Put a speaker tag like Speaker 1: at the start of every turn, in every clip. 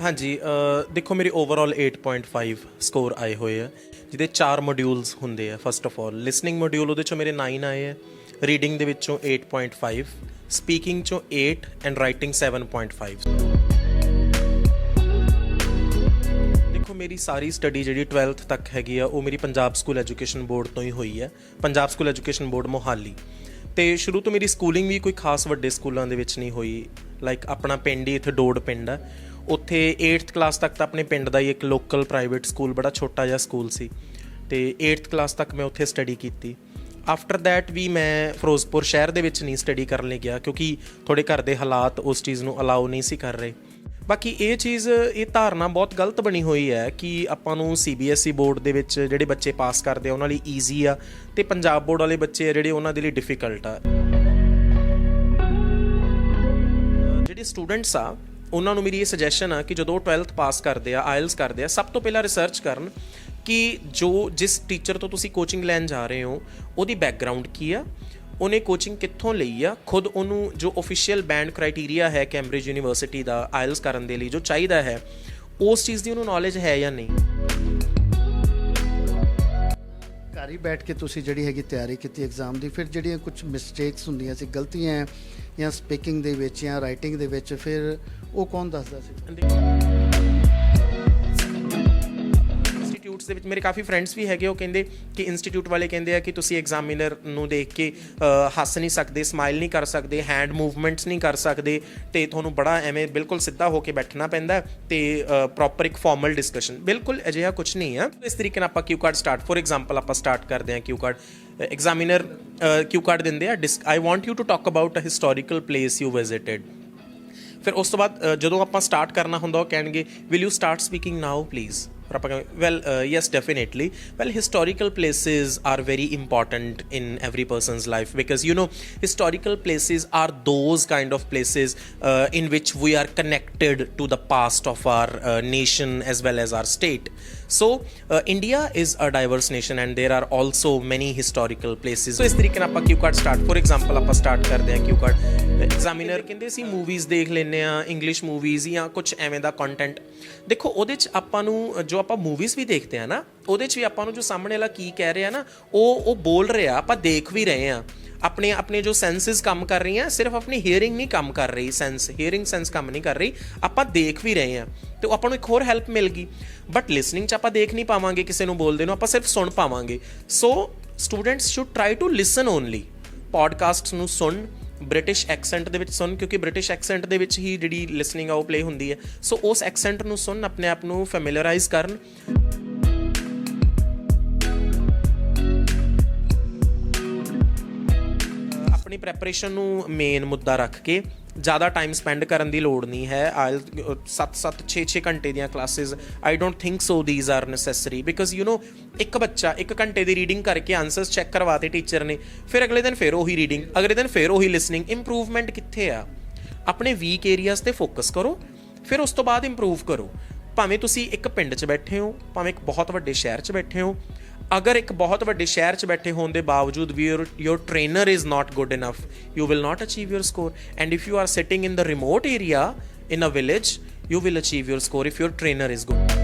Speaker 1: हाँ जी, देखो मेरी ओवरऑल 8.5 ਸਕੋਰ ਆਏ ਹੋਏ ਆ, ਜਿਹਦੇ 4 ਮੋਡਿਊਲਸ ਹੁੰਦੇ ਆ। First of all listening module, ਉਹਦੇ 'ਚੋਂ ਮੇਰੇ 9 ਆਏ ਆ। ਰੀਡਿੰਗ ਦੇ ਵਿੱਚੋਂ 8.5, ਸਪੀਕਿੰਗ 'ਚੋਂ 8 ਐਂਡ ਰਾਈਟਿੰਗ 7.5। ਦੇਖੋ ਮੇਰੀ ਸਾਰੀ ਸਟੱਡੀ ਜਿਹੜੀ 12th ਤੱਕ ਹੈਗੀ ਆ, ਉਹ ਮੇਰੀ ਪੰਜਾਬ ਸਕੂਲ ਐਜੂਕੇਸ਼ਨ ਬੋਰਡ ਤੋਂ ਹੀ ਹੋਈ ਹੈ। Punjab school education board Mohali. ਅਤੇ ਸ਼ੁਰੂ ਤੋਂ ਮੇਰੀ ਸਕੂਲਿੰਗ ਵੀ ਕੋਈ ਖਾਸ ਵੱਡੇ ਸਕੂਲਾਂ ਦੇ ਵਿੱਚ ਨਹੀਂ ਹੋਈ। ਲਾਈਕ ਆਪਣਾ ਪਿੰਡ ਹੀ ਇੱਥੇ ਡੋਡ ਪਿੰਡ ਆ, ਉੱਥੇ 8th ਕਲਾਸ ਤੱਕ ਤਾਂ ਆਪਣੇ ਪਿੰਡ ਦਾ ਹੀ ਇੱਕ ਲੋਕਲ ਪ੍ਰਾਈਵੇਟ ਸਕੂਲ, ਬੜਾ ਛੋਟਾ ਜਿਹਾ ਸਕੂਲ ਸੀ, ਅਤੇ 8th ਕਲਾਸ ਤੱਕ ਮੈਂ ਉੱਥੇ ਸਟੱਡੀ ਕੀਤੀ। ਆਫਟਰ ਦੈਟ ਵੀ ਮੈਂ ਫਿਰੋਜ਼ਪੁਰ ਸ਼ਹਿਰ ਦੇ ਵਿੱਚ ਨਹੀਂ ਸਟੱਡੀ ਕਰਨ ਲਈ ਗਿਆ, ਕਿਉਂਕਿ ਥੋੜ੍ਹੇ ਘਰ ਦੇ ਹਾਲਾਤ ਉਸ ਚੀਜ਼ ਨੂੰ ਅਲਾਓ ਨਹੀਂ ਸੀ ਕਰ ਰਹੇ। ਬਾਕੀ ਇਹ ਧਾਰਨਾ ਬਹੁਤ ਗਲਤ ਬਣੀ ਹੋਈ ਹੈ ਕਿ ਆਪਾਂ ਨੂੰ CBSE ਬੋਰਡ ਦੇ ਵਿੱਚ ਜਿਹੜੇ ਬੱਚੇ ਪਾਸ ਕਰਦੇ ਆ ਉਹਨਾਂ ਲਈ ਈਜ਼ੀ ਆ, ਅਤੇ ਪੰਜਾਬ ਬੋਰਡ ਵਾਲੇ ਬੱਚੇ ਆ ਜਿਹੜੇ ਉਹਨਾਂ ਦੇ ਲਈ ਡਿਫੀਕਲਟ ਆ। ਜਿਹੜੇ ਸਟੂਡੈਂਟਸ ਆ ਉਹਨਾਂ ਨੂੰ ਮੇਰੀ ਇਹ ਸੁਜੈਸ਼ਨ ਆ ਕਿ ਜਦੋਂ ਉਹ 12th ਪਾਸ ਕਰਦੇ ਆ, IELTS ਕਰਦੇ ਆ, ਸਭ ਤੋਂ ਪਹਿਲਾਂ ਰਿਸਰਚ ਕਰਨ ਕਿ ਜਿਸ ਟੀਚਰ ਤੋਂ ਤੁਸੀਂ ਕੋਚਿੰਗ ਲੈਣ ਜਾ ਰਹੇ ਹੋ ਉਹਦੀ ਬੈਕਗਰਾਊਂਡ ਕੀ ਆ, ਉਹਨੇ ਕੋਚਿੰਗ ਕਿੱਥੋਂ ਲਈ ਆ, ਖੁਦ ਉਹਨੂੰ ਜੋ ਓਫੀਸ਼ੀਅਲ ਬੈਂਡ ਕ੍ਰਾਈਟੀਰੀਆ ਹੈ ਕੈਂਬਰਿਜ ਯੂਨੀਵਰਸਿਟੀ ਦਾ IELTS ਕਰਨ ਦੇ ਲਈ ਜੋ ਚਾਹੀਦਾ ਹੈ, ਉਸ ਚੀਜ਼ ਦੀ ਉਹਨੂੰ ਨੌਲੇਜ ਹੈ ਜਾਂ ਨਹੀਂ।
Speaker 2: ਘਰ ਹੀ ਬੈਠ ਕੇ ਤੁਸੀਂ ਜਿਹੜੀ ਹੈਗੀ ਤਿਆਰੀ ਕੀਤੀ ਐਗਜ਼ਾਮ ਦੀ, ਫਿਰ ਜਿਹੜੀਆਂ ਕੁਝ ਮਿਸਟੇਕਸ ਹੁੰਦੀਆਂ ਸੀ, ਗਲਤੀਆਂ ਜਾਂ ਸਪੀਕਿੰਗ ਦੇ ਵਿੱਚ ਜਾਂ ਰਾਈਟਿੰਗ ਦੇ ਵਿੱਚ, ਫਿਰ ਉਹ ਕੌਣ ਦੱਸਦਾ ਸੀ?
Speaker 1: ਇੰਸਟੀਟਿਊਟਸ ਦੇ ਵਿੱਚ ਮੇਰੇ ਕਾਫੀ ਫਰੈਂਡਸ ਵੀ ਹੈਗੇ, ਉਹ ਕਹਿੰਦੇ ਕਿ ਇੰਸਟੀਟਿਊਟ ਵਾਲੇ ਕਹਿੰਦੇ ਆ ਕਿ ਤੁਸੀਂ ਐਗਜ਼ਾਮੀਨਰ ਨੂੰ ਦੇਖ ਕੇ ਹੱਸ ਨਹੀਂ ਸਕਦੇ, ਸਮਾਈਲ ਨਹੀਂ ਕਰ ਸਕਦੇ, ਹੈਂਡ ਮੂਵਮੈਂਟਸ ਨਹੀਂ ਕਰ ਸਕਦੇ, ਅਤੇ ਤੁਹਾਨੂੰ ਬੜਾ ਐਵੇਂ ਬਿਲਕੁਲ ਸਿੱਧਾ ਹੋ ਕੇ ਬੈਠਣਾ ਪੈਂਦਾ, ਅਤੇ ਪ੍ਰੋਪਰ ਇੱਕ ਫਾਰਮਲ ਡਿਸਕਸ਼ਨ। ਬਿਲਕੁਲ ਅਜਿਹਾ ਕੁਛ ਨਹੀਂ ਆ। ਇਸ ਤਰੀਕੇ ਨਾਲ ਆਪਾਂ cue card start, for example ਆਪਾਂ ਸਟਾਰਟ ਕਰਦੇ ਹਾਂ cue card. Examiner cue card ਦਿੰਦੇ ਆ, I want you to talk about a historical place you visited. ਫਿਰ ਉਸ ਤੋਂ ਬਾਅਦ ਜਦੋਂ ਆਪਾਂ ਸਟਾਰਟ ਕਰਨਾ ਹੁੰਦਾ, ਉਹ ਕਹਿਣਗੇ will you start speaking now please. ਪਰ ਆਪਾਂ ਕਹਾਂਗੇ well yes definitely. Well historical places are very important in every person's life, because you know historical places are those kind of places in which we are connected to the past of our nation as well as our state. So India is a diverse nation and there are also many historical places. So ਇਸ ਤਰੀਕੇ ਨਾਲ ਆਪਾਂ cue card start, for example ਆਪਾਂ start ਕਰਦੇ ਹਾਂ cue card. Examiner ਕਹਿੰਦੇ ਅਸੀਂ movies ਦੇਖ ਲੈਂਦੇ ਹਾਂ, ਇੰਗਲਿਸ਼ ਮੂਵੀਜ਼ ਜਾਂ ਕੁਛ ਐਵੇਂ ਦਾ ਕੰਟੈਂਟ। ਦੇਖੋ ਉਹਦੇ 'ਚ ਆਪਾਂ ਨੂੰ ਜੋ ਆਪਾਂ ਮੂਵੀਜ਼ ਵੀ ਦੇਖਦੇ ਹਾਂ ਨਾ, ਉਹਦੇ 'ਚ ਵੀ ਆਪਾਂ ਨੂੰ ਜੋ ਸਾਹਮਣੇ ਵਾਲਾ ਕੀ ਕਹਿ ਰਿਹਾ ਨਾ, ਉਹ ਬੋਲ ਰਿਹਾ, ਆਪਾਂ ਦੇਖ ਵੀ ਰਹੇ ਹਾਂ। ਆਪਣੇ ਜੋ ਸੈਂਸਿਸ ਕੰਮ ਕਰ ਰਹੀਆਂ, ਸਿਰਫ ਆਪਣੀ ਹੀਅਰਿੰਗ ਨਹੀਂ ਕੰਮ ਕਰ ਰਹੀ, ਹੀਅਰਿੰਗ ਸੈਂਸ ਕੰਮ ਨਹੀਂ ਕਰ ਰਹੀ, ਆਪਾਂ ਦੇਖ ਵੀ ਰਹੇ ਹਾਂ, ਅਤੇ ਆਪਾਂ ਨੂੰ ਇੱਕ ਹੋਰ ਹੈਲਪ ਮਿਲ ਗਈ। ਬਟ ਲਿਸਨਿੰਗ 'ਚ ਆਪਾਂ ਦੇਖ ਨਹੀਂ ਪਾਵਾਂਗੇ ਕਿਸੇ ਨੂੰ ਬੋਲਦੇ ਨੂੰ, ਆਪਾਂ ਸਿਰਫ ਸੁਣ ਪਾਵਾਂਗੇ। So students should try to listen only. Podcasts ਨੂੰ ਸੁਣ, ਬ੍ਰਿਟਿਸ਼ ਐਕਸੈਂਟ ਦੇ ਵਿੱਚ ਸੁਣ, ਕਿਉਂਕਿ ਬ੍ਰਿਟਿਸ਼ ਐਕਸੈਂਟ ਦੇ ਵਿੱਚ ਹੀ ਜਿਹੜੀ ਲਿਸਨਿੰਗ ਆ ਉਹ ਪਲੇ ਹੁੰਦੀ ਹੈ। ਸੋ ਉਸ ਐਕਸੈਂਟ ਨੂੰ ਸੁਣ, ਆਪਣੇ ਆਪ ਨੂੰ ਫੈਮਿਲਰਾਈਜ਼ ਕਰਨ। ਆਪਣੀ ਪ੍ਰੈਪਰੇਸ਼ਨ ਨੂੰ ਮੇਨ ਮੁੱਦਾ ਰੱਖ ਕੇ ਜ਼ਿਆਦਾ ਟਾਈਮ ਸਪੈਂਡ ਕਰਨ ਦੀ ਲੋੜ ਨਹੀਂ ਹੈ। 7-7 6-6 ਘੰਟੇ ਦੀਆਂ classes, I don't think so these are necessary, because you know ਇੱਕ ਬੱਚਾ 1 ਘੰਟੇ ਦੀ ਰੀਡਿੰਗ ਕਰਕੇ ਆਨਸਰਸ ਚੈੱਕ ਕਰਵਾਤੇ ਟੀਚਰ ਨੇ, ਫਿਰ ਅਗਲੇ ਦਿਨ ਫਿਰ ਉਹੀ ਰੀਡਿੰਗ, ਅਗਲੇ ਦਿਨ ਫਿਰ ਉਹੀ ਲਿਸਨਿੰਗ। ਇੰਪਰੂਵਮੈਂਟ ਕਿੱਥੇ ਆ? ਆਪਣੇ ਵੀਕ ਏਰੀਆਜ਼ 'ਤੇ ਫੋਕਸ ਕਰੋ, ਫਿਰ ਉਸ ਤੋਂ ਬਾਅਦ ਇੰਪਰੂਵ ਕਰੋ। ਭਾਵੇਂ ਤੁਸੀਂ ਇੱਕ ਪਿੰਡ 'ਚ ਬੈਠੇ ਹੋ, ਭਾਵੇਂ ਇੱਕ ਬਹੁਤ ਵੱਡੇ ਸ਼ਹਿਰ 'ਚ ਬੈਠੇ ਹੋ। ਅਗਰ ਇੱਕ ਬਹੁਤ ਵੱਡੇ ਸ਼ਹਿਰ 'ਚ ਬੈਠੇ ਹੋਣ ਦੇ ਬਾਵਜੂਦ ਵੀ your trainer is not good enough, you will not achieve your score. And if you are sitting in the remote area in a village, you will achieve your score if your trainer is good.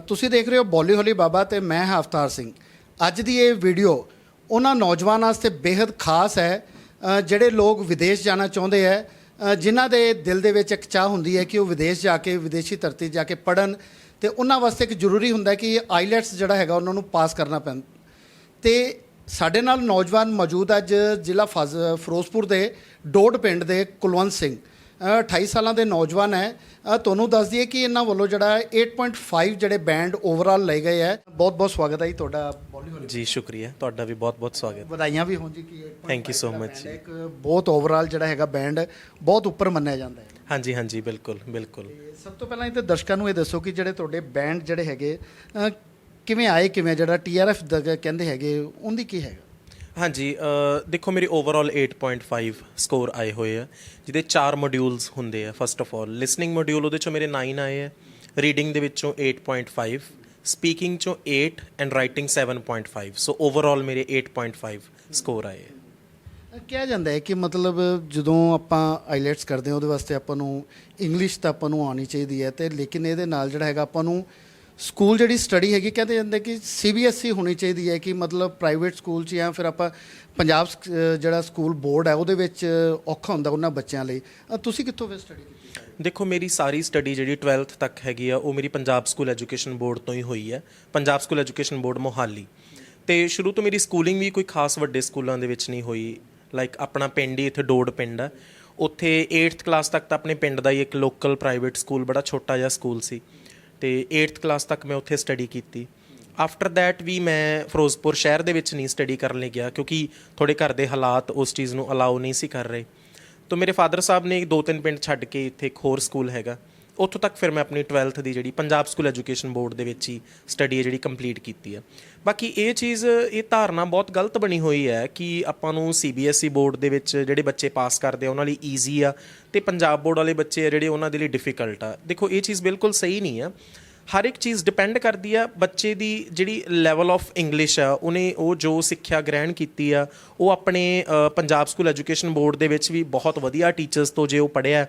Speaker 2: ਤੁਸੀਂ ਦੇਖ ਰਹੇ ਹੋ ਬੋਲੀ ਹੋਲੀ ਬਾਬਾ ਤੇ ਮੈਂ ਹਾਂ ਅਵਤਾਰ ਸਿੰਘ। ਅੱਜ ਦੀ ਇਹ ਵੀਡੀਓ ਉਹਨਾਂ ਨੌਜਵਾਨਾਂ ਵਾਸਤੇ ਬੇहद ਖਾਸ ਹੈ ਜਿਹੜੇ ਲੋਕ ਵਿਦੇਸ਼ ਜਾਣਾ ਚਾਹੁੰਦੇ ਹੈ, ਜਿਨ੍ਹਾਂ ਦੇ ਦਿਲ ਦੇ ਵਿੱਚ ਇੱਕ ਚਾਹ ਹੁੰਦੀ ਹੈ ਕਿ ਉਹ ਵਿਦੇਸ਼ ਜਾ ਕੇ, ਵਿਦੇਸ਼ੀ ਧਰਤੀ ਜਾ ਕੇ ਪੜ੍ਹਨ, ਅਤੇ ਉਹਨਾਂ ਵਾਸਤੇ ਇੱਕ ਜ਼ਰੂਰੀ ਹੁੰਦਾ ਕਿ ਆਈਲੈਟਸ ਜਿਹੜਾ ਹੈਗਾ ਉਹਨਾਂ ਨੂੰ ਪਾਸ ਕਰਨਾ ਪੈਂਦਾ। ਅਤੇ ਸਾਡੇ ਨਾਲ ਨੌਜਵਾਨ ਮੌਜੂਦ ਅੱਜ ਜ਼ਿਲ੍ਹਾ ਫਿਰੋਜ਼ਪੁਰ ਦੇ ਡੋਡ ਪਿੰਡ ਦੇ ਕੁਲਵੰਤ ਸਿੰਘ, 28 ਸਾਲਾਂ ਦੇ ਨੌਜਵਾਨ ਹੈ। ਤੁਹਾਨੂੰ ਦੱਸ ਦਈਏ ਕਿ ਇਹਨਾਂ ਵੱਲੋਂ ਜਿਹੜਾ 8.5 ਜਿਹੜੇ ਬੈਂਡ ਓਵਰਆਲ ਲਏ ਗਏ ਹੈ। ਬਹੁਤ ਬਹੁਤ ਸਵਾਗਤ ਹੈ ਜੀ ਤੁਹਾਡਾ ਬੋਲੀ ਹੋਲੀ
Speaker 1: ਜੀ ਸ਼ੁਕਰੀਆ, ਤੁਹਾਡਾ ਵੀ ਬਹੁਤ ਬਹੁਤ ਸਵਾਗਤ।
Speaker 2: ਵਧਾਈਆਂ ਵੀ ਹੋਣ ਜੀ ਕਿ
Speaker 1: ਥੈਂਕ ਯੂ ਸੋ ਮਚ।
Speaker 2: ਇੱਕ ਬਹੁਤ ਓਵਰਆਲ ਜਿਹੜਾ ਹੈਗਾ ਬੈਂਡ ਬਹੁਤ ਉੱਪਰ ਮੰਨਿਆ ਜਾਂਦਾ ਹੈ।
Speaker 1: ਹਾਂਜੀ ਹਾਂਜੀ, ਬਿਲਕੁਲ ਬਿਲਕੁਲ।
Speaker 2: ਸਭ ਤੋਂ ਪਹਿਲਾਂ ਇਹ ਤਾਂ ਦਰਸ਼ਕਾਂ ਨੂੰ ਇਹ ਦੱਸੋ ਕਿ ਜਿਹੜੇ ਤੁਹਾਡੇ ਬੈਂਡ ਜਿਹੜੇ ਹੈਗੇ ਕਿਵੇਂ ਆਏ, ਕਿਵੇਂ ਜਿਹੜਾ TRF ਕਹਿੰਦੇ ਹੈਗੇ ਉਹਦੀ ਕੀ ਹੈਗਾ?
Speaker 1: ਹਾਂਜੀ, ਦੇਖੋ ਮੇਰੀ ਓਵਰਆਲ 8.5 ਸਕੋਰ ਆਏ ਹੋਏ ਆ, ਜਿਹਦੇ 4 ਮੋਡਿਊਲਸ ਹੁੰਦੇ ਆ। First of all listening module, ਉਹਦੇ 'ਚੋਂ ਮੇਰੇ 9 ਆਏ ਆ। ਰੀਡਿੰਗ ਦੇ ਵਿੱਚੋਂ 8.5, ਸਪੀਕਿੰਗ 'ਚੋਂ 8 ਐਂਡ ਰਾਈਟਿੰਗ 7.5 ਸੋ ਓਵਰਆਲ ਮੇਰੇ 8.5 ਸਕੋਰ ਆਏ ਹੈ।
Speaker 2: ਕਿਹਾ ਜਾਂਦਾ ਹੈ ਕਿ ਮਤਲਬ ਜਦੋਂ ਆਪਾਂ ਆਈਲੈਟਸ ਕਰਦੇ ਹਾਂ ਉਹਦੇ ਵਾਸਤੇ ਆਪਾਂ ਨੂੰ ਇੰਗਲਿਸ਼ ਤਾਂ ਆਪਾਂ ਨੂੰ ਆਉਣੀ ਚਾਹੀਦੀ ਹੈ, ਤੇ ਲੇਕਿਨ ਇਹਦੇ ਨਾਲ ਜਿਹੜਾ ਹੈਗਾ ਆਪਾਂ ਨੂੰ ਸਕੂਲ ਜਿਹੜੀ ਸਟੱਡੀ ਹੈਗੀ ਕਹਿੰਦੇ ਜਾਂਦੇ ਕਿ CBSE ਹੋਣੀ ਚਾਹੀਦੀ ਹੈ, ਕਿ ਮਤਲਬ ਪ੍ਰਾਈਵੇਟ ਸਕੂਲ 'ਚ ਜਾਂ ਫਿਰ ਆਪਾਂ ਪੰਜਾਬ ਜਿਹੜਾ ਸਕੂਲ ਬੋਰਡ ਹੈ ਉਹਦੇ ਵਿੱਚ ਔਖਾ ਹੁੰਦਾ ਉਹਨਾਂ ਬੱਚਿਆਂ ਲਈ। ਤੁਸੀਂ ਕਿੱਥੋਂ ਫਿਰ ਸਟੱਡੀ ਕੀਤੀ?
Speaker 1: ਦੇਖੋ ਮੇਰੀ ਸਾਰੀ ਸਟੱਡੀ ਜਿਹੜੀ 12th ਤੱਕ ਹੈਗੀ ਆ ਉਹ ਮੇਰੀ ਪੰਜਾਬ ਸਕੂਲ ਐਜੂਕੇਸ਼ਨ ਬੋਰਡ ਤੋਂ ਹੀ ਹੋਈ ਹੈ, Punjab school education board Mohali. ਤੇ ਸ਼ੁਰੂ ਤੋਂ ਮੇਰੀ ਸਕੂਲਿੰਗ ਵੀ ਕੋਈ ਖਾਸ ਵੱਡੇ ਸਕੂਲਾਂ ਦੇ ਵਿੱਚ ਨਹੀਂ ਹੋਈ। ਲਾਈਕ ਆਪਣਾ ਪਿੰਡ ਹੀ ਇੱਥੇ ਡੋਡ ਪਿੰਡ ਆ, ਉੱਥੇ 8th ਕਲਾਸ ਤੱਕ ਤਾਂ ਆਪਣੇ ਪਿੰਡ ਦਾ ਹੀ ਇੱਕ ਲੋਕਲ ਪ੍ਰਾਈਵੇਟ ਸਕੂਲ ਬੜਾ ਛੋਟਾ ਜਿਹਾ ਸਕੂਲ ਸੀ, ਤੇ 8th ਕਲਾਸ ਤੱਕ ਮੈਂ ਉੱਥੇ ਸਟੱਡੀ ਕੀਤੀ। ਆਫਟਰ ਦੈਟ ਵੀ ਮੈਂ ਫਿਰੋਜ਼ਪੁਰ ਸ਼ਹਿਰ ਦੇ ਵਿੱਚ ਨਹੀਂ ਸਟੱਡੀ ਕਰਨ ਲਈ ਗਿਆ, ਕਿਉਂਕਿ ਥੋੜੇ ਘਰ ਦੇ ਹਾਲਾਤ ਉਸ ਚੀਜ਼ ਨੂੰ ਅਲਾਉ ਨਹੀਂ ਸੀ ਕਰ ਰਹੇ। ਤਾਂ ਮੇਰੇ ਫਾਦਰ ਸਾਹਿਬ ਨੇ 2-3 ਪਿੰਡ ਛੱਡ ਕੇ ਇੱਥੇ ਇੱਕ ਹੋਰ ਸਕੂਲ ਹੈਗਾ, ਉੱਥੋਂ ਤੱਕ ਫਿਰ ਮੈਂ ਆਪਣੀ 12th ਦੀ ਜਿਹੜੀ ਪੰਜਾਬ ਸਕੂਲ ਐਜੂਕੇਸ਼ਨ ਬੋਰਡ ਦੇ ਵਿੱਚ ਹੀ ਸਟੱਡੀ ਹੈ ਜਿਹੜੀ ਕੰਪਲੀਟ ਕੀਤੀ ਹੈ। ਬਾਕੀ ਇਹ ਧਾਰਨਾ ਬਹੁਤ ਗਲਤ ਬਣੀ ਹੋਈ ਹੈ ਕਿ ਆਪਾਂ ਨੂੰ CBSE ਬੋਰਡ ਦੇ ਵਿੱਚ ਜਿਹੜੇ ਬੱਚੇ ਪਾਸ ਕਰਦੇ ਆ ਉਹਨਾਂ ਲਈ ਈਜ਼ੀ ਆ, ਤੇ ਪੰਜਾਬ ਬੋਰਡ ਵਾਲੇ ਬੱਚੇ ਆ ਜਿਹੜੇ ਉਹਨਾਂ ਦੇ ਲਈ ਡਿਫਿਕਲਟ ਆ। ਦੇਖੋ ਇਹ ਚੀਜ਼ ਬਿਲਕੁਲ ਸਹੀ ਨਹੀਂ ਆ। ਹਰ ਇੱਕ ਚੀਜ਼ ਡਿਪੈਂਡ ਕਰਦੀ ਆ ਬੱਚੇ ਦੀ ਜਿਹੜੀ ਲੈਵਲ ਆਫ ਇੰਗਲਿਸ਼ ਆ, ਉਹਨੇ ਉਹ ਜੋ ਸਿੱਖਿਆ ਗ੍ਰਹਿਣ ਕੀਤੀ ਆ ਉਹ ਆਪਣੇ ਪੰਜਾਬ ਸਕੂਲ ਐਜੂਕੇਸ਼ਨ ਬੋਰਡ ਦੇ ਵਿੱਚ ਵੀ ਬਹੁਤ ਵਧੀਆ ਟੀਚਰਸ ਤੋਂ ਜੇ ਉਹ ਪੜ੍ਹਿਆ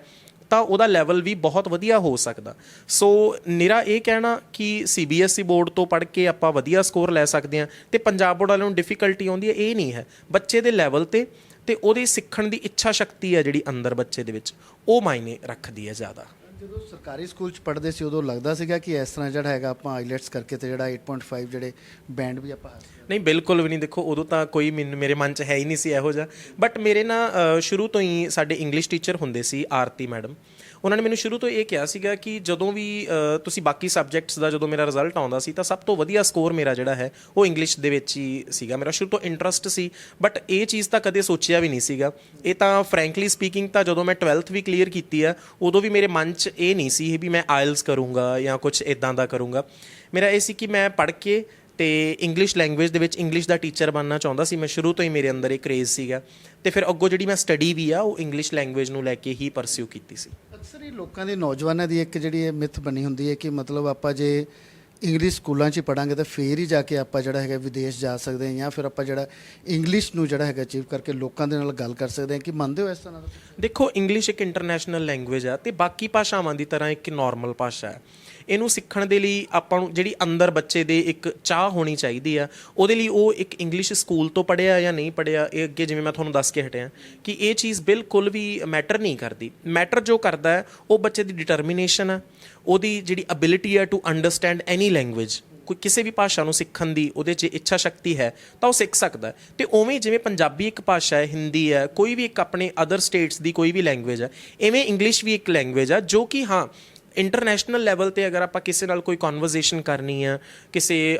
Speaker 1: ਤਾਂ ਉਹਦਾ ਲੈਵਲ ਵੀ ਬਹੁਤ ਵਧੀਆ ਹੋ ਸਕਦਾ। ਸੋ ਨਿਰਾ ਇਹ ਕਹਿਣਾ ਕਿ CBSE ਬੋਰਡ ਤੋਂ ਪੜ੍ਹ ਕੇ ਆਪਾਂ ਵਧੀਆ ਸਕੋਰ ਲੈ ਸਕਦੇ ਹਾਂ ਤੇ ਪੰਜਾਬ ਬੋਰਡ ਵਾਲਿਆਂ ਨੂੰ ਡਿਫਿਕਲਟੀ ਆਉਂਦੀ ਹੈ, ਇਹ ਨਹੀਂ ਹੈ। ਬੱਚੇ ਦੇ ਲੈਵਲ ਤੇ ਉਹਦੀ ਸਿੱਖਣ ਦੀ ਇੱਛਾ ਸ਼ਕਤੀ ਹੈ ਜਿਹੜੀ ਅੰਦਰ ਬੱਚੇ ਦੇ ਵਿੱਚ, ਉਹ ਮਾਇਨੇ ਰੱਖਦੀ ਹੈ ਜ਼ਿਆਦਾ।
Speaker 2: ਜਦੋਂ ਸਰਕਾਰੀ ਸਕੂਲ 'ਚ ਪੜ੍ਹਦੇ ਸੀ ਉਦੋਂ ਲੱਗਦਾ ਸੀਗਾ ਕਿ ਇਸ ਤਰ੍ਹਾਂ ਜਿਹੜਾ ਹੈਗਾ ਆਪਾਂ ਆਈਲੈਟਸ ਕਰਕੇ ਤੇ ਜਿਹੜਾ 8.5 ਜਿਹੜੇ ਬੈਂਡ ਵੀ ਆਪਾਂ
Speaker 1: ਨਹੀਂ, ਬਿਲਕੁਲ ਵੀ ਨਹੀਂ। ਦੇਖੋ ਉਦੋਂ ਤਾਂ ਕੋਈ ਮੇਰੇ ਮਨ 'ਚ ਹੈ ਹੀ ਨਹੀਂ ਸੀ ਇਹੋ ਜਿਹਾ। ਬਟ ਮੇਰੇ ਨਾ ਸ਼ੁਰੂ ਤੋਂ ਹੀ ਸਾਡੇ ਇੰਗਲਿਸ਼ ਟੀਚਰ ਹੁੰਦੇ ਸੀ ਆਰਤੀ ਮੈਡਮ, ਉਹਨਾਂ ਨੇ ਮੈਨੂੰ ਸ਼ੁਰੂ ਤੋਂ ਇਹ ਕਿਹਾ ਸੀਗਾ ਕਿ ਜਦੋਂ ਵੀ ਤੁਸੀਂ ਬਾਕੀ ਸਬਜੈਕਟਸ ਦਾ ਜਦੋਂ ਮੇਰਾ ਰਿਜ਼ਲਟ ਆਉਂਦਾ ਸੀ ਤਾਂ ਸਭ ਤੋਂ ਵਧੀਆ ਸਕੋਰ ਮੇਰਾ ਜਿਹੜਾ ਹੈ ਉਹ ਇੰਗਲਿਸ਼ ਦੇ ਵਿੱਚ ਹੀ ਸੀਗਾ। ਮੇਰਾ ਸ਼ੁਰੂ ਤੋਂ ਇੰਟਰਸਟ ਸੀ, ਬਟ ਇਹ ਚੀਜ਼ ਤਾਂ ਕਦੇ ਸੋਚਿਆ ਵੀ ਨਹੀਂ ਸੀਗਾ। ਇਹ ਤਾਂ ਫਰੈਂਕਲੀ ਸਪੀਕਿੰਗ ਤਾਂ ਜਦੋਂ ਮੈਂ 12th ਵੀ ਕਲੀਅਰ ਕੀਤੀ ਆ ਉਦੋਂ ਵੀ ਮੇਰੇ ਮਨ 'ਚ ਇਹ ਨਹੀਂ ਸੀ ਵੀ ਮੈਂ ਆਇਲਸ ਕਰੂੰਗਾ ਜਾਂ ਕੁਝ ਇੱਦਾਂ ਦਾ ਕਰੂੰਗਾ। ਮੇਰਾ ਇਹ ਸੀ ਕਿ ਮੈਂ ਪੜ੍ਹ ਕੇ ਤੇ ਇੰਗਲਿਸ਼ ਲੈਂਗੁਏਜ ਦੇ ਵਿੱਚ ਇੰਗਲਿਸ਼ ਦਾ ਟੀਚਰ ਬਣਨਾ ਚਾਹੁੰਦਾ ਸੀ ਮੈਂ। ਸ਼ੁਰੂ ਤੋਂ ਹੀ ਮੇਰੇ ਅੰਦਰ ਇਹ ਕਰੇਜ਼ ਸੀਗਾ, ਤੇ ਫਿਰ ਅੱਗੋਂ ਜਿਹੜੀ ਮੈਂ ਸਟੱਡੀ ਵੀ ਆ ਉਹ ਇੰਗਲਿਸ਼ ਲੈਂਗੁਏਜ ਨੂੰ ਲੈ ਕੇ ਹੀ ਪਰਸਿਊ ਕੀਤੀ ਸੀ।
Speaker 2: ਅਕਸਰ ਹੀ ਲੋਕਾਂ ਦੇ ਨੌਜਵਾਨਾਂ ਦੀ ਇੱਕ ਜਿਹੜੀ ਇਹ ਮਿੱਥ ਬਣੀ ਹੁੰਦੀ ਹੈ ਕਿ ਮਤਲਬ ਆਪਾਂ ਜੇ ਇੰਗਲਿਸ਼ ਸਕੂਲਾਂ 'ਚ ਹੀ ਪੜ੍ਹਾਂਗੇ ਤਾਂ ਫੇਰ ਹੀ ਜਾ ਕੇ ਆਪਾਂ ਜਿਹੜਾ ਹੈਗਾ ਵਿਦੇਸ਼ ਜਾ ਸਕਦੇ ਹਾਂ, ਜਾਂ ਫਿਰ ਆਪਾਂ ਜਿਹੜਾ ਇੰਗਲਿਸ਼ ਨੂੰ ਜਿਹੜਾ ਹੈਗਾ ਅਚੀਵ ਕਰਕੇ ਲੋਕਾਂ ਦੇ ਨਾਲ ਗੱਲ ਕਰ ਸਕਦੇ ਹਾਂ। ਕਿ ਮੰਨਦੇ ਹੋ ਇਸ ਤਰ੍ਹਾਂ ਦਾ? ਦੇਖੋ
Speaker 1: ਇੰਗਲਿਸ਼ ਇੱਕ ਇੰਟਰਨੈਸ਼ਨਲ ਲੈਂਗੁਏਜ ਆ ਤੇ ਬਾਕੀ ਭਾਸ਼ਾਵਾਂ ਦੀ ਤਰ੍ਹਾਂ ਇੱਕ ਨਾਰਮਲ ਭਾਸ਼ਾ ਹੈ। ਇਹਨੂੰ ਸਿੱਖਣ ਦੇ ਲਈ ਆਪਾਂ ਨੂੰ ਜਿਹੜੀ ਅੰਦਰ ਬੱਚੇ ਦੇ ਇੱਕ ਚਾਹ ਹੋਣੀ ਚਾਹੀਦੀ ਆ, ਉਹਦੇ ਲਈ ਉਹ ਇੱਕ ਇੰਗਲਿਸ਼ ਸਕੂਲ ਤੋਂ ਪੜ੍ਹਿਆ ਜਾਂ ਨਹੀਂ ਪੜ੍ਹਿਆ, ਇਹ ਅੱਗੇ ਜਿਵੇਂ ਮੈਂ ਤੁਹਾਨੂੰ ਦੱਸ ਕੇ ਹਟਿਆ ਕਿ ਇਹ ਚੀਜ਼ ਬਿਲਕੁਲ ਵੀ ਮੈਟਰ ਨਹੀਂ ਕਰਦੀ। ਮੈਟਰ ਜੋ ਕਰਦਾ ਹੈ ਉਹ ਬੱਚੇ ਦੀ ਡਿਟਰਮੀਨੇਸ਼ਨ ਆ, ਉਹਦੀ ਜਿਹੜੀ ਅਬਿਲਿਟੀ ਹੈ ਟੂ ਅੰਡਰਸਟੈਂਡ ਐਨੀ ਲੈਂਗੁਏਜ। ਕੋਈ ਕਿਸੇ ਵੀ ਭਾਸ਼ਾ ਨੂੰ ਸਿੱਖਣ ਦੀ ਉਹਦੇ 'ਚ ਇੱਛਾ ਸ਼ਕਤੀ ਹੈ ਤਾਂ ਉਹ ਸਿੱਖ ਸਕਦਾ। ਤੇ ਉਵੇਂ ਜਿਵੇਂ ਪੰਜਾਬੀ ਇੱਕ ਭਾਸ਼ਾ ਹੈ, ਹਿੰਦੀ ਹੈ, ਕੋਈ ਵੀ ਇੱਕ ਆਪਣੇ ਅਦਰ ਸਟੇਟਸ ਦੀ ਕੋਈ ਵੀ ਲੈਂਗੁਏਜ ਹੈ, ਇਵੇਂ ਇੰਗਲਿਸ਼ ਵੀ ਇੱਕ ਲੈਂਗੁਏਜ ਆ ਜੋ ਕਿ ਹਾਂ ਇੰਟਰਨੈਸ਼ਨਲ ਲੈਵਲ 'ਤੇ ਅਗਰ ਆਪਾਂ ਕਿਸੇ ਨਾਲ ਕੋਈ ਕਨਵਰਜ਼ੇਸ਼ਨ ਕਰਨੀ ਆ, ਕਿਸੇ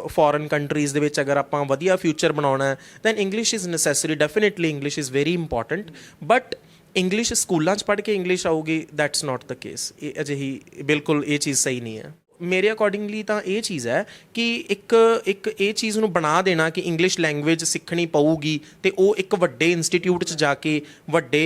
Speaker 1: ਫੋਰਨ ਕੰਟਰੀਜ਼ ਦੇ ਵਿੱਚ ਅਗਰ ਆਪਾਂ ਵਧੀਆ ਫਿਊਚਰ ਬਣਾਉਣਾ then English is necessary. Definitely English is very important, but English ਸਕੂਲਾਂ 'ਚ ਪੜ੍ਹ ਕੇ ਇੰਗਲਿਸ਼ ਆਊਗੀ ਦੈਟਸ ਨਾਟ ਦ ਕੇਸ। ਇਹ ਅਜਿਹੀ ਬਿਲਕੁਲ ਇਹ ਚੀਜ਼ ਸਹੀ ਨਹੀਂ ਹੈ। ਮੇਰੇ ਅਕੋਰਡਿੰਗਲੀ ਤਾਂ ਇਹ ਚੀਜ਼ ਹੈ ਕਿ ਇੱਕ ਇਹ ਚੀਜ਼ ਨੂੰ ਬਣਾ ਦੇਣਾ ਕਿ ਇੰਗਲਿਸ਼ ਲੈਂਗੁਏਜ ਸਿੱਖਣੀ ਪਊਗੀ ਤੇ ਉਹ ਇੱਕ ਵੱਡੇ ਇੰਸਟੀਟਿਊਟ 'ਚ ਜਾ ਕੇ ਵੱਡੇ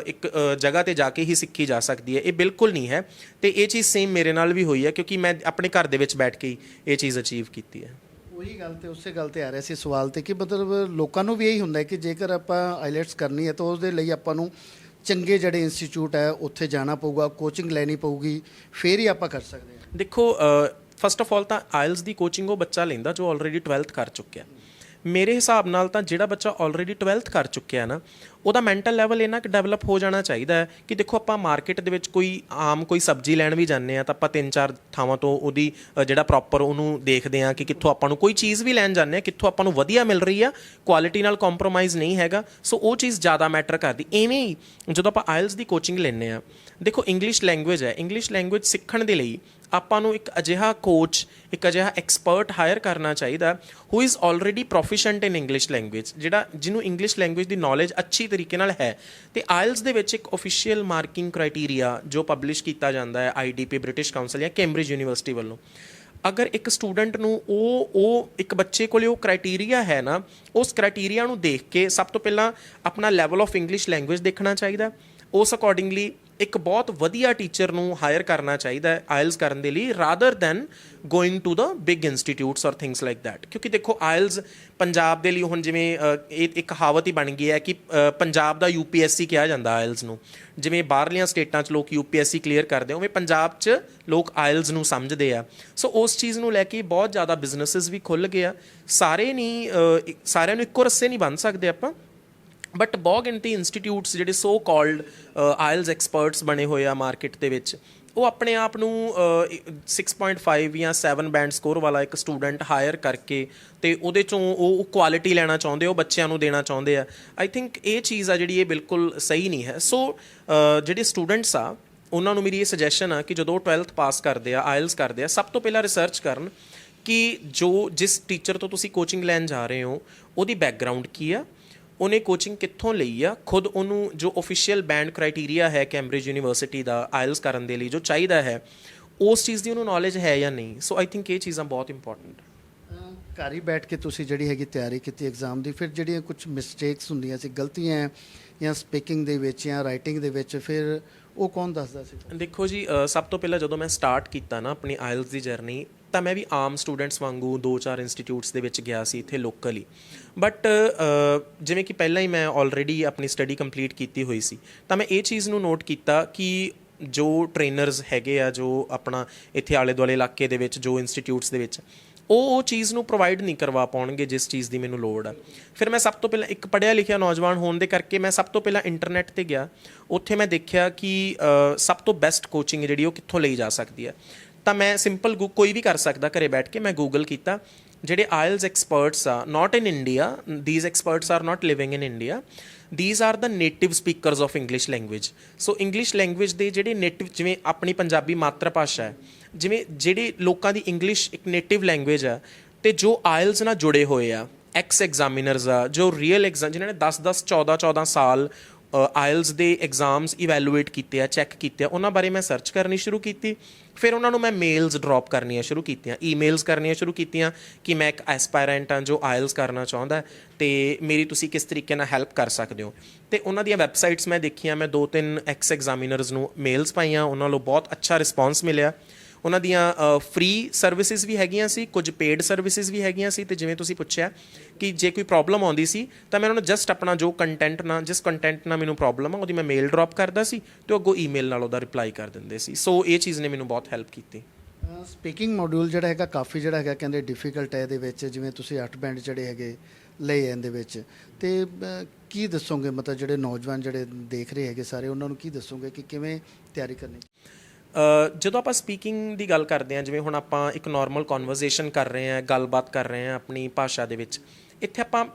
Speaker 1: ਇੱਕ ਜਗ੍ਹਾ 'ਤੇ ਜਾ ਕੇ ਹੀ ਸਿੱਖੀ ਜਾ ਸਕਦੀ ਹੈ, ਇਹ ਬਿਲਕੁਲ ਨਹੀਂ ਹੈ। ਤੇ ਇਹ ਚੀਜ਼ ਸੇਮ ਮੇਰੇ ਨਾਲ ਵੀ ਹੋਈ ਹੈ ਕਿਉਂਕਿ ਮੈਂ ਆਪਣੇ ਘਰ ਦੇ ਵਿੱਚ ਬੈਠ ਕੇ ਹੀ ਇਹ ਚੀਜ਼ ਅਚੀਵ ਕੀਤੀ ਹੈ।
Speaker 2: ਉਹੀ ਗੱਲ ਤੇ ਉਸੇ ਗੱਲ ਤੇ ਆ ਰਿਹਾ ਸੀ ਸਵਾਲ ਤੇ ਕਿ ਮਤਲਬ ਲੋਕਾਂ ਨੂੰ ਵੀ ਇਹੀ ਹੁੰਦਾ ਕਿ ਜੇਕਰ ਆਪਾਂ ਆਈਲੈਟਸ ਕਰਨੀ ਹੈ ਤਾਂ ਉਸਦੇ ਲਈ ਆਪਾਂ ਨੂੰ ਚੰਗੇ ਜਿਹੜੇ ਇੰਸਟੀਚਿਊਟ ਹੈ ਉੱਥੇ ਜਾਣਾ ਪਊਗਾ, ਕੋਚਿੰਗ ਲੈਣੀ ਪਊਗੀ, ਫਿਰ ਹੀ ਆਪਾਂ ਕਰ ਸਕਦੇ ਹਾਂ।
Speaker 1: ਦੇਖੋ ਫਸਟ ਆਫ ਆਲ ਤਾਂ ਆਇਲਸ ਦੀ ਕੋਚਿੰਗ ਉਹ ਬੱਚਾ ਲੈਂਦਾ ਜੋ ਆਲਰੇਡੀ 12th ਕਰ ਚੁੱਕਿਆ। ਮੇਰੇ ਹਿਸਾਬ ਨਾਲ ਤਾਂ ਜਿਹੜਾ ਬੱਚਾ ਆਲਰੇਡੀ 12th ਕਰ ਚੁੱਕਿਆ ਨਾ ਉਹਦਾ ਮੈਂਟਲ ਲੈਵਲ ਇੰਨਾ ਕੁ ਡਿਵੈਲਪ ਹੋ ਜਾਣਾ ਚਾਹੀਦਾ ਹੈ ਕਿ ਦੇਖੋ ਆਪਾਂ ਮਾਰਕੀਟ ਦੇ ਵਿੱਚ ਕੋਈ ਸਬਜ਼ੀ ਲੈਣ ਵੀ ਜਾਂਦੇ ਹਾਂ ਤਾਂ ਆਪਾਂ 3-4 ਥਾਵਾਂ ਤੋਂ ਉਹਦੀ ਜਿਹੜਾ ਪ੍ਰੋਪਰ ਉਹਨੂੰ ਦੇਖਦੇ ਹਾਂ ਕਿ ਕਿੱਥੋਂ ਆਪਾਂ ਨੂੰ ਕੋਈ ਚੀਜ਼ ਵੀ ਲੈਣ ਜਾਂਦੇ ਹਾਂ ਕਿੱਥੋਂ ਆਪਾਂ ਨੂੰ ਵਧੀਆ ਮਿਲ ਰਹੀ ਆ, ਕੁਆਲਿਟੀ ਨਾਲ ਕੰਪਰੋਮਾਈਜ਼ ਨਹੀਂ ਹੈਗਾ। ਸੋ ਉਹ ਚੀਜ਼ ਜ਼ਿਆਦਾ ਮੈਟਰ ਕਰਦੀ। ਇਵੇਂ ਹੀ ਜਦੋਂ ਆਪਾਂ ਆਇਲਸ ਦੀ ਕੋਚਿੰਗ ਲੈਂਦੇ ਹਾਂ, ਦੇਖੋ ਇੰਗਲਿਸ਼ ਲੈਂਗੁਏਜ ਹੈ, ਇੰਗਲਿਸ਼ ਲੈਂਗੁਏਜ ਸਿੱਖਣ ਦੇ ਲਈ ਆਪਾਂ ਨੂੰ ਇੱਕ ਅਜਿਹਾ ਕੋਚ, ਇੱਕ ਅਜਿਹਾ ਐਕਸਪਰਟ ਹਾਇਰ ਕਰਨਾ ਚਾਹੀਦਾ who is already proficient in English language, ਜਿਹਨੂੰ ਇੰਗਲਿਸ਼ ਲੈਂਗੁਏਜ ਦੀ ਨੌਲੇਜ ਅੱਛੀ ਤਰੀਕੇ ਨਾਲ ਹੈ। ਤੇ ਆਇਲਸ ਦੇ ਵਿੱਚ ਇੱਕ ਓਫੀਸ਼ੀਅਲ ਮਾਰਕਿੰਗ ਕ੍ਰਾਈਟੀਰੀਆ ਜੋ ਪਬਲਿਸ਼ ਕੀਤਾ ਜਾਂਦਾ ਹੈ IDP ਬ੍ਰਿਟਿਸ਼ ਕਾਉਂਸਲ ਜਾਂ ਕੈਂਬਰਿਜ ਯੂਨੀਵਰਸਿਟੀ ਵੱਲੋਂ, ਅਗਰ ਇੱਕ ਸਟੂਡੈਂਟ ਨੂੰ ਉਹ ਇੱਕ ਬੱਚੇ ਕੋਲੇ ਉਹ ਕ੍ਰਾਈਟੀਰੀਆ ਹੈ ਨਾ, ਉਸ ਕ੍ਰਾਈਟੀਰੀਆ ਨੂੰ ਦੇਖ ਕੇ ਸਭ ਤੋਂ ਪਹਿਲਾਂ ਆਪਣਾ ਲੈਵਲ ਆਫ ਇੰਗਲਿਸ਼ ਲੈਂਗੁਏਜ ਦੇਖਣਾ ਚਾਹੀਦਾ। ਉਸ ਅਕੋਰਡਿੰਗਲੀ ਇੱਕ ਬਹੁਤ ਵਧੀਆ ਟੀਚਰ ਨੂੰ ਹਾਇਰ ਕਰਨਾ ਚਾਹੀਦਾ ਹੈ ਆਇਲਸ ਕਰਨ ਦੇ ਲਈ rather than going to the big institutes or things like that. ਕਿਉਂਕਿ ਦੇਖੋ ਆਇਲਸ ਪੰਜਾਬ ਦੇ ਲਈ ਹੁਣ ਜਿਵੇਂ ਇਹ ਇੱਕ ਕਹਾਵਤ ਹੀ ਬਣ ਗਈ ਹੈ ਕਿ ਪੰਜਾਬ ਦਾ UPSC ਕਿਹਾ ਜਾਂਦਾ ਆਇਲਸ ਨੂੰ। ਜਿਵੇਂ ਬਾਹਰਲੀਆਂ ਸਟੇਟਾਂ 'ਚ ਲੋਕ UPSC ਕਲੀਅਰ ਕਰਦੇ ਉਵੇਂ ਪੰਜਾਬ 'ਚ ਲੋਕ ਆਇਲਸ ਨੂੰ ਸਮਝਦੇ ਆ। ਸੋ ਉਸ ਚੀਜ਼ ਨੂੰ ਲੈ ਕੇ ਬਹੁਤ ਜ਼ਿਆਦਾ ਬਿਜ਼ਨਸਿਸ ਵੀ ਖੁੱਲ੍ਹ ਗਏ ਆ। ਸਾਰਿਆਂ ਨੂੰ ਇੱਕੋ ਰੱਸੇ ਨਹੀਂ ਬੰਨ੍ਹ ਸਕਦੇ ਆਪਾਂ, ਬਟ ਬਹੁਤ ਗਿਣਤੀ ਇੰਸਟੀਟਿਊਟਸ ਜਿਹੜੇ ਸੋ ਕਾਲਡ ਆਇਲਸ ਐਕਸਪਰਟਸ ਬਣੇ ਹੋਏ ਆ ਮਾਰਕੀਟ ਦੇ ਵਿੱਚ, ਉਹ ਆਪਣੇ ਆਪ ਨੂੰ 6.5 ਜਾਂ 7 ਬੈਂਡ ਸਕੋਰ ਵਾਲਾ ਇੱਕ ਸਟੂਡੈਂਟ ਹਾਇਰ ਕਰਕੇ ਅਤੇ ਉਹਦੇ 'ਚੋਂ ਉਹ ਕੁਆਲਿਟੀ ਲੈਣਾ ਚਾਹੁੰਦੇ, ਉਹ ਬੱਚਿਆਂ ਨੂੰ ਦੇਣਾ ਚਾਹੁੰਦੇ ਆ। ਆਈ ਥਿੰਕ ਇਹ ਚੀਜ਼ ਆ ਜਿਹੜੀ ਇਹ ਬਿਲਕੁਲ ਸਹੀ ਨਹੀਂ ਹੈ। ਸੋ ਜਿਹੜੇ ਸਟੂਡੈਂਟਸ ਆ ਉਹਨਾਂ ਨੂੰ ਮੇਰੀ ਇਹ ਸੁਜੈਸ਼ਨ ਆ ਕਿ ਜਦੋਂ 12th ਪਾਸ ਕਰਦੇ ਆ, ਆਇਲਸ ਕਰਦੇ ਆ, ਸਭ ਤੋਂ ਪਹਿਲਾਂ ਰਿਸਰਚ ਕਰਨ ਕਿ ਜਿਸ ਟੀਚਰ ਤੋਂ ਤੁਸੀਂ ਕੋਚਿੰਗ ਲੈਣ ਜਾ ਰਹੇ ਹੋ ਉਹਦੀ ਬੈਕਗਰਾਊਂਡ ਕੀ ਆ, ਉਹਨੇ ਕੋਚਿੰਗ ਕਿੱਥੋਂ ਲਈ ਆ, ਖੁਦ ਉਹਨੂੰ ਜੋ ਓਫੀਸ਼ੀਅਲ ਬੈਂਡ ਕ੍ਰਾਈਟੀਰੀਆ ਹੈ ਕੈਂਬਰਿਜ ਯੂਨੀਵਰਸਿਟੀ ਦਾ ਆਇਲਸ ਕਰਨ ਦੇ ਲਈ ਜੋ ਚਾਹੀਦਾ ਹੈ, ਉਸ ਚੀਜ਼ ਦੀ ਉਹਨੂੰ ਨੌਲੇਜ ਹੈ ਜਾਂ ਨਹੀਂ। ਸੋ ਆਈ ਥਿੰਕ ਇਹ ਚੀਜ਼ਾਂ ਬਹੁਤ ਇੰਪੋਰਟੈਂਟ।
Speaker 2: ਘਰ ਹੀ ਬੈਠ ਕੇ ਤੁਸੀਂ ਜਿਹੜੀ ਹੈਗੀ ਤਿਆਰੀ ਕੀਤੀ ਐਗਜ਼ਾਮ ਦੀ, ਫਿਰ ਜਿਹੜੀਆਂ ਕੁਝ ਮਿਸਟੇਕਸ ਹੁੰਦੀਆਂ ਸੀ, ਗਲਤੀਆਂ ਜਾਂ ਸਪੀਕਿੰਗ ਦੇ ਵਿੱਚ ਜਾਂ ਰਾਈਟਿੰਗ ਦੇ ਵਿੱਚ, ਫਿਰ ਉਹ ਕੌਣ ਦੱਸਦਾ ਸੀ?
Speaker 1: ਦੇਖੋ ਜੀ, ਸਭ ਤੋਂ ਪਹਿਲਾਂ ਜਦੋਂ ਮੈਂ ਸਟਾਰਟ ਕੀਤਾ ਨਾ ਆਪਣੀ ਆਇਲਸ ਦੀ ਜਰਨੀ, ਤਾਂ ਮੈਂ ਵੀ ਆਮ ਸਟੂਡੈਂਟਸ ਵਾਂਗੂ 2-4 ਇੰਸਟੀਟਿਊਟਸ ਦੇ ਵਿੱਚ ਗਿਆ ਸੀ ਇੱਥੇ ਲੋਕਲੀ। ਬਟ ਜਿਵੇਂ ਕਿ ਪਹਿਲਾਂ ਹੀ ਮੈਂ ਆਲਰੇਡੀ ਆਪਣੀ ਸਟੱਡੀ ਕੰਪਲੀਟ ਕੀਤੀ ਹੋਈ ਸੀ, ਤਾਂ ਮੈਂ ਇਹ ਚੀਜ਼ ਨੂੰ ਨੋਟ ਕੀਤਾ ਕਿ ਜੋ ਟ੍ਰੇਨਰਸ ਹੈਗੇ ਆ, ਜੋ ਆਪਣਾ ਇੱਥੇ ਆਲੇ ਦੁਆਲੇ ਇਲਾਕੇ ਦੇ ਵਿੱਚ ਜੋ ਇੰਸਟੀਟਿਊਟਸ ਦੇ ਵਿੱਚ, ਉਹ ਚੀਜ਼ ਨੂੰ ਪ੍ਰੋਵਾਈਡ ਨਹੀਂ ਕਰਵਾ ਪਾਉਣਗੇ ਜਿਸ ਚੀਜ਼ ਦੀ ਮੈਨੂੰ ਲੋੜ ਆ। ਫਿਰ ਮੈਂ ਸਭ ਤੋਂ ਪਹਿਲਾਂ ਇੱਕ ਪੜ੍ਹਿਆ ਲਿਖਿਆ ਨੌਜਵਾਨ ਹੋਣ ਦੇ ਕਰਕੇ ਮੈਂ ਸਭ ਤੋਂ ਪਹਿਲਾਂ ਇੰਟਰਨੈਟ 'ਤੇ ਗਿਆ। ਉੱਥੇ ਮੈਂ ਦੇਖਿਆ ਕਿ ਸਭ ਤੋਂ ਬੈਸਟ ਕੋਚਿੰਗ ਜਿਹੜੀ ਉਹ ਕਿੱਥੋਂ ਲਈ ਜਾ ਸਕਦੀ ਹੈ। ਤਾਂ ਮੈਂ ਸਿੰਪਲ ਕੋਈ ਵੀ ਕਰ ਸਕਦਾ ਘਰੇ ਬੈਠ ਕੇ, ਮੈਂ ਗੂਗਲ ਕੀਤਾ ਜਿਹੜੇ ਆਇਲਸ ਐਕਸਪਰਟਸ ਆ, not in India, these experts are not living in India, these are the native speakers of English language। So English language ਦੇ ਜਿਹੜੇ ਨੇਟਿਵ, ਜਿਵੇਂ ਆਪਣੀ ਪੰਜਾਬੀ ਮਾਤਰ ਭਾਸ਼ਾ ਹੈ, ਜਿਵੇਂ ਜਿਹੜੇ ਲੋਕਾਂ ਦੀ ਇੰਗਲਿਸ਼ ਇੱਕ ਨੇਟਿਵ ਲੈਂਗੁਏਜ ਆ, ਅਤੇ ਜੋ ਆਇਲਸ ਨਾਲ ਜੁੜੇ ਹੋਏ ਆ, ਐਕਸ ਐਗਜ਼ਾਮੀਨਰਸ ਆ, ਜੋ ਰੀਅਲ ਐਗਜ਼ਾਮ ਜਿਨ੍ਹਾਂ ਨੇ 10-10 14-14 ਸਾਲ ਆਇਲਸ ਦੇ ਐਗਜ਼ਾਮਸ ਇਵੈਲੂਏਟ ਕੀਤੇ ਆ, ਚੈੱਕ ਕੀਤੇ ਆ, ਉਹਨਾਂ ਬਾਰੇ ਮੈਂ ਸਰਚ ਕਰਨੀ ਸ਼ੁਰੂ ਕੀਤੀ। ਫਿਰ ਉਹਨਾਂ ਨੂੰ ਮੈਂ ਮੇਲਸ ਡਰੋਪ ਕਰਨੀਆਂ ਸ਼ੁਰੂ ਕੀਤੀਆਂ, ਈਮੇਲਸ ਕਰਨੀਆਂ ਸ਼ੁਰੂ ਕੀਤੀਆਂ ਕਿ ਮੈਂ ਇੱਕ ਐਸਪਾਇਰੈਂਟ ਹਾਂ ਜੋ ਆਇਲਸ ਕਰਨਾ ਚਾਹੁੰਦਾ ਅਤੇ ਮੇਰੀ ਤੁਸੀਂ ਕਿਸ ਤਰੀਕੇ ਨਾਲ ਹੈਲਪ ਕਰ ਸਕਦੇ ਹੋ। ਅਤੇ ਉਹਨਾਂ ਦੀਆਂ ਵੈੱਬਸਾਈਟਸ ਮੈਂ ਦੇਖੀਆਂ, ਮੈਂ 2-3 ਐਕਸ ਐਗਜ਼ਾਮੀਨਰਸ ਨੂੰ ਮੇਲਸ ਪਾਈਆਂ, ਉਹਨਾਂ ਨੂੰ ਬਹੁਤ ਅੱਛਾ ਰਿਸਪੌਂਸ ਮਿਲਿਆ। ਉਹਨਾਂ ਦੀਆਂ ਫ੍ਰੀ ਸਰਵਿਸਿਜ਼ ਵੀ ਹੈਗੀਆਂ ਸੀ, ਕੁਝ ਪੇਡ ਸਰਵਿਸਿਜ਼ ਵੀ ਹੈਗੀਆਂ ਸੀ। ਅਤੇ ਜਿਵੇਂ ਤੁਸੀਂ ਪੁੱਛਿਆ ਕਿ ਜੇ ਕੋਈ ਪ੍ਰੋਬਲਮ ਆਉਂਦੀ ਸੀ ਤਾਂ ਮੈਂ ਉਹਨਾਂ ਨੂੰ ਜਸਟ ਆਪਣਾ ਜੋ ਜਿਸ ਕੰਟੈਂਟ ਨਾਲ ਮੈਨੂੰ ਪ੍ਰੋਬਲਮ ਆ ਉਹਦੀ ਮੈਂ ਮੇਲ ਡਰੋਪ ਕਰਦਾ ਸੀ ਅਤੇ ਉਹ ਅੱਗੋਂ ਈਮੇਲ ਨਾਲ ਉਹਦਾ ਰਿਪਲਾਈ ਕਰ ਦਿੰਦੇ ਸੀ। ਸੋ ਇਹ ਚੀਜ਼ ਨੇ ਮੈਨੂੰ ਬਹੁਤ ਹੈਲਪ ਕੀਤੀ।
Speaker 2: ਸਪੀਕਿੰਗ ਮੋਡਿਊਲ ਜਿਹੜਾ ਹੈਗਾ ਕਾਫੀ ਜਿਹੜਾ ਹੈਗਾ ਕਹਿੰਦੇ ਡਿਫੀਕਲਟ ਹੈ ਇਹਦੇ ਵਿੱਚ, ਜਿਵੇਂ ਤੁਸੀਂ 8 ਬੈਂਡ ਜਿਹੜੇ ਹੈਗੇ ਲਏ ਇਹਦੇ ਵਿੱਚ, ਅਤੇ ਕੀ ਦੱਸੋਗੇ ਮਤਲਬ ਜਿਹੜੇ ਨੌਜਵਾਨ ਜਿਹੜੇ ਦੇਖ ਰਹੇ ਹੈਗੇ ਸਾਰੇ, ਉਹਨਾਂ ਨੂੰ ਕੀ ਦੱਸੋਗੇ ਕਿ ਕਿਵੇਂ ਤਿਆਰੀ ਕਰਨੀ?
Speaker 1: ਜਦੋਂ ਆਪਾਂ ਸਪੀਕਿੰਗ ਦੀ ਗੱਲ ਕਰਦੇ ਹਾਂ, ਜਿਵੇਂ ਹੁਣ ਆਪਾਂ ਇੱਕ ਨੋਰਮਲ ਕਨਵਰਜ਼ੇਸ਼ਨ ਕਰ ਰਹੇ ਹਾਂ, ਗੱਲਬਾਤ ਕਰ ਰਹੇ ਹਾਂ ਆਪਣੀ ਭਾਸ਼ਾ ਦੇ ਵਿੱਚ, ਇੱਥੇ ਆਪਾਂ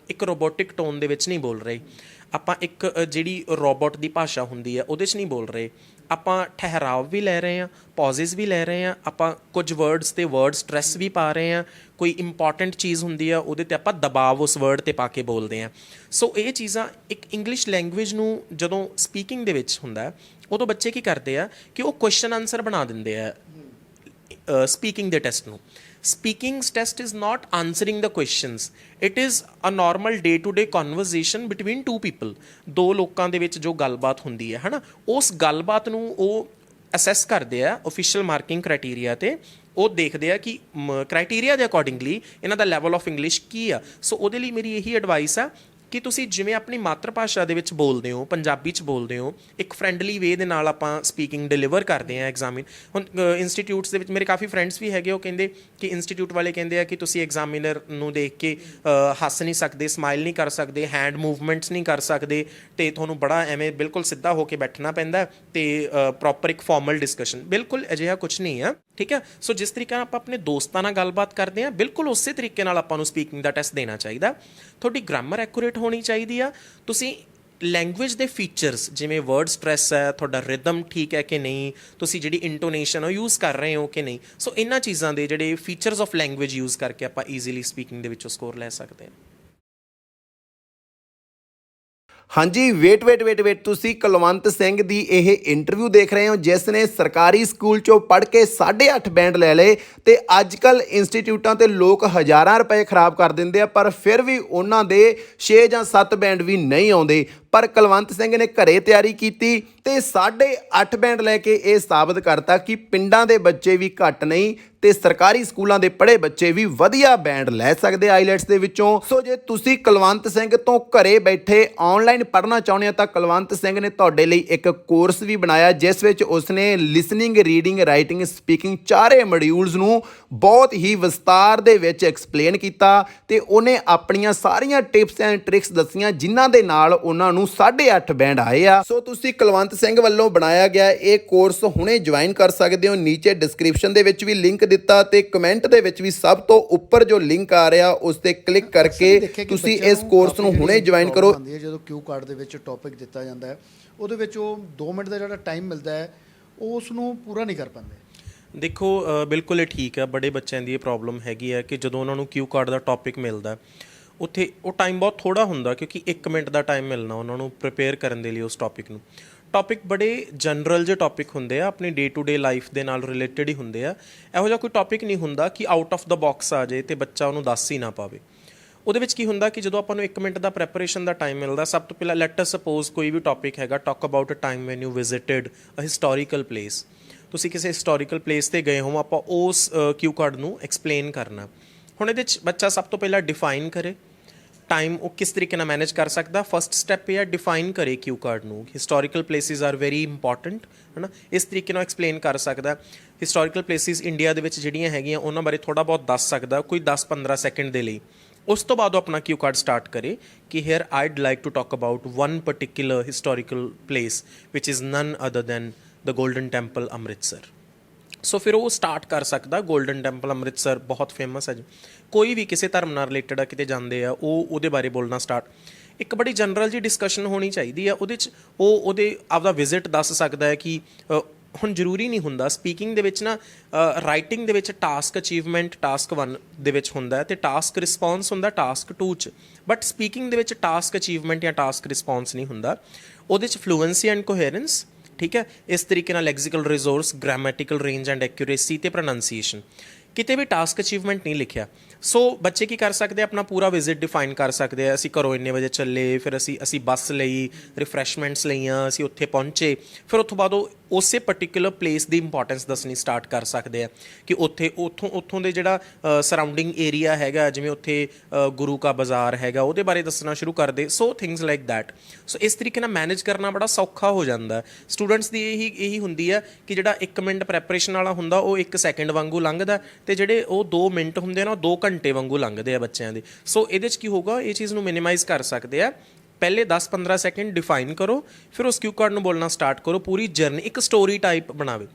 Speaker 1: ਇੱਕ ਰੋਬੋਟਿਕ ਟੋਨ ਦੇ ਵਿੱਚ ਨਹੀਂ ਬੋਲ ਰਹੇ, ਆਪਾਂ ਇੱਕ ਜਿਹੜੀ ਰੋਬੋਟ ਦੀ ਭਾਸ਼ਾ ਹੁੰਦੀ ਹੈ ਉਹਦੇ 'ਚ ਨਹੀਂ ਬੋਲ ਰਹੇ, ਆਪਾਂ ਠਹਿਰਾਵ ਵੀ ਲੈ ਰਹੇ ਹਾਂ, ਪੌਜ਼ਿਸ ਵੀ ਲੈ ਰਹੇ ਹਾਂ, ਆਪਾਂ ਕੁਝ ਵਰਡਸ 'ਤੇ ਵਰਡ ਸਟ੍ਰੈਸ ਵੀ ਪਾ ਰਹੇ ਹਾਂ, ਕੋਈ ਇੰਪੋਰਟੈਂਟ ਚੀਜ਼ ਹੁੰਦੀ ਆ ਉਹਦੇ 'ਤੇ ਆਪਾਂ ਦਬਾਅ ਉਸ ਵਰਡ 'ਤੇ ਪਾ ਕੇ ਬੋਲਦੇ ਹਾਂ। ਸੋ ਇਹ ਚੀਜ਼ਾਂ ਇੱਕ ਇੰਗਲਿਸ਼ ਲੈਂਗੁਏਜ ਨੂੰ ਜਦੋਂ ਸਪੀਕਿੰਗ ਦੇ ਵਿੱਚ ਹੁੰਦਾ ਉਦੋਂ ਬੱਚੇ ਕੀ ਕਰਦੇ ਆ ਕਿ ਉਹ ਕੁਐਸਚਨ ਆਨਸਰ ਬਣਾ ਦਿੰਦੇ ਆ ਸਪੀਕਿੰਗ ਦੇ ਟੈਸਟ ਨੂੰ। Speaking test is not answering the questions. It is a normal day-to-day conversation between two people. ਦੋ ਲੋਕਾਂ ਦੇ ਵਿੱਚ ਜੋ ਗੱਲਬਾਤ ਹੁੰਦੀ ਹੈ ਨਾ, ਉਸ ਗੱਲਬਾਤ ਨੂੰ ਉਹ ਅਸੈਸ ਕਰਦੇ ਆ ਓਫੀਸ਼ੀਅਲ ਮਾਰਕਿੰਗ ਕ੍ਰਾਈਟੀਰੀਆ 'ਤੇ। ਉਹ ਦੇਖਦੇ ਆ ਕਿ ਕ੍ਰਾਈਟੀਰੀਆ ਦੇ ਅਕੋਰਡਿੰਗਲੀ ਇਹਨਾਂ ਦਾ ਲੈਵਲ ਆਫ ਇੰਗਲਿਸ਼ ਕੀ ਆ। ਸੋ ਉਹਦੇ ਲਈ ਮੇਰੀ ਇਹੀ ਐਡਵਾਈਸ ਆ ਕਿ ਤੁਸੀਂ ਜਿਵੇਂ ਆਪਣੀ ਮਾਤਰ ਭਾਸ਼ਾ ਦੇ ਵਿੱਚ ਬੋਲਦੇ ਹੋ, ਪੰਜਾਬੀ 'ਚ ਬੋਲਦੇ ਹੋ, ਇੱਕ ਫਰੈਂਡਲੀ ਵੇ ਦੇ ਨਾਲ ਆਪਾਂ ਸਪੀਕਿੰਗ ਡਿਲੀਵਰ ਕਰਦੇ ਹਾਂ ਐਗਜ਼ਾਮਿਨ। ਹੁਣ ਇੰਸਟੀਟਿਊਟਸ ਦੇ ਵਿੱਚ ਮੇਰੇ ਕਾਫੀ ਫਰੈਂਡਸ ਵੀ ਹੈਗੇ, ਉਹ ਕਹਿੰਦੇ ਕਿ ਇੰਸਟੀਟਿਊਟ ਵਾਲੇ ਕਹਿੰਦੇ ਆ ਕਿ ਤੁਸੀਂ ਐਗਜ਼ਾਮੀਨਰ ਨੂੰ ਦੇਖ ਕੇ ਹੱਸ ਨਹੀਂ ਸਕਦੇ, ਸਮਾਈਲ ਨਹੀਂ ਕਰ ਸਕਦੇ, ਹੈਂਡ ਮੂਵਮੈਂਟਸ ਨਹੀਂ ਕਰ ਸਕਦੇ, ਅਤੇ ਤੁਹਾਨੂੰ ਬੜਾ ਐਵੇਂ ਬਿਲਕੁਲ ਸਿੱਧਾ ਹੋ ਕੇ ਬੈਠਣਾ ਪੈਂਦਾ ਅਤੇ ਪ੍ਰੋਪਰ ਇੱਕ ਫਾਰਮਲ ਡਿਸਕਸ਼ਨ। ਬਿਲਕੁਲ ਅਜਿਹਾ ਕੁਛ ਨਹੀਂ ਆ, ਠੀਕ ਹੈ। ਸੋ ਜਿਸ ਤਰੀਕੇ ਨਾਲ ਆਪਾਂ ਆਪਣੇ ਦੋਸਤਾਂ ਨਾਲ ਗੱਲਬਾਤ ਕਰਦੇ ਹਾਂ, ਬਿਲਕੁਲ ਉਸੇ ਤਰੀਕੇ ਨਾਲ ਆਪਾਂ ਨੂੰ ਸਪੀਕਿੰਗ ਦਾ ਟੈਸਟ ਦੇਣਾ ਚਾਹੀਦਾ। ਤੁਹਾਡੀ ਗ੍ਰਾਮਰ ਐਕੂਰੇਟ ਹੋਣੀ ਚਾਹੀਦੀ ਆ। ਤੁਸੀਂ ਲੈਂਗੁਏਜ ਦੇ ਫੀਚਰਸ ਜਿਵੇਂ ਵਰਡ ਸਟ੍ਰੈਸ ਹੈ, ਤੁਹਾਡਾ ਰਿਦਮ ਠੀਕ ਹੈ ਕਿ ਨਹੀਂ, ਤੁਸੀਂ ਜਿਹੜੀ ਇੰਟੋਨੇਸ਼ਨ ਉਹ ਯੂਜ਼ ਕਰ ਰਹੇ ਹੋ ਕਿ ਨਹੀਂ। ਸੋ ਇਹਨਾਂ ਚੀਜ਼ਾਂ ਦੇ ਜਿਹੜੇ ਫੀਚਰਸ ਆਫ ਲੈਂਗੁਏਜ ਯੂਜ਼ ਕਰਕੇ ਆਪਾਂ ਈਜ਼ੀਲੀ ਸਪੀਕਿੰਗ ਦੇ ਵਿੱਚੋਂ ਸਕੋਰ ਲੈ ਸਕਦੇ ਹਾਂ।
Speaker 3: ਹਾਂਜੀ, ਵੇਟ ਤੁਸੀਂ ਕੁਲਵੰਤ ਸਿੰਘ ਦੀ ਇਹ ਇੰਟਰਵਿਊ ਦੇਖ ਰਹੇ ਹੋ, ਜਿਸ ਨੇ ਸਰਕਾਰੀ ਸਕੂਲ ਚੋਂ ਪੜ੍ਹ ਕੇ 8.5 ਬੈਂਡ ਲੈ ਲਏ ਤੇ ਅੱਜ ਕੱਲ੍ਹ ਇੰਸਟੀਟਿਊਟਾਂ ਤੇ ਲੋਕ ਹਜ਼ਾਰਾਂ ਰੁਪਏ ਖਰਾਬ ਕਰ ਦਿੰਦੇ ਆ, ਪਰ ਫਿਰ ਵੀ ਉਹਨਾਂ ਦੇ 6 ਜਾਂ 7 ਬੈਂਡ ਵੀ ਨਹੀਂ ਆਉਂਦੇ। ਪਰ ਕੁਲਵੰਤ ਸਿੰਘ ਨੇ ਘਰੇ ਤਿਆਰੀ ਕੀਤੀ ਤੇ 8.5 ਬੈਂਡ ਲੈ ਕੇ ਇਹ ਸਾਬਤ ਕਰਤਾ ਕਿ ਪਿੰਡਾਂ ਦੇ ਬੱਚੇ ਵੀ ਘੱਟ ਨਹੀਂ ਤੇ ਸਰਕਾਰੀ ਸਕੂਲਾਂ ਦੇ ਪੜ੍ਹੇ ਬੱਚੇ ਵੀ ਵਧੀਆ ਬੈਂਡ ਲੈ ਸਕਦੇ ਆਈਲੈਟਸ ਦੇ ਵਿੱਚੋਂ। ਸੋ ਜੇ ਤੁਸੀਂ ਕੁਲਵੰਤ ਸਿੰਘ ਤੋਂ ਘਰੇ ਬੈਠੇ ਆਨਲਾਈਨ ਪੜ੍ਹਨਾ ਚਾਹੁੰਦੇ ਹੋ ਤਾਂ ਕੁਲਵੰਤ ਸਿੰਘ ਨੇ ਤੁਹਾਡੇ ਲਈ ਇੱਕ ਕੋਰਸ ਵੀ ਬਣਾਇਆ ਜਿਸ ਵਿੱਚ ਉਸਨੇ ਲਿਸਨਿੰਗ, ਰੀਡਿੰਗ, ਰਾਈਟਿੰਗ, ਸਪੀਕਿੰਗ ਚਾਰੇ ਮੋਡਿਊਲਸ ਨੂੰ ਬਹੁਤ ਹੀ ਵਿਸਤਾਰ ਦੇ ਵਿੱਚ ਐਕਸਪਲੇਨ ਕੀਤਾ ਤੇ ਉਹਨੇ ਆਪਣੀਆਂ ਸਾਰੀਆਂ ਟਿਪਸ ਐਂਡ ਟ੍ਰਿਕਸ ਦੱਸੀਆਂ ਜਿਨ੍ਹਾਂ ਦੇ ਨਾਲ ਉਹਨਾਂ ਨੂੰ 8.5 ਬੈਂਡ ਆਏ ਆ। ਸੋ ਤੁਸੀਂ ਕੁਲਵੰਤ ਸਿੰਘ ਵੱਲੋਂ ਬਣਾਇਆ ਗਿਆ ਇਹ ਕੋਰਸ ਹੁਣੇ ਜੁਆਇਨ ਕਰ ਸਕਦੇ ਹੋ। ਨੀਚੇ ਡਿਸਕ੍ਰਿਪਸ਼ਨ ਦੇ ਵਿੱਚ ਵੀ ਲਿੰਕ ਦਿੱਤਾ ਤੇ ਕਮੈਂਟ ਦੇ ਵਿੱਚ ਵੀ ਸਭ ਤੋਂ ਉੱਪਰ ਜੋ ਲਿੰਕ ਆ ਰਿਹਾ ਉਸ ਤੇ ਕਲਿੱਕ ਕਰਕੇ ਤੁਸੀਂ ਇਸ ਕੋਰਸ ਨੂੰ ਹੁਣੇ ਜੁਆਇਨ ਕਰੋ।
Speaker 2: ਜਦੋਂ ਕਿਊ ਕਾਰਡ ਦੇ ਵਿੱਚ ਟੌਪਿਕ ਦਿੱਤਾ ਜਾਂਦਾ ਹੈ ਉਹਦੇ ਵਿੱਚ ਉਹ 2 ਮਿੰਟ ਦਾ ਜਿਹੜਾ ਟਾਈਮ ਮਿਲਦਾ ਹੈ ਉਹ ਉਸ ਨੂੰ ਪੂਰਾ ਨਹੀਂ ਕਰ ਪਾਉਂਦੇ।
Speaker 1: ਦੇਖੋ ਬਿਲਕੁਲ ਇਹ ਠੀਕ ਹੈ, ਬੜੇ ਬੱਚਿਆਂ ਦੀ ਇਹ ਪ੍ਰੋਬਲਮ ਹੈਗੀ ਹੈ ਕਿ ਜਦੋਂ ਉਹਨਾਂ ਨੂੰ ਕਿਊ ਕਾਰਡ ਦਾ ਟੌਪਿਕ ਮਿਲਦਾ ਉੱਥੇ ਉਹ ਟਾਈਮ ਬਹੁਤ ਥੋੜ੍ਹਾ ਹੁੰਦਾ ਕਿਉਂਕਿ 1 ਮਿੰਟ ਦਾ ਟਾਈਮ ਮਿਲਣਾ ਉਹਨਾਂ ਨੂੰ ਪ੍ਰਿਪੇਅਰ ਕਰਨ ਦੇ ਲਈ ਉਸ ਟੌਪਿਕ ਨੂੰ। ਟੌਪਿਕ ਬੜੇ ਜਨਰਲ ਜਿਹੇ ਟੌਪਿਕ ਹੁੰਦੇ ਆ, ਆਪਣੀ ਡੇ ਟੂ ਡੇ ਲਾਈਫ ਦੇ ਨਾਲ ਰਿਲੇਟਡ ਹੀ ਹੁੰਦੇ ਆ। ਇਹੋ ਜਿਹਾ ਕੋਈ ਟੌਪਿਕ ਨਹੀਂ ਹੁੰਦਾ ਕਿ ਆਊਟ ਆਫ ਦਾ ਬਾਕਸ ਆ ਜਾਏ ਅਤੇ ਬੱਚਾ ਉਹਨੂੰ ਦੱਸ ਹੀ ਨਾ ਪਾਵੇ। ਉਹਦੇ ਵਿੱਚ ਕੀ ਹੁੰਦਾ ਕਿ ਜਦੋਂ ਆਪਾਂ ਨੂੰ 1 ਮਿੰਟ ਦਾ ਪ੍ਰੈਪਰੇਸ਼ਨ ਦਾ ਟਾਈਮ ਮਿਲਦਾ, ਸਭ ਤੋਂ ਪਹਿਲਾਂ ਲੈਟ ਅਸ ਸਪੋਜ਼ ਕੋਈ ਵੀ ਟੌਪਿਕ ਹੈਗਾ, talk about a time when you visited a historical place. ਤੁਸੀਂ ਕਿਸੇ ਹਿਸਟੋਰੀਕਲ ਪਲੇਸ 'ਤੇ ਗਏ ਹੋ, ਆਪਾਂ ਉਸ ਕਿਊ ਕਾਰਡ ਨੂੰ ਐਕਸਪਲੇਨ ਕਰਨਾ। ਹੁਣ ਇਹਦੇ 'ਚ ਬੱਚਾ ਸਭ ਤੋਂ ਪਹਿਲਾਂ ਡਿਫਾਈਨ ਕਰੇ ਟਾਈਮ ਉਹ ਕਿਸ ਤਰੀਕੇ ਨਾਲ ਮੈਨੇਜ ਕਰ ਸਕਦਾ। ਫਸਟ ਸਟੈਪ ਇਹ ਹੈ ਡਿਫਾਈਨ ਕਰੇ ਕਿਊ ਕਾਰਡ ਨੂੰ। Historical places are very important, ਹੈ ਨਾ, ਇਸ ਤਰੀਕੇ ਨਾਲ ਐਕਸਪਲੇਨ ਕਰ ਸਕਦਾ। ਹਿਸਟੋਰੀਕਲ ਪਲੇਸਿਸ ਇੰਡੀਆ ਦੇ ਵਿੱਚ ਜਿਹੜੀਆਂ ਹੈਗੀਆਂ ਉਹਨਾਂ ਬਾਰੇ ਥੋੜ੍ਹਾ ਬਹੁਤ ਦੱਸ ਸਕਦਾ ਕੋਈ 10-15 ਸੈਕਿੰਡ ਦੇ ਲਈ। ਉਸ ਤੋਂ ਬਾਅਦ ਉਹ ਆਪਣਾ ਕਿਊ ਕਾਰਡ ਸਟਾਰਟ ਕਰੇ ਕਿ here I'd like to talk about one particular historical place which is none other than the Golden Temple Amritsar. So ਫਿਰ ਉਹ ਸਟਾਰਟ ਕਰ ਸਕਦਾ। ਗੋਲਡਨ ਟੈਂਪਲ ਅੰਮ੍ਰਿਤਸਰ ਬਹੁਤ ਫੇਮਸ ਹੈ ਜੀ, ਕੋਈ ਵੀ ਕਿਸੇ ਧਰਮ ਨਾਲ ਰਿਲੇਟਡ ਆ ਕਿਤੇ ਜਾਂਦੇ ਆ ਉਹ ਉਹਦੇ ਬਾਰੇ ਬੋਲਣਾ ਸਟਾਰਟ। ਇੱਕ ਬੜੀ ਜਨਰਲ ਜੀ ਡਿਸਕਸ਼ਨ ਹੋਣੀ ਚਾਹੀਦੀ ਆ ਉਹਦੇ 'ਚ। ਉਹ ਉਹਦੇ ਆਪਦਾ ਵਿਜ਼ਿਟ ਦੱਸ ਸਕਦਾ ਹੈ ਕਿ ਹੁਣ ਜ਼ਰੂਰੀ ਨਹੀਂ ਹੁੰਦਾ ਸਪੀਕਿੰਗ ਦੇ ਵਿੱਚ ਨਾ, ਰਾਈਟਿੰਗ ਦੇ ਵਿੱਚ ਟਾਸਕ ਅਚੀਵਮੈਂਟ ਟਾਸਕ 1 ਦੇ ਵਿੱਚ ਹੁੰਦਾ ਅਤੇ ਟਾਸਕ ਰਿਸਪੌਂਸ ਹੁੰਦਾ ਟਾਸਕ 2 'ਚ। ਬਟ ਸਪੀਕਿੰਗ ਦੇ ਵਿੱਚ ਟਾਸਕ ਅਚੀਵਮੈਂਟ ਜਾਂ ਟਾਸਕ ਰਿਸਪੌਂਸ ਨਹੀਂ ਹੁੰਦਾ। ਉਹਦੇ 'ਚ ਫਲੂਐਂਸੀ ਐਂਡ ਕੋਹੈਰੈਂਸ, ਠੀਕ ਹੈ, ਇਸ ਤਰੀਕੇ ਨਾਲ lexical resource, grammatical range and accuracy ਅਤੇ ਪ੍ਰੋਨਾਂਸੀਏਸ਼ਨ। ਕਿਤੇ ਵੀ ਟਾਸਕ ਅਚੀਵਮੈਂਟ ਨਹੀਂ ਲਿਖਿਆ। ਸੋ ਬੱਚੇ ਕੀ ਕਰ ਸਕਦੇ, ਆਪਣਾ ਪੂਰਾ ਵਿਜ਼ਿਟ ਡਿਫਾਈਨ ਕਰ ਸਕਦੇ ਆ। ਅਸੀਂ ਘਰੋਂ ਇੰਨੇ ਵਜੇ ਚੱਲੇ, ਫਿਰ ਅਸੀਂ ਬੱਸ ਲਈ, ਰਿਫਰੈਸ਼ਮੈਂਟਸ ਲਈਆਂ, ਅਸੀਂ ਉੱਥੇ ਪਹੁੰਚੇ, ਫਿਰ ਉੱਥੋਂ ਬਾਅਦ ਉਹ ਉਸੇ ਪਰਟੀਕੂਲਰ ਪਲੇਸ ਦੀ ਇੰਪੋਰਟੈਂਸ ਦੱਸਣੀ ਸਟਾਰਟ ਕਰ ਸਕਦੇ ਆ ਕਿ ਉੱਥੋਂ ਦੇ ਜਿਹੜਾ ਸਰਾਊਂਡਿੰਗ ਏਰੀਆ ਹੈਗਾ, ਜਿਵੇਂ ਉੱਥੇ ਗੁਰੂ ਕਾ ਬਾਜ਼ਾਰ ਹੈਗਾ, ਉਹਦੇ ਬਾਰੇ ਦੱਸਣਾ ਸ਼ੁਰੂ ਕਰ ਦੇ। ਸੋ ਥਿੰਗਸ ਲਾਈਕ ਦੈਟ। ਸੋ ਇਸ ਤਰੀਕੇ ਨਾਲ ਮੈਨੇਜ ਕਰਨਾ ਬੜਾ ਸੌਖਾ ਹੋ ਜਾਂਦਾ। ਸਟੂਡੈਂਟਸ ਦੀ ਇਹੀ ਹੁੰਦੀ ਆ ਕਿ ਜਿਹੜਾ 1 ਮਿੰਟ ਪ੍ਰੈਪਰੇਸ਼ਨ ਵਾਲਾ ਹੁੰਦਾ ਉਹ 1 ਸੈਕਿੰਡ ਵਾਂਗੂ ਲੰਘਦਾ ਅਤੇ ਜਿਹੜੇ ਉਹ 2 ਮਿੰਟ ਹੁੰਦੇ ਨਾ ਉਹ 2 ਘੰਟੇ ਵਾਂਗੂ ਲੰਘਦੇ ਆ ਬੱਚਿਆਂ ਦੇ। ਸੋ ਇਹਦੇ 'ਚ ਕੀ ਹੋਊਗਾ, ਇਹ ਚੀਜ਼ ਨੂੰ ਮਿਨੀਮਾਈਜ਼ ਕਰ ਸਕਦੇ ਆ। ਪਹਿਲੇ 10-15 ਸੈਕਿੰਡ ਡਿਫਾਈਨ ਕਰੋ, ਫਿਰ ਉਸ ਕਿਊ ਕਾਰਡ ਨੂੰ ਬੋਲਣਾ ਸਟਾਰਟ ਕਰੋ। ਪੂਰੀ ਜਰਨੀ ਇੱਕ ਸਟੋਰੀ ਟਾਈਪ ਬਣਾਵੇ।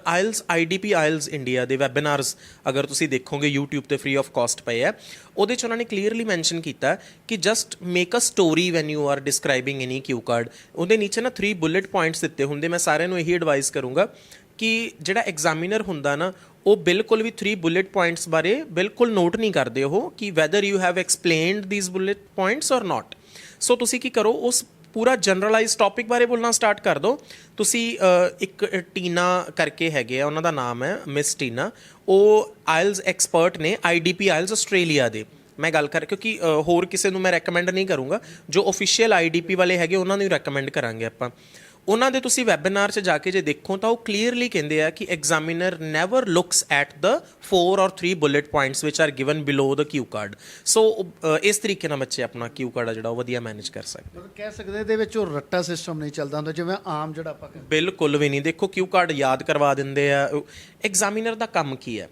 Speaker 1: ਆਇਲਸ IDP ਆਇਲਸ ਇੰਡੀਆ ਦੇ ਵੈਬਿਨਾਰਸ ਅਗਰ ਤੁਸੀਂ ਦੇਖੋਗੇ YouTube 'ਤੇ ਫ੍ਰੀ ਆਫ ਕਾਸਟ ਪਏ ਆ, ਉਹਦੇ 'ਚ ਉਹਨਾਂ ਨੇ ਕਲੀਅਰਲੀ ਮੈਂਸ਼ਨ ਕੀਤਾ ਕਿ just make a story when you are describing any cue card. ਉਹਦੇ ਨੀਚੇ ਨਾ 3 ਬੁਲੇਟ ਪੁਆਇੰਟਸ ਦਿੱਤੇ ਹੁੰਦੇ। ਮੈਂ ਸਾਰਿਆਂ ਨੂੰ ਇਹੀ ਐਡਵਾਈਸ ਕਰੂੰਗਾ ਕਿ ਜਿਹੜਾ ਐਗਜ਼ਾਮੀਨਰ ਹੁੰਦਾ ਨਾ ਉਹ ਬਿਲਕੁਲ ਵੀ 3 ਬੁਲੇਟ ਪੁਆਇੰਟਸ ਬਾਰੇ ਬਿਲਕੁਲ ਨੋਟ ਨਹੀਂ ਕਰਦੇ ਉਹ ਕਿ weather you have explained these bullet points ਔਰ ਨਾਟ। ਸੋ ਤੁਸੀਂ ਕੀ ਕਰੋ, ਉਸ ਪੂਰਾ ਜਨਰਲਾਈਜ਼ ਟੌਪਿਕ ਬਾਰੇ ਬੋਲਣਾ ਸਟਾਰਟ ਕਰ ਦਿਓ। ਤੁਸੀਂ ਇੱਕ ਟੀਨਾ ਕਰਕੇ ਹੈਗੇ ਆ, ਉਹਨਾਂ ਦਾ ਨਾਮ ਹੈ ਮਿਸ ਟੀਨਾ, ਉਹ ਆਇਲਸ ਐਕਸਪਰਟ ਨੇ IDP ਆਇਲਸ ਆਸਟ੍ਰੇਲੀਆ ਦੇ। ਮੈਂ ਗੱਲ ਕਰ ਕਿਉਂਕਿ ਹੋਰ ਕਿਸੇ ਨੂੰ ਮੈਂ ਰੈਕਮੈਂਡ ਨਹੀਂ ਕਰੂੰਗਾ, ਜੋ ਓਫੀਸ਼ੀਅਲ IDP ਵਾਲੇ ਹੈਗੇ ਉਹਨਾਂ ਨੂੰ ਹੀ ਰੈਕਮੈਂਡ ਕਰਾਂਗੇ ਆਪਾਂ। ਉਹਨਾਂ ਦੇ ਤੁਸੀਂ ਵੈਬਿਨਾਰ 'ਚ ਜਾ ਕੇ ਜੇ ਦੇਖੋ ਤਾਂ ਉਹ ਕਲੀਅਰਲੀ ਕਹਿੰਦੇ ਆ ਕਿ examiner never looks at the 4 or 3 bullet points which are given below the cue card. So ਇਸ ਤਰੀਕੇ ਨਾਲ ਬੱਚੇ ਆਪਣਾ ਕਿਊ ਕਾਰਡ ਆ ਜਿਹੜਾ ਉਹ ਵਧੀਆ ਮੈਨੇਜ ਕਰ ਸਕਦੇ।
Speaker 2: ਮਤਲਬ ਕਹਿ ਸਕਦੇ ਇਹਦੇ ਵਿੱਚ ਉਹ ਰੱਟਾ ਸਿਸਟਮ ਨਹੀਂ ਚੱਲਦਾ ਹੁੰਦਾ ਜਿਵੇਂ ਆਮ ਜਿਹੜਾ ਆਪਾਂ
Speaker 1: ਬਿਲਕੁਲ ਵੀ ਨਹੀਂ। ਦੇਖੋ ਕਿਊ ਕਾਰਡ ਯਾਦ ਕਰਵਾ ਦਿੰਦੇ ਆ। ਐਗਜ਼ਾਮੀਨਰ ਦਾ ਕੰਮ ਕੀ ਹੈ?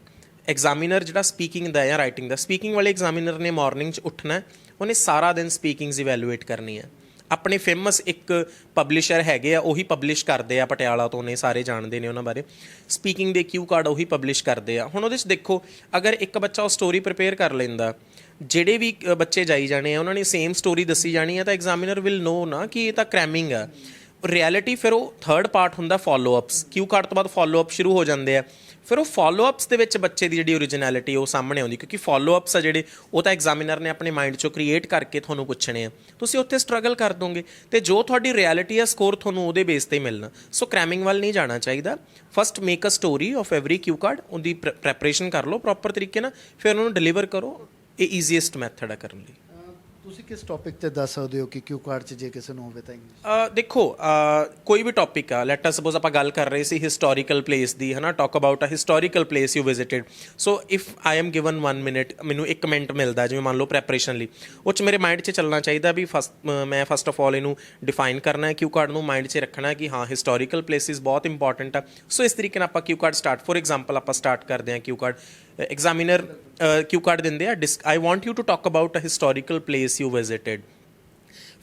Speaker 1: ਐਗਜ਼ਾਮੀਨਰ ਜਿਹੜਾ ਸਪੀਕਿੰਗ ਦਾ ਜਾਂ ਰਾਈਟਿੰਗ ਦਾ, ਸਪੀਕਿੰਗ ਵਾਲੇ ਐਗਜ਼ਾਮੀਨਰ ਨੇ ਮਾਰਨਿੰਗ 'ਚ ਉੱਠਣਾ, ਉਹਨੇ ਸਾਰਾ ਦਿਨ ਸਪੀਕਿੰਗਸ ਇਵੈਲੂਏਟ ਕਰਨੀ ਹੈ। ਆਪਣੇ ਫੇਮਸ ਇੱਕ ਪਬਲਿਸ਼ਰ ਹੈਗੇ ਆ, ਉਹੀ ਪਬਲਿਸ਼ ਕਰਦੇ ਆ, ਪਟਿਆਲਾ ਤੋਂ ਨੇ, ਸਾਰੇ ਜਾਣਦੇ ਨੇ ਉਹਨਾਂ ਬਾਰੇ। ਸਪੀਕਿੰਗ ਦੇ ਕਿਊ ਕਾਰਡ ਉਹੀ ਪਬਲਿਸ਼ ਕਰਦੇ ਆ। ਹੁਣ ਉਹਦੇ 'ਚ ਦੇਖੋ, ਅਗਰ ਇੱਕ ਬੱਚਾ ਉਹ ਸਟੋਰੀ ਪ੍ਰਿਪੇਅਰ ਕਰ ਲੈਂਦਾ, ਜਿਹੜੇ ਵੀ ਬੱਚੇ ਜਾਈ ਜਾਣੇ ਆ ਉਹਨਾਂ ਨੇ ਸੇਮ ਸਟੋਰੀ ਦੱਸੀ ਜਾਣੀ ਆ, ਤਾਂ ਐਗਜ਼ਾਮੀਨਰ ਵਿਲ ਨੋ ਨਾ ਕਿ ਇਹ ਤਾਂ ਕ੍ਰੈਮਿੰਗ ਆ। ਰਿਐਲਿਟੀ ਫਿਰ ਉਹ 3rd ਪਾਰਟ ਹੁੰਦਾ ਫੋਲੋ-ਅਪਸ। ਕਿਊ ਕਾਰਡ ਤੋਂ ਬਾਅਦ ਫੋਲੋ-ਅਪ ਸ਼ੁਰੂ ਹੋ ਜਾਂਦੇ ਆ। ਫਿਰ ਉਹ ਫੋਲੋ-ਅਪਸ ਦੇ ਵਿੱਚ ਬੱਚੇ ਦੀ ਜਿਹੜੀ ਓਰੀਜਨੈਲਿਟੀ ਉਹ ਸਾਹਮਣੇ ਆਉਂਦੀ, ਕਿਉਂਕਿ ਫੋਲੋ-ਅਪਸ ਆ ਜਿਹੜੇ ਉਹ ਤਾਂ ਐਗਜ਼ਾਮੀਨਰ ਨੇ ਆਪਣੇ ਮਾਈਂਡ 'ਚੋਂ ਕ੍ਰੀਏਟ ਕਰਕੇ ਤੁਹਾਨੂੰ ਪੁੱਛਣੇ ਆ। ਤੁਸੀਂ ਉੱਥੇ ਸਟਰਗਲ ਕਰ ਦੋਗੇ ਅਤੇ ਜੋ ਤੁਹਾਡੀ ਰਿਐਲਿਟੀ ਆ ਸਕੋਰ ਤੁਹਾਨੂੰ ਉਹਦੇ ਬੇਸ 'ਤੇ ਮਿਲਣਾ। ਸੋ ਕ੍ਰੈਮਿੰਗ ਵੱਲ ਨਹੀਂ ਜਾਣਾ ਚਾਹੀਦਾ। First make a story of every cue card, ਉਹਦੀ ਪ੍ਰੈਪਰੇਸ਼ਨ ਕਰ ਲਓ ਪ੍ਰੋਪਰ ਤਰੀਕੇ ਨਾਲ, ਫਿਰ ਉਹਨੂੰ ਡਿਲੀਵਰ ਕਰੋ। ਇਹ ਈਜ਼ੀਐਸਟ ਮੈਥਡ ਹੈ ਕਰਨ ਲਈ।
Speaker 2: ਤੁਸੀਂ ਕਿਸ ਟੌਪਿਕ ਤੇ ਦੱਸ ਸਕਦੇ ਹੋ ਕਿ ਕਿਊ ਕਾਰਡ 'ਚ ਜੇ ਕਿਸੇ ਨੂੰ ਹੋਵੇ ਤਾਂ ਇੰਗਲਿਸ਼?
Speaker 1: ਦੇਖੋ ਕੋਈ ਵੀ ਟੌਪਿਕ ਆ, ਲੈਟ ਅਸ ਸਪੋਜ਼ ਆਪਾਂ ਗੱਲ ਕਰ ਰਹੇ ਸੀ ਹਿਸਟੋਰੀਕਲ ਪਲੇਸ ਦੀ, ਹੈ ਨਾ, talk about a historical place you visited. So if I am given 1 minute, ਮੈਨੂੰ 1 ਮਿੰਟ ਮਿਲਦਾ ਜਿਵੇਂ ਮੰਨ ਲਓ ਪ੍ਰੈਪਰੇਸ਼ਨ ਲਈ, ਉਹ 'ਚ ਮੇਰੇ ਮਾਈਂਡ 'ਚ ਚੱਲਣਾ ਚਾਹੀਦਾ ਵੀ ਮੈਂ ਫਸਟ ਆਫ ਆਲ ਇਹਨੂੰ ਡਿਫਾਈਨ ਕਰਨਾ ਹੈ, ਕਿਊ ਕਾਰਡ ਨੂੰ ਮਾਈਂਡ 'ਚ ਰੱਖਣਾ ਕਿ ਹਾਂ ਹਿਸਟੋਰੀਕਲ ਪਲੇਸਿਸ ਬਹੁਤ ਇੰਪੋਰਟੈਂਟ ਆ। ਸੋ ਇਸ ਤਰੀਕੇ ਨਾਲ ਆਪਾਂ cue card start, for example ਆਪਾਂ ਸਟਾਰਟ ਕਰਦੇ ਹਾਂ cue card, examiner cue card ਦਿੰਦੇ ਆ, I want you to talk about a historical place you visited.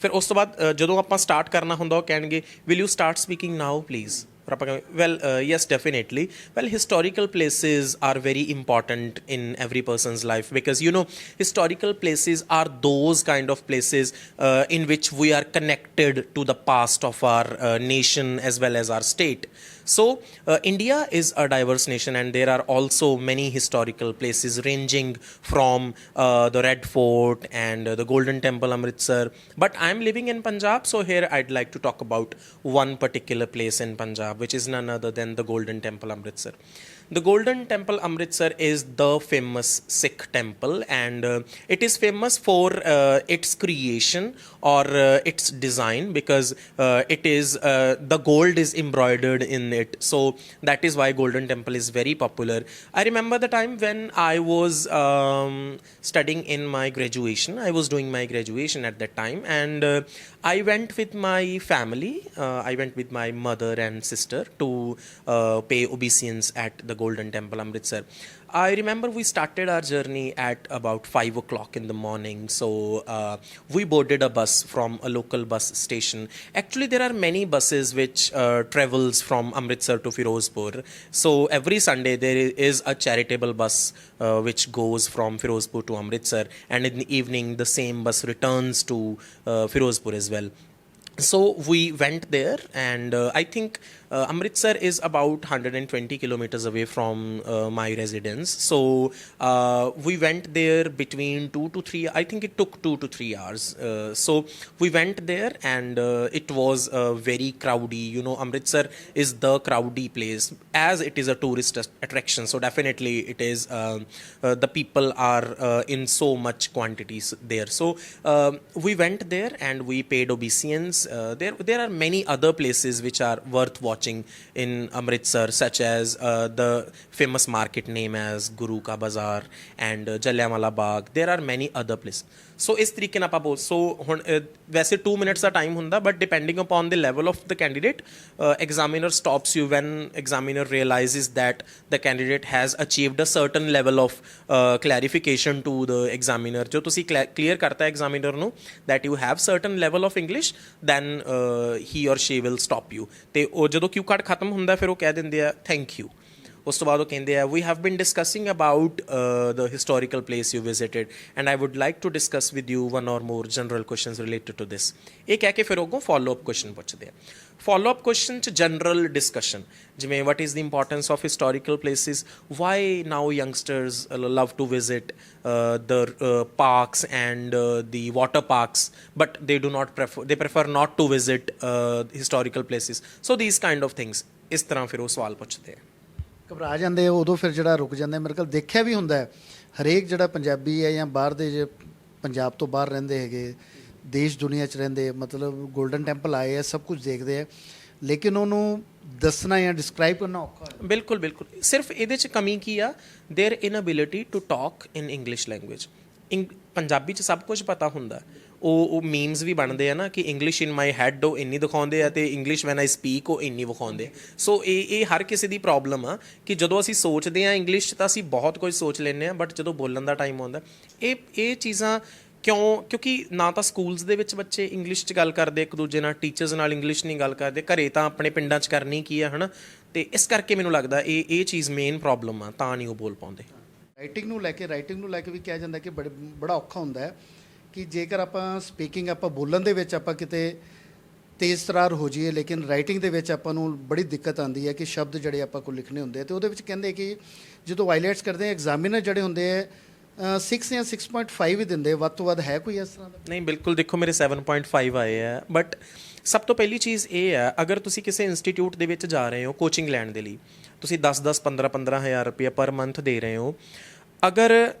Speaker 1: ਫਿਰ ਉਸ ਤੋਂ ਬਾਅਦ ਜਦੋਂ ਆਪਾਂ ਸਟਾਰਟ ਕਰਨਾ ਹੁੰਦਾ ਉਹ ਕਹਿਣਗੇ will you start speaking now please. ਫਿਰ ਆਪਾਂ ਕਹਾਂਗੇ well yes definitely, well historical places are very important in every person's life because you know historical places are those kind of places in which we are connected to the past of our nation as well as our state. So India is a diverse nation and there are also many historical places ranging from the Red Fort and the Golden Temple Amritsar, but I am living in Punjab, so here I'd like to talk about one particular place in Punjab which is none other than the Golden Temple Amritsar. The Golden Temple Amritsar is the famous Sikh temple and it is famous for its creation or its design because it is the gold is embroidered in it, so that is why Golden Temple is very popular. I remember the time when I was studying in my graduation. I was doing my graduation at that time and I went with my family. I went with my mother and sister to pay obeisance at the Golden Temple Amritsar. I remember we started our journey at about 5 o'clock in the morning. So we boarded a bus from a local bus station. Actually, there are many buses which travels from Amritsar to Firozpur. So every Sunday there is a charitable bus which goes from Firozpur to Amritsar, and in the evening the same bus returns to Firozpur as well. So we went there and I think Amritsar is about 120 kilometers away from my residence. So we went there between 2 to 3, I think it took 2 to 3 hours. So we went there and it was very crowdy. You know, Amritsar is the crowdy place as it is a tourist attraction. So definitely it is the people are in so much quantities there. So we went there and we paid obeisance. There are many other places which are worth watching in Amritsar, such as the famous market name as Guru Ka Bazaar and Jallianwala Bagh. There are many other places. So ਇਸ ਤਰੀਕੇ ਨਾਲ ਆਪਾਂ ਬੋਲ, ਸੋ ਹੁਣ ਵੈਸੇ 2 minutes ਦਾ time ਹੁੰਦਾ, but depending upon the level of the candidate examiner stops you when examiner realizes that the candidate has achieved a certain level of clarification to the examiner. ਜੋ ਤੁਸੀਂ clear ਕਰਤਾ examiner ਨੂੰ that you have certain level of English, then he or she will stop you. ਤੇ ਉਹ ਜਦੋਂ ਕਿਊ card ਖਤਮ ਹੁੰਦਾ ਫਿਰ ਉਹ ਕਹਿ ਦਿੰਦੇ ਆ ਥੈਂਕ ਯੂ। ਉਸ ਤੋਂ ਬਾਅਦ ਉਹ ਕਹਿੰਦੇ ਆ we have been discussing about the historical place you visited and I would like to discuss with you one or more general questions related to this. ਇਹ ਕਹਿ ਕੇ ਫਿਰ ਅੱਗੋਂ ਫੋਲੋ ਅਪ ਕੁਐਸਚਨ ਪੁੱਛਦੇ ਆ। ਫੋਲੋ ਅਪ ਕੁਐਸਚਨ 'ਚ general discussion, ਜਿਵੇਂ what is the importance of historical places, why now youngsters love to visit the parks and the water parks, but they prefer not to visit historical places. So these kind of things, ਇਸ ਤਰ੍ਹਾਂ ਫਿਰ ਉਹ ਸਵਾਲ ਪੁੱਛਦੇ ਆ।
Speaker 2: ਘਬਰਾ ਜਾਂਦੇ ਆ ਉਦੋਂ, ਫਿਰ ਜਿਹੜਾ ਰੁਕ ਜਾਂਦੇ। ਮੇਰੇ ਕੋਲ ਦੇਖਿਆ ਵੀ ਹੁੰਦਾ ਹੈ ਹਰੇਕ ਜਿਹੜਾ ਪੰਜਾਬੀ ਹੈ ਜਾਂ ਬਾਹਰ ਦੇ, ਜੇ ਪੰਜਾਬ ਤੋਂ ਬਾਹਰ ਰਹਿੰਦੇ ਹੈਗੇ, ਦੇਸ਼ ਦੁਨੀਆ 'ਚ ਰਹਿੰਦੇ, ਮਤਲਬ ਗੋਲਡਨ ਟੈਂਪਲ ਆਏ ਆ, ਸਭ ਕੁਝ ਦੇਖਦੇ ਆ, ਲੇਕਿਨ ਉਹਨੂੰ ਦੱਸਣਾ ਜਾਂ ਡਿਸਕ੍ਰਾਈਬ ਕਰਨਾ ਔਖਾ।
Speaker 1: ਬਿਲਕੁਲ ਬਿਲਕੁਲ, ਸਿਰਫ ਇਹਦੇ 'ਚ ਕਮੀ ਕੀ ਆ, their inability to talk in English language. Punjabi 'ਚ ਸਭ ਕੁਝ ਪਤਾ ਹੁੰਦਾ, ਉਹ ਮੀਮਸ ਵੀ ਬਣਦੇ ਆ ਨਾ ਕਿ ਇੰਗਲਿਸ਼ ਇਨ ਮਾਈ ਹੈਡ ਉਹ ਇੰਨੀ ਦਿਖਾਉਂਦੇ ਆ ਅਤੇ ਇੰਗਲਿਸ਼ ਵੈਨ ਆਈ ਸਪੀਕ ਉਹ ਇੰਨੀ ਵਿਖਾਉਂਦੇ। ਸੋ ਇਹ ਹਰ ਕਿਸੇ ਦੀ ਪ੍ਰੋਬਲਮ ਆ ਕਿ ਜਦੋਂ ਅਸੀਂ ਸੋਚਦੇ ਹਾਂ ਇੰਗਲਿਸ਼ 'ਚ ਤਾਂ ਅਸੀਂ ਬਹੁਤ ਕੁਝ ਸੋਚ ਲੈਂਦੇ ਹਾਂ, ਬਟ ਜਦੋਂ ਬੋਲਣ ਦਾ ਟਾਈਮ ਆਉਂਦਾ ਇਹ ਚੀਜ਼ਾਂ ਕਿਉਂਕਿ ਨਾ ਤਾਂ ਸਕੂਲਸ ਦੇ ਵਿੱਚ ਬੱਚੇ ਇੰਗਲਿਸ਼ 'ਚ ਗੱਲ ਕਰਦੇ ਇੱਕ ਦੂਜੇ ਨਾਲ, ਟੀਚਰਸ ਨਾਲ ਇੰਗਲਿਸ਼ ਨਹੀਂ ਗੱਲ ਕਰਦੇ, ਘਰੇ ਤਾਂ ਆਪਣੇ ਪਿੰਡਾਂ 'ਚ ਕਰਨੀ ਕੀ ਆ, ਹੈ ਨਾ। ਅਤੇ ਇਸ ਕਰਕੇ ਮੈਨੂੰ ਲੱਗਦਾ ਇਹ ਚੀਜ਼ ਮੇਨ ਪ੍ਰੋਬਲਮ ਆ, ਤਾਂ ਨਹੀਂ ਉਹ ਬੋਲ ਪਾਉਂਦੇ।
Speaker 2: ਰਾਈਟਿੰਗ ਨੂੰ ਲੈ ਕੇ ਵੀ ਕਿਹਾ ਜਾਂਦਾ ਕਿ ਬੜਾ ਔਖਾ ਹੁੰਦਾ ਹੈ ਕਿ ਜੇਕਰ ਆਪਾਂ ਸਪੀਕਿੰਗ, ਆਪਾਂ ਬੋਲਣ ਦੇ ਵਿੱਚ ਆਪਾਂ ਕਿਤੇ ਤੇਜ਼ ਤਰਾਰ ਹੋ ਜਾਈਏ, ਲੇਕਿਨ ਰਾਈਟਿੰਗ ਦੇ ਵਿੱਚ ਆਪਾਂ ਨੂੰ ਬੜੀ ਦਿੱਕਤ ਆਉਂਦੀ ਹੈ ਕਿ ਸ਼ਬਦ ਜਿਹੜੇ ਆਪਾਂ ਕੋਲ ਲਿਖਣੇ ਹੁੰਦੇ ਆ। ਅਤੇ ਉਹਦੇ ਵਿੱਚ ਕਹਿੰਦੇ ਕਿ ਜਦੋਂ ਆਈਲੈਟਸ ਕਰਦੇ ਆ, ਐਗਜ਼ਾਮੀਨਰ ਜਿਹੜੇ ਹੁੰਦੇ ਆ 6 ਜਾਂ 6.5 ਹੀ ਦਿੰਦੇ, ਵੱਧ ਤੋਂ ਵੱਧ ਹੈ ਕੋਈ ਇਸ ਤਰ੍ਹਾਂ ਦਾ? ਨਹੀਂ,
Speaker 1: ਬਿਲਕੁਲ। ਦੇਖੋ ਮੇਰੇ 7.5 ਆਏ ਆ, ਬਟ ਸਭ ਤੋਂ ਪਹਿਲੀ ਚੀਜ਼ ਇਹ ਹੈ, ਅਗਰ ਤੁਸੀਂ ਕਿਸੇ ਇੰਸਟੀਟਿਊਟ ਦੇ ਵਿੱਚ ਜਾ ਰਹੇ ਹੋ ਕੋਚਿੰਗ ਲੈਣ ਦੇ ਲਈ, ਤੁਸੀਂ 10-10, 15-15 ਹਜ਼ਾਰ ਰੁਪਇਆ ਪਰ ਮੰਥ ਦੇ ਰਹੇ ਹੋ, ਅਗਰ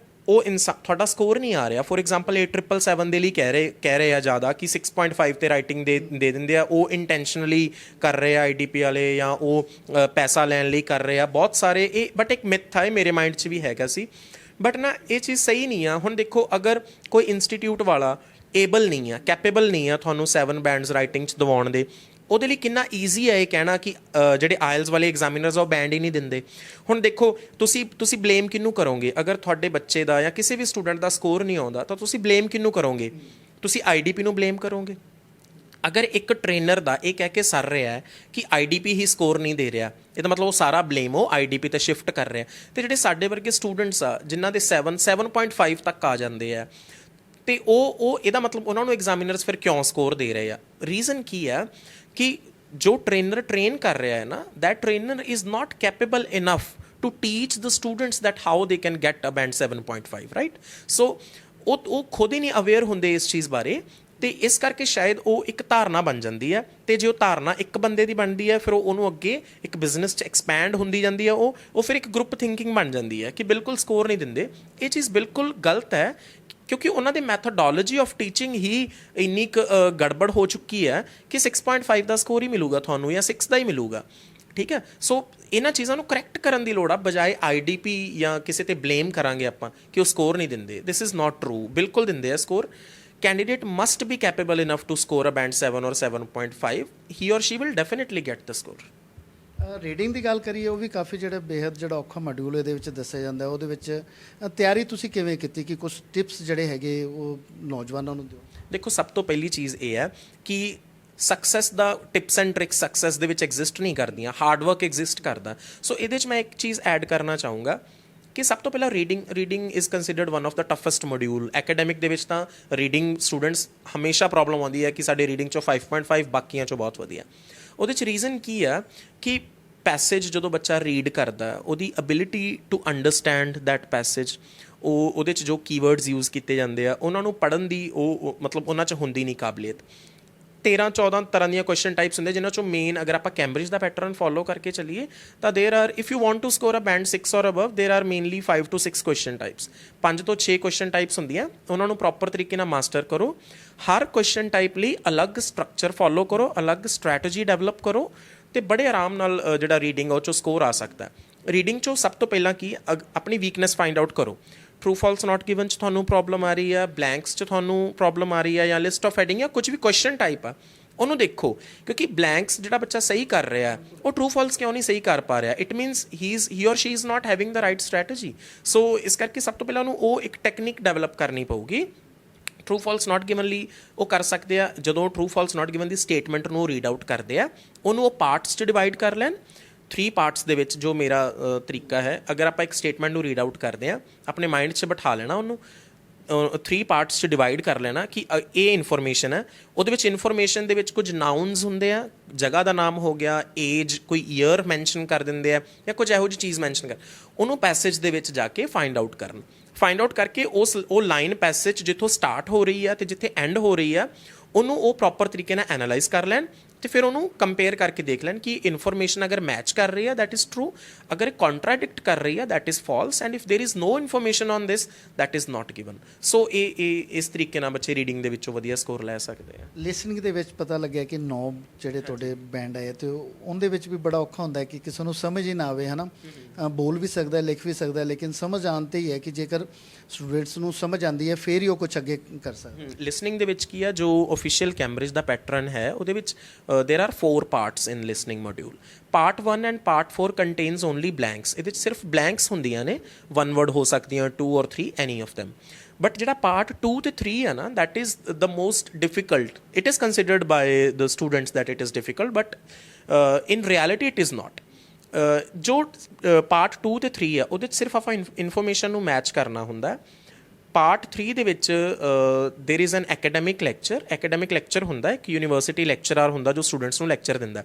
Speaker 1: ਉਹ ਤੁਹਾਡਾ ਸਕੋਰ ਨਹੀਂ ਆ ਰਿਹਾ। ਫੋਰ ਐਗਜ਼ਾਮਪਲ 8777 ਦੇ ਲਈ ਕਹਿ ਰਹੇ ਆ ਜ਼ਿਆਦਾ ਕਿ 6.5 ਤੇ ਰਾਈਟਿੰਗ ਦੇ ਦਿੰਦੇ ਆ, ਉਹ ਇੰਟੈਂਸ਼ਨਲੀ ਕਰ ਰਹੇ ਆ IDP ਵਾਲੇ, ਜਾਂ ਉਹ ਪੈਸਾ ਲੈਣ ਲਈ ਕਰ ਰਹੇ ਆ, ਬਹੁਤ ਸਾਰੇ ਇਹ। ਬਟ ਇੱਕ ਮਿਥ ਹੈ ਮੇਰੇ ਮਾਈਂਡ 'ਚ ਵੀ ਹੈਗਾ ਸੀ, ਬਟ ਨਾ ਇਹ ਚੀਜ਼ ਸਹੀ ਨਹੀਂ ਆ। ਹੁਣ ਦੇਖੋ, ਅਗਰ ਕੋਈ ਇੰਸਟੀਟਿਊਟ ਵਾਲਾ ਏਬਲ ਨਹੀਂ ਆ, ਕੈਪੇਬਲ ਨਹੀਂ ਆ ਤੁਹਾਨੂੰ 7 ਬੈਂਡਸ ਰਾਈਟਿੰਗ 'ਚ ਦਿਵਾਉਣ ਦੇ, ਉਹਦੇ ਲਈ ਕਿੰਨਾ ਈਜ਼ੀ ਹੈ ਇਹ ਕਹਿਣਾ ਕਿ ਜਿਹੜੇ ਆਇਲਸ ਵਾਲੇ ਐਗਜ਼ਾਮੀਨਰਸ ਆ ਉਹ ਬੈਂਡ ਹੀ ਨਹੀਂ ਦਿੰਦੇ। ਹੁਣ ਦੇਖੋ, ਤੁਸੀਂ ਬਲੇਮ ਕਿਹਨੂੰ ਕਰੋਗੇ? ਅਗਰ ਤੁਹਾਡੇ ਬੱਚੇ ਦਾ ਜਾਂ ਕਿਸੇ ਵੀ ਸਟੂਡੈਂਟ ਦਾ ਸਕੋਰ ਨਹੀਂ ਆਉਂਦਾ ਤਾਂ ਤੁਸੀਂ ਬਲੇਮ ਕਿਹਨੂੰ ਕਰੋਗੇ? ਤੁਸੀਂ IDP ਨੂੰ ਬਲੇਮ ਕਰੋਗੇ। ਅਗਰ ਇੱਕ ਟ੍ਰੇਨਰ ਦਾ ਇਹ ਕਹਿ ਕੇ ਸਰ ਰਿਹਾ ਹੈ ਕਿ IDP ਹੀ ਸਕੋਰ ਨਹੀਂ ਦੇ ਰਿਹਾ, ਇਹਦਾ ਮਤਲਬ ਉਹ ਸਾਰਾ ਬਲੇਮ ਉਹ IDP ਤੇ ਸ਼ਿਫਟ ਕਰ ਰਿਹਾ। ਤੇ ਜਿਹੜੇ ਸਾਡੇ ਵਰਗੇ ਸਟੂਡੈਂਟਸ ਆ ਜਿਨ੍ਹਾਂ ਦੇ 7.5 ਤੱਕ ਆ ਜਾਂਦੇ ਆ, ਤੇ ਉਹ ਇਹਦਾ ਮਤਲਬ ਉਹਨਾਂ ਨੂੰ ਐਗਜ਼ਾਮੀਨਰਸ ਫਿਰ ਕਿਉਂ ਸਕੋਰ ਦੇ ਰਹੇ ਆ? ਰੀਜ਼ਨ ਕੀ ਆ ਕਿ ਜੋ ਟ੍ਰੇਨਰ ਟ੍ਰੇਨ ਕਰ ਰਿਹਾ ਹੈ ਨਾ, that trainer is not capable enough to teach the students that how they can get a band 7.5, right? So ਉਹ ਖੁਦ ਹੀ ਨਹੀਂ ਅਵੇਅਰ ਹੁੰਦੇ ਇਸ ਚੀਜ਼ ਬਾਰੇ, ਤੇ ਇਸ ਕਰਕੇ ਸ਼ਾਇਦ ਉਹ ਇੱਕ ਧਾਰਨਾ ਬਣ ਜਾਂਦੀ ਹੈ। ਤੇ ਜੇ ਉਹ ਧਾਰਨਾ ਇੱਕ ਬੰਦੇ ਦੀ ਬਣਦੀ ਹੈ, ਫਿਰ ਉਹਨੂੰ ਅੱਗੇ ਇੱਕ ਬਿਜ਼ਨਸ 'ਚ ਐਕਸਪੈਂਡ ਹੁੰਦੀ ਜਾਂਦੀ ਹੈ, ਉਹ ਫਿਰ ਇੱਕ ਗਰੁੱਪ ਥਿੰਕਿੰਗ ਬਣ ਜਾਂਦੀ ਹੈ ਕਿ ਬਿਲਕੁਲ ਸਕੋਰ ਨਹੀਂ ਦਿੰਦੇ। ਇਹ ਚੀਜ਼ ਬਿਲਕੁਲ ਗਲਤ ਹੈ, ਕਿਉਂਕਿ ਉਹਨਾਂ ਦੇ ਮੈਥੋਡੋਲੋਜੀ ਆਫ ਟੀਚਿੰਗ ਹੀ ਇੰਨੀ ਕੁ ਗੜਬੜ ਹੋ ਚੁੱਕੀ ਹੈ ਕਿ 6.5 ਦਾ ਸਕੋਰ ਹੀ ਮਿਲੂਗਾ ਤੁਹਾਨੂੰ, ਜਾਂ 6 ਦਾ ਹੀ ਮਿਲੂਗਾ, ਠੀਕ ਹੈ? ਸੋ ਇਹਨਾਂ ਚੀਜ਼ਾਂ ਨੂੰ ਕਰੈਕਟ ਕਰਨ ਦੀ ਲੋੜ ਆ, ਬਜਾਏ IDP ਜਾਂ ਕਿਸੇ ਤੇ ਬਲੇਮ ਕਰਾਂਗੇ ਆਪਾਂ ਕਿ ਉਹ ਸਕੋਰ ਨਹੀਂ ਦਿੰਦੇ। ਦਿਸ ਇਜ਼ ਨਾਟ ਟਰੂ, ਬਿਲਕੁਲ ਦਿੰਦੇ ਆ score. Candidate must be capable enough to score a band 7 or 7.5. He or she will definitely get the score.
Speaker 2: Reading ਦੀ ਗੱਲ ਕਰੀਏ, ਉਹ ਵੀ ਕਾਫੀ ਬੇਹੱਦ ਔਖਾ ਮੋਡਿਊਲ ਇਹਦੇ ਵਿੱਚ ਦੱਸਿਆ ਜਾਂਦਾ। ਉਹਦੇ ਵਿੱਚ ਤਿਆਰੀ ਤੁਸੀਂ ਕਿਵੇਂ ਕੀਤੀ ਕਿ ਕੁਝ ਟਿਪਸ ਜਿਹੜੇ ਹੈਗੇ ਉਹ ਨੌਜਵਾਨਾਂ ਨੂੰ ਦਿਓ?
Speaker 1: ਦੇਖੋ, ਸਭ ਤੋਂ ਪਹਿਲੀ ਚੀਜ਼ ਇਹ ਹੈ ਕਿ success the tips and tricks success ਦੇ ਵਿੱਚ ਐਗਜ਼ਿਸਟ ਨਹੀਂ ਕਰਦੀਆਂ, ਹਾਰਡ ਵਰਕ ਐਗਜ਼ਿਸਟ ਕਰਦਾ। ਸੋ ਇਹਦੇ 'ਚ ਮੈਂ ਇੱਕ ਚੀਜ਼ ਐਡ ਕਰਨਾ ਚਾਹੂੰਗਾ ਕਿ ਸਭ ਤੋਂ ਪਹਿਲਾਂ reading is considered one of the toughest module. Academic ਦੇ ਵਿੱਚ ਤਾਂ ਰੀਡਿੰਗ ਸਟੂਡੈਂਟਸ ਹਮੇਸ਼ਾ ਪ੍ਰੋਬਲਮ ਆਉਂਦੀ ਹੈ ਕਿ ਸਾਡੇ ਰੀਡਿੰਗ 'ਚੋਂ 5.5 ਬਾਕੀਆਂ 'ਚੋਂ ਬਹੁਤ ਵਧੀਆ। ਉਹਦੇ 'ਚ ਰੀਜ਼ਨ ਕੀ ਆ ਕਿ ਪੈਸੇਜ ਜਦੋਂ ਬੱਚਾ ਰੀਡ ਕਰਦਾ, ਉਹਦੀ ability to understand that passage, ਉਹਦੇ 'ਚ ਜੋ ਕੀਵਰਡਸ ਯੂਜ਼ ਕੀਤੇ ਜਾਂਦੇ ਆ, ਉਹਨਾਂ ਨੂੰ ਪੜ੍ਹਨ ਦੀ ਉਹ ਮਤਲਬ ਉਹਨਾਂ 'ਚ ਹੁੰਦੀ ਨਹੀਂ ਕਾਬਲੀਅਤ। 13-14 ਤਰ੍ਹਾਂ ਦੀਆਂ ਕੁਐਸਚਨ ਟਾਈਪਸ ਹੁੰਦੇ, ਜਿਨ੍ਹਾਂ 'ਚੋਂ ਮੇਨ ਅਗਰ ਆਪਾਂ ਕੈਂਬਰਿਜ ਦਾ ਪੈਟਰਨ ਫੋਲੋ ਕਰਕੇ ਚੱਲੀਏ ਤਾਂ there are, if you want to score a band 6 or above, there are mainly 5 to 6 question types. 5 ਤੋਂ 6 ਕੁਐਸਚਨ ਟਾਈਪਸ ਹੁੰਦੀਆਂ, ਉਹਨਾਂ ਨੂੰ ਪ੍ਰੋਪਰ ਤਰੀਕੇ ਨਾਲ ਮਾਸਟਰ ਕਰੋ। ਹਰ ਕੁਐਸਚਨ ਟਾਈਪ ਲਈ ਅਲੱਗ ਸਟਰਕਚਰ ਫੋਲੋ ਕਰੋ, ਅਲੱਗ ਸਟ੍ਰੈਟਜੀ ਡਿਵੈਲਪ ਕਰੋ, ਤੇ ਬੜੇ ਆਰਾਮ ਨਾਲ ਜਿਹੜਾ ਰੀਡਿੰਗ ਉਹ 'ਚੋਂ ਸਕੋਰ ਆ ਸਕਦਾ। ਰੀਡਿੰਗ 'ਚੋਂ ਸਭ ਤੋਂ ਪਹਿਲਾਂ ਕੀ ਆਪਣੀ ਵੀਕਨੈਸ ਫਾਈਂਡ ਆਊਟ ਕਰੋ। ਟਰੂ ਫਾਲਸ ਨਾਟ ਗਿਵਨ 'ਚ ਤੁਹਾਨੂੰ ਪ੍ਰੋਬਲਮ ਆ ਰਹੀ ਆ, ਬਲੈਂਕਸ 'ਚ ਤੁਹਾਨੂੰ ਪ੍ਰੋਬਲਮ ਆ ਰਹੀ ਆ, ਜਾਂ ਲਿਸਟ ਆਫ ਹੈਡਿੰਗ ਜਾਂ ਕੁਝ ਵੀ ਕੁਐਸਚਨ ਟਾਈਪ ਆ, ਉਹਨੂੰ ਦੇਖੋ। ਕਿਉਂਕਿ ਬਲੈਂਕਸ ਜਿਹੜਾ ਬੱਚਾ ਸਹੀ ਕਰ ਰਿਹਾ, ਉਹ ਟਰੂ ਫਾਲਸ ਕਿਉਂ ਨਹੀਂ ਸਹੀ ਕਰ ਪਾ ਰਿਹਾ? It means he or she is not having the right strategy. So ਇਸ ਕਰਕੇ ਸਭ ਤੋਂ ਪਹਿਲਾਂ ਉਹਨੂੰ ਉਹ ਇੱਕ ਟੈਕਨੀਕ ਡਿਵੈਲਪ ਕਰਨੀ ਪਊਗੀ। ਟਰੂ ਫਾਲਸ ਨਾਟ ਗਿਵਨ ਲਈ ਉਹ ਕਰ ਸਕਦੇ ਆ, ਜਦੋਂ ਟਰੂ ਫਾਲਸ ਨਾਟ ਗਿਵਨ ਦੀ ਸਟੇਟਮੈਂਟ ਨੂੰ ਰੀਡ ਆਊਟ ਕਰਦੇ ਆ, ਉਹਨੂੰ ਉਹ ਪਾਰਟਸ 'ਚ ਡਿਵਾਈਡ ਕਰ ਲੈਣ। 3 ਪਾਰਟਸ ਦੇ ਵਿੱਚ ਜੋ ਮੇਰਾ ਤਰੀਕਾ ਹੈ, ਅਗਰ ਆਪਾਂ ਇੱਕ ਸਟੇਟਮੈਂਟ ਨੂੰ ਰੀਡ ਆਊਟ ਕਰਦੇ ਆ, ਆਪਣੇ ਮਾਈਂਡ 'ਚ ਬਿਠਾ ਲੈਣਾ ਉਹਨੂੰ, 3 ਪਾਰਟਸ 'ਚ ਡਿਵਾਈਡ ਕਰ ਲੈਣਾ ਕਿ ਇਹ ਇਨਫੋਰਮੇਸ਼ਨ ਹੈ। ਉਹਦੇ ਵਿੱਚ ਇਨਫੋਰਮੇਸ਼ਨ ਦੇ ਵਿੱਚ ਕੁਝ ਨਾਊਨਸ ਹੁੰਦੇ ਆ, ਜਗ੍ਹਾ ਦਾ ਨਾਮ ਹੋ ਗਿਆ, ਏਜ, ਕੋਈ ਈਅਰ ਮੈਂਸ਼ਨ ਕਰ ਦਿੰਦੇ ਆ, ਜਾਂ ਕੁਝ ਇਹੋ ਜਿਹੀ ਚੀਜ਼ ਮੈਂਸ਼ਨ ਕਰ, ਉਹਨੂੰ ਪੈਸੇਜ ਦੇ ਵਿੱਚ ਜਾ ਕੇ ਫਾਈਂਡ ਆਊਟ ਕਰਨ। ਫਾਈਂਡ ਆਊਟ ਕਰਕੇ ਉਹ ਲਾਈਨ ਪੈਸੇਜ ਜਿੱਥੋਂ ਸਟਾਰਟ ਹੋ ਰਹੀ ਆ ਤੇ ਜਿੱਥੇ ਐਂਡ ਹੋ ਰਹੀ ਆ, ਉਹਨੂੰ ਉਹ ਪ੍ਰੋਪਰ ਤਰੀਕੇ ਨਾਲ ਐਨਾਲਾਈਜ਼ ਕਰ ਲੈਣ, ਤੇ ਫਿਰ ਉਹਨੂੰ ਕੰਪੇਅਰ ਕਰਕੇ ਦੇਖ ਲੈਣ ਕਿ ਇਨਫੋਰਮੇਸ਼ਨ ਅਗਰ ਮੈਚ ਕਰ ਰਹੀ ਹੈ ਦੈਟ ਇਜ਼ ਟਰੂ, ਅਗਰ ਕੰਟਰਾਡਿਕਟ ਕਰ ਰਹੀ ਹੈ that is false, and if there is no information on this that is not given. So ਇਹ ਇਸ ਤਰੀਕੇ ਨਾਲ ਬੱਚੇ ਰੀਡਿੰਗ ਦੇ ਵਿੱਚੋਂ ਵਧੀਆ ਸਕੋਰ ਲੈ ਸਕਦੇ ਆ।
Speaker 2: ਲਿਸਨਿੰਗ ਦੇ ਵਿੱਚ ਪਤਾ ਲੱਗਿਆ ਕਿ 9 ਜਿਹੜੇ ਤੁਹਾਡੇ ਬੈਂਡ ਆਏ, ਤੇ ਉਹਦੇ ਵਿੱਚ ਵੀ ਬੜਾ ਔਖਾ ਹੁੰਦਾ ਹੈ ਕਿ ਕਿਸੇ ਨੂੰ ਸਮਝ ਹੀ ਨਾ ਆਵੇ, ਹੈ ਨਾ? ਬੋਲ ਵੀ ਸਕਦਾ, ਲਿਖ ਵੀ ਸਕਦਾ, ਲੇਕਿਨ ਸਮਝ ਆਉਣ 'ਤੇ ਹੀ ਹੈ ਕਿ ਜੇਕਰ ਸਟੂਡੈਂਟਸ ਨੂੰ ਸਮਝ ਆਉਂਦੀ ਹੈ ਫਿਰ ਹੀ ਉਹ ਕੁਛ ਅੱਗੇ ਕਰ ਸਕਦਾ।
Speaker 1: ਲਿਸਨਿੰਗ ਦੇ ਵਿੱਚ ਕੀ ਆ, ਜੋ ਓਫੀਸ਼ੀਅਲ ਕੈਂਬਰਿਜ ਦਾ ਪੈਟਰਨ ਹੈ, ਉਹਦੇ ਵਿੱਚ there are 4 parts in listening module. Part 1 and Part 4 contains only blanks. ਇਹਦੇ ਵਿੱਚ ਸਿਰਫ blanks ਹੁੰਦੀਆਂ ਨੇ, 1 word ਹੋ ਸਕਦੀਆਂ, 2 or 3, any of them. But ਜਿਹੜਾ Part 2 ਤੇ 3 ਹੈ ਨਾ, that is the most difficult. It is considered by the students that it is difficult, but in reality it is not. ਜੋ Part 2 ਤੇ 3 ਹੈ, ਉਹਦੇ 'ਚ ਸਿਰਫ ਆਪਾਂ ਇਨਫੋਰਮੇਸ਼ਨ ਨੂੰ ਮੈਚ ਕਰਨਾ ਹੁੰਦਾ। ਪਾਰਟ 3 ਦੇ ਵਿੱਚ there is an academic lecture ਹੁੰਦਾ, ਇੱਕ ਯੂਨੀਵਰਸਿਟੀ ਲੈਕਚਰਰ ਹੁੰਦਾ ਜੋ ਸਟੂਡੈਂਟਸ ਨੂੰ ਲੈਕਚਰ ਦਿੰਦਾ।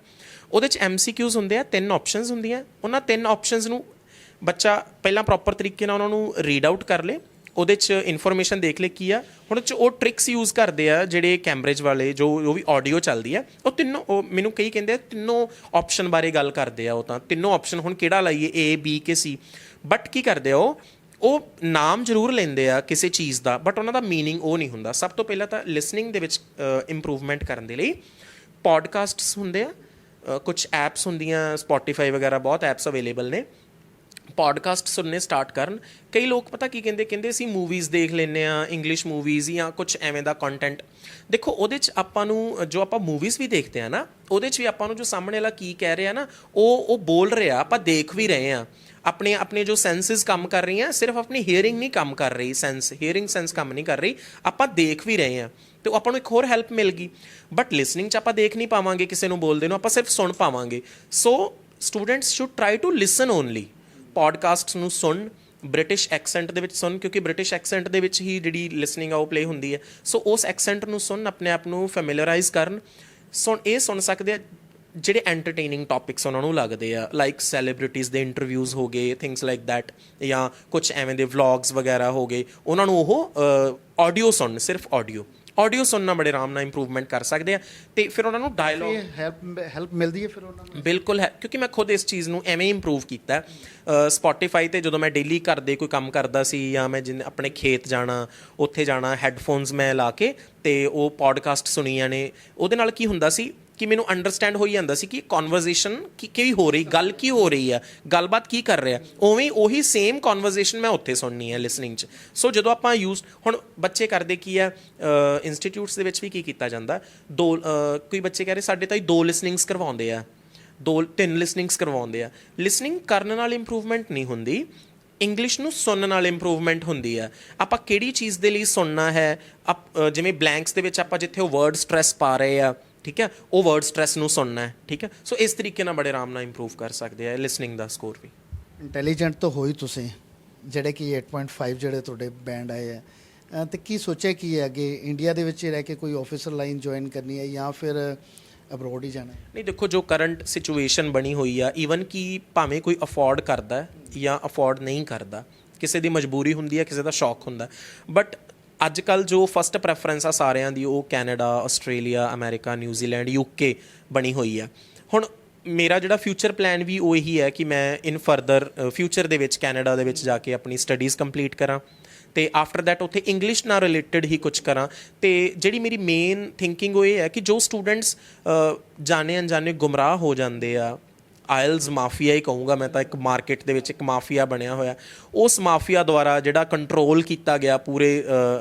Speaker 1: ਉਹਦੇ 'ਚ MCQs ਹੁੰਦੇ ਆ, 3 ਆਪਸ਼ਨਸ ਹੁੰਦੀਆਂ। ਉਹਨਾਂ 3 ਆਪਸ਼ਨਸ ਨੂੰ ਬੱਚਾ ਪਹਿਲਾਂ ਪ੍ਰੋਪਰ ਤਰੀਕੇ ਨਾਲ ਉਹਨਾਂ ਨੂੰ ਰੀਡ ਆਊਟ ਕਰ ਲੇ, ਉਹਦੇ 'ਚ ਇਨਫੋਰਮੇਸ਼ਨ ਦੇਖ ਲੇ ਕੀ ਆ। ਹੁਣ ਉਹ ਟ੍ਰਿਕਸ ਯੂਜ਼ ਕਰਦੇ ਆ ਜਿਹੜੇ ਕੈਂਬਰਿਜ ਵਾਲੇ, ਜੋ ਵੀ ਆਡੀਓ ਚੱਲਦੀ ਆ, ਉਹ ਤਿੰਨੋਂ, ਉਹ ਮੈਨੂੰ ਕਈ ਕਹਿੰਦੇ ਆ ਤਿੰਨੋਂ ਆਪਸ਼ਨ ਬਾਰੇ ਗੱਲ ਕਰਦੇ ਆ। ਉਹ ਤਾਂ ਤਿੰਨੋਂ ਆਪਸ਼ਨ ਹੁਣ ਕਿਹੜਾ ਲਾਈਏ, A, B ਕਿ C, ਬਟ ਕੀ ਕਰਦੇ ਆ ਉਹ ਨਾਮ ਜ਼ਰੂਰ ਲੈਂਦੇ ਆ ਕਿਸੇ ਚੀਜ਼ ਦਾ ਬਟ ਉਹਨਾਂ ਦਾ ਮੀਨਿੰਗ ਉਹ ਨਹੀਂ ਹੁੰਦਾ। ਸਭ ਤੋਂ ਪਹਿਲਾਂ ਤਾਂ ਲਿਸਨਿੰਗ ਦੇ ਵਿੱਚ ਇੰਪਰੂਵਮੈਂਟ ਕਰਨ ਦੇ ਲਈ ਪੋਡਕਾਸਟਸ ਹੁੰਦੇ ਆ, ਕੁਝ ਐਪਸ ਹੁੰਦੀਆਂ, ਸਪੋਟੀਫਾਈ ਵਗੈਰਾ ਬਹੁਤ ਐਪਸ ਅਵੇਲੇਬਲ ਨੇ। ਪੋਡਕਾਸਟ ਸੁਣਨੇ ਸਟਾਰਟ ਕਰਨ। ਕਈ ਲੋਕ ਪਤਾ ਕੀ ਕਹਿੰਦੇ ਅਸੀਂ ਮੂਵੀਜ਼ ਦੇਖ ਲੈਂਦੇ ਹਾਂ, ਇੰਗਲਿਸ਼ ਮੂਵੀਜ਼ ਜਾਂ ਕੁਝ ਐਵੇਂ ਦਾ ਕੰਟੈਂਟ। ਦੇਖੋ ਉਹਦੇ 'ਚ ਆਪਾਂ ਨੂੰ ਜੋ ਆਪਾਂ ਮੂਵੀਜ਼ ਵੀ ਦੇਖਦੇ ਹਾਂ ਨਾ, ਉਹਦੇ 'ਚ ਵੀ ਆਪਾਂ ਨੂੰ ਜੋ ਸਾਹਮਣੇ ਵਾਲਾ ਕੀ ਕਹਿ ਰਿਹਾ ਨਾ ਉਹ ਬੋਲ ਰਿਹਾ, ਆਪਾਂ ਦੇਖ ਵੀ ਰਹੇ ਹਾਂ। ਆਪਣੇ ਜੋ ਸੈਂਸਿਸ ਕੰਮ ਕਰ ਰਹੀਆਂ, ਸਿਰਫ ਆਪਣੀ ਹੀਅਰਿੰਗ ਨਹੀਂ ਕੰਮ ਕਰ ਰਹੀ, ਹੀਅਰਿੰਗ ਸੈਂਸ ਕੰਮ ਨਹੀਂ ਕਰ ਰਹੀ, ਆਪਾਂ ਦੇਖ ਵੀ ਰਹੇ ਹਾਂ ਅਤੇ ਉਹ ਆਪਾਂ ਨੂੰ ਇੱਕ ਹੋਰ ਹੈਲਪ ਮਿਲ ਗਈ। ਬਟ ਲਿਸਨਿੰਗ 'ਚ ਆਪਾਂ ਦੇਖ ਨਹੀਂ ਪਾਵਾਂਗੇ ਕਿਸੇ ਨੂੰ ਬੋਲਦੇ ਨੂੰ, ਆਪਾਂ ਸਿਰਫ ਸੁਣ ਪਾਵਾਂਗੇ। So students should try to listen only. Podcasts ਨੂੰ ਸੁਣ, ਬ੍ਰਿਟਿਸ਼ ਐਕਸੈਂਟ ਦੇ ਵਿੱਚ ਸੁਣ, ਕਿਉਂਕਿ ਬ੍ਰਿਟਿਸ਼ ਐਕਸੈਂਟ ਦੇ ਵਿੱਚ ਹੀ ਜਿਹੜੀ ਲਿਸਨਿੰਗ ਆ ਉਹ ਪਲੇ ਹੁੰਦੀ ਹੈ। ਸੋ ਉਸ ਐਕਸੈਂਟ ਨੂੰ ਸੁਣ, ਆਪਣੇ ਆਪ ਨੂੰ ਫੈਮਿਲਰਾਈਜ਼ ਕਰਨ। ਇਹ ਸੁਣ ਸਕਦੇ ਆ ਜਿਹੜੇ ਐਂਟਰਟੇਨਿੰਗ ਟੌਪਿਕਸ ਉਹਨਾਂ ਨੂੰ ਲੱਗਦੇ ਆ, ਲਾਈਕ ਸੈਲੀਬ੍ਰਿਟੀਜ਼ ਦੇ ਇੰਟਰਵਿਊਜ਼ ਹੋ ਗਏ, ਥਿੰਗਸ ਲਾਈਕ ਦੈਟ, ਜਾਂ ਕੁਝ ਐਵੇਂ ਦੇ ਵਲੌਗਸ ਵਗੈਰਾ ਹੋ ਗਏ, ਉਹਨਾਂ ਨੂੰ ਉਹ ਆਡੀਓ ਸੁਣਨ, ਸਿਰਫ ਆਡੀਓ ਸੁਣਨਾ ਬੜੇ ਆਰਾਮ ਨਾਲ ਇੰਪਰੂਵਮੈਂਟ ਕਰ ਸਕਦੇ ਆ। ਅਤੇ ਫਿਰ ਉਹਨਾਂ ਨੂੰ ਡਾਇਲੋਗ
Speaker 2: ਹੈਲਪ ਮਿਲਦੀ ਹੈ ਫਿਰ ਉਹਨਾਂ ਨੂੰ।
Speaker 1: ਬਿਲਕੁਲ ਹੈ, ਕਿਉਂਕਿ ਮੈਂ ਖੁਦ ਇਸ ਚੀਜ਼ ਨੂੰ ਐਵੇਂ ਇੰਪਰੂਵ ਕੀਤਾ। ਸਪੋਟੀਫਾਈ 'ਤੇ ਜਦੋਂ ਮੈਂ ਡੇਲੀ ਘਰ ਦੇ ਕੋਈ ਕੰਮ ਕਰਦਾ ਸੀ ਜਾਂ ਮੈਂ ਆਪਣੇ ਖੇਤ ਜਾਣਾ, ਉੱਥੇ ਜਾਣਾ, ਹੈੱਡਫੋਨਸ ਮੈਂ ਲਾ ਕੇ ਅਤੇ ਉਹ ਪੋਡਕਾਸਟ ਸੁਣੀਆਂ ਨੇ। ਉਹਦੇ ਨਾਲ ਕੀ ਹੁੰਦਾ ਸੀ ਕਿ ਮੈਨੂੰ ਅੰਡਰਸਟੈਂਡ ਹੋਈ ਜਾਂਦਾ ਸੀ ਕਿ ਕਨਵਰਜ਼ੇਸ਼ਨ ਕੀ ਹੋ ਰਹੀ, ਗੱਲ ਕੀ ਹੋ ਰਹੀ ਆ, ਗੱਲਬਾਤ ਕੀ ਕਰ ਰਿਹਾ। ਉਵੇਂ ਉਹੀ ਸੇਮ ਕਨਵਰਜ਼ੇਸ਼ਨ ਮੈਂ ਉੱਥੇ ਸੁਣਨੀ ਹੈ ਲਿਸਨਿੰਗ 'ਚ। ਸੋ ਜਦੋਂ ਆਪਾਂ ਹੁਣ ਬੱਚੇ ਕਰਦੇ ਕੀ ਆ, ਇੰਸਟੀਟਿਊਟਸ ਦੇ ਵਿੱਚ ਵੀ ਕੀ ਕੀਤਾ ਜਾਂਦਾ, ਕੋਈ ਬੱਚੇ ਕਹਿ ਰਹੇ ਸਾਡੇ ਤਾਂ 2 ਲਿਸਨਿੰਗਸ ਕਰਵਾਉਂਦੇ ਆ, 2-3 ਲਿਸਨਿੰਗਸ ਕਰਵਾਉਂਦੇ ਆ। ਲਿਸਨਿੰਗ ਕਰਨ ਨਾਲ ਇੰਪਰੂਵਮੈਂਟ ਨਹੀਂ ਹੁੰਦੀ, ਇੰਗਲਿਸ਼ ਨੂੰ ਸੁਣਨ ਨਾਲ ਇੰਪਰੂਵਮੈਂਟ ਹੁੰਦੀ ਆ। ਆਪਾਂ ਕਿਹੜੀ ਚੀਜ਼ ਦੇ ਲਈ ਸੁਣਨਾ ਹੈ, ਜਿਵੇਂ ਬਲੈਂਕਸ ਦੇ ਵਿੱਚ ਆਪਾਂ ਜਿੱਥੇ ਉਹ ਵਰਡ ਸਟ੍ਰੈਸ ਪਾ ਰਹੇ ਆ, ਠੀਕ ਹੈ, ਉਹ ਵਰਡ ਸਟ੍ਰੈਸ ਨੂੰ ਸੁਣਨਾ ਹੈ, ਠੀਕ ਹੈ। ਸੋ ਇਸ ਤਰੀਕੇ ਨਾਲ ਬੜੇ ਆਰਾਮ ਨਾਲ ਇੰਪਰੂਵ ਕਰ ਸਕਦੇ ਆ ਲਿਸਨਿੰਗ ਦਾ ਸਕੋਰ ਵੀ।
Speaker 2: ਇੰਟੈਲੀਜੈਂਟ ਤਾਂ ਹੋਈ ਤੁਸੀਂ, ਜਿਹੜੇ ਕਿ 8.5 ਜਿਹੜੇ ਤੁਹਾਡੇ ਬੈਂਡ ਆਏ ਹੈ, ਅਤੇ ਕੀ ਸੋਚਿਆ ਕੀ ਹੈ ਅੱਗੇ ਇੰਡੀਆ ਦੇ ਵਿੱਚ ਹੀ ਰਹਿ ਕੇ ਕੋਈ ਆਫਿਸਰ ਲਾਈਨ ਜੁਆਇਨ ਕਰਨੀ ਹੈ ਜਾਂ ਫਿਰ ਅਬਰੋਡ ਹੀ ਜਾਣਾ?
Speaker 1: ਨਹੀਂ ਦੇਖੋ, ਜੋ ਕਰੰਟ ਸਿਚੁਏਸ਼ਨ ਬਣੀ ਹੋਈ ਆ, ਈਵਨ ਕਿ ਭਾਵੇਂ ਕੋਈ ਅਫੋਰਡ ਕਰਦਾ ਜਾਂ ਅਫੋਰਡ ਨਹੀਂ ਕਰਦਾ, ਕਿਸੇ ਦੀ ਮਜਬੂਰੀ ਹੁੰਦੀ ਹੈ, ਕਿਸੇ ਦਾ ਸ਼ੌਕ ਹੁੰਦਾ, ਬਟ ਅੱਜ ਕੱਲ੍ਹ ਜੋ ਫਸਟ ਪ੍ਰੈਫਰੈਂਸ ਆ ਸਾਰਿਆਂ ਦੀ ਉਹ Canada, Australia, America, New Zealand, UK ਬਣੀ ਹੋਈ ਆ। ਹੁਣ ਮੇਰਾ ਜਿਹੜਾ ਫਿਊਚਰ ਪਲਾਨ ਵੀ ਉਹ ਇਹੀ ਹੈ ਕਿ ਮੈਂ ਇਨ ਫਰਦਰ ਫਿਊਚਰ ਦੇ ਵਿੱਚ ਕੈਨੇਡਾ ਦੇ ਵਿੱਚ ਜਾ ਕੇ ਆਪਣੀ ਸਟੱਡੀਜ਼ ਕੰਪਲੀਟ ਕਰਾਂ ਅਤੇ ਆਫਟਰ ਦੈਟ ਉੱਥੇ ਇੰਗਲਿਸ਼ ਨਾਲ ਰਿਲੇਟਡ ਹੀ ਕੁਝ ਕਰਾਂ। ਅਤੇ ਜਿਹੜੀ ਮੇਰੀ ਮੇਨ ਥਿੰਕਿੰਗ ਉਹ ਇਹ ਹੈ ਕਿ ਜੋ ਸਟੂਡੈਂਟਸ ਜਾਣੇ ਅਣਜਾਣੇ ਗੁੰਮਰਾਹ ਹੋ ਜਾਂਦੇ ਆ, ਆਇਲਸ ਮਾਫੀਆ ਹੀ ਕਹੂੰਗਾ ਮੈਂ ਤਾਂ, ਇੱਕ ਮਾਰਕੀਟ ਦੇ ਵਿੱਚ ਇੱਕ ਮਾਫੀਆ ਬਣਿਆ ਹੋਇਆ, ਉਸ ਮਾਫੀਆ ਦੁਆਰਾ ਜਿਹੜਾ ਕੰਟਰੋਲ ਕੀਤਾ ਗਿਆ ਪੂਰੇ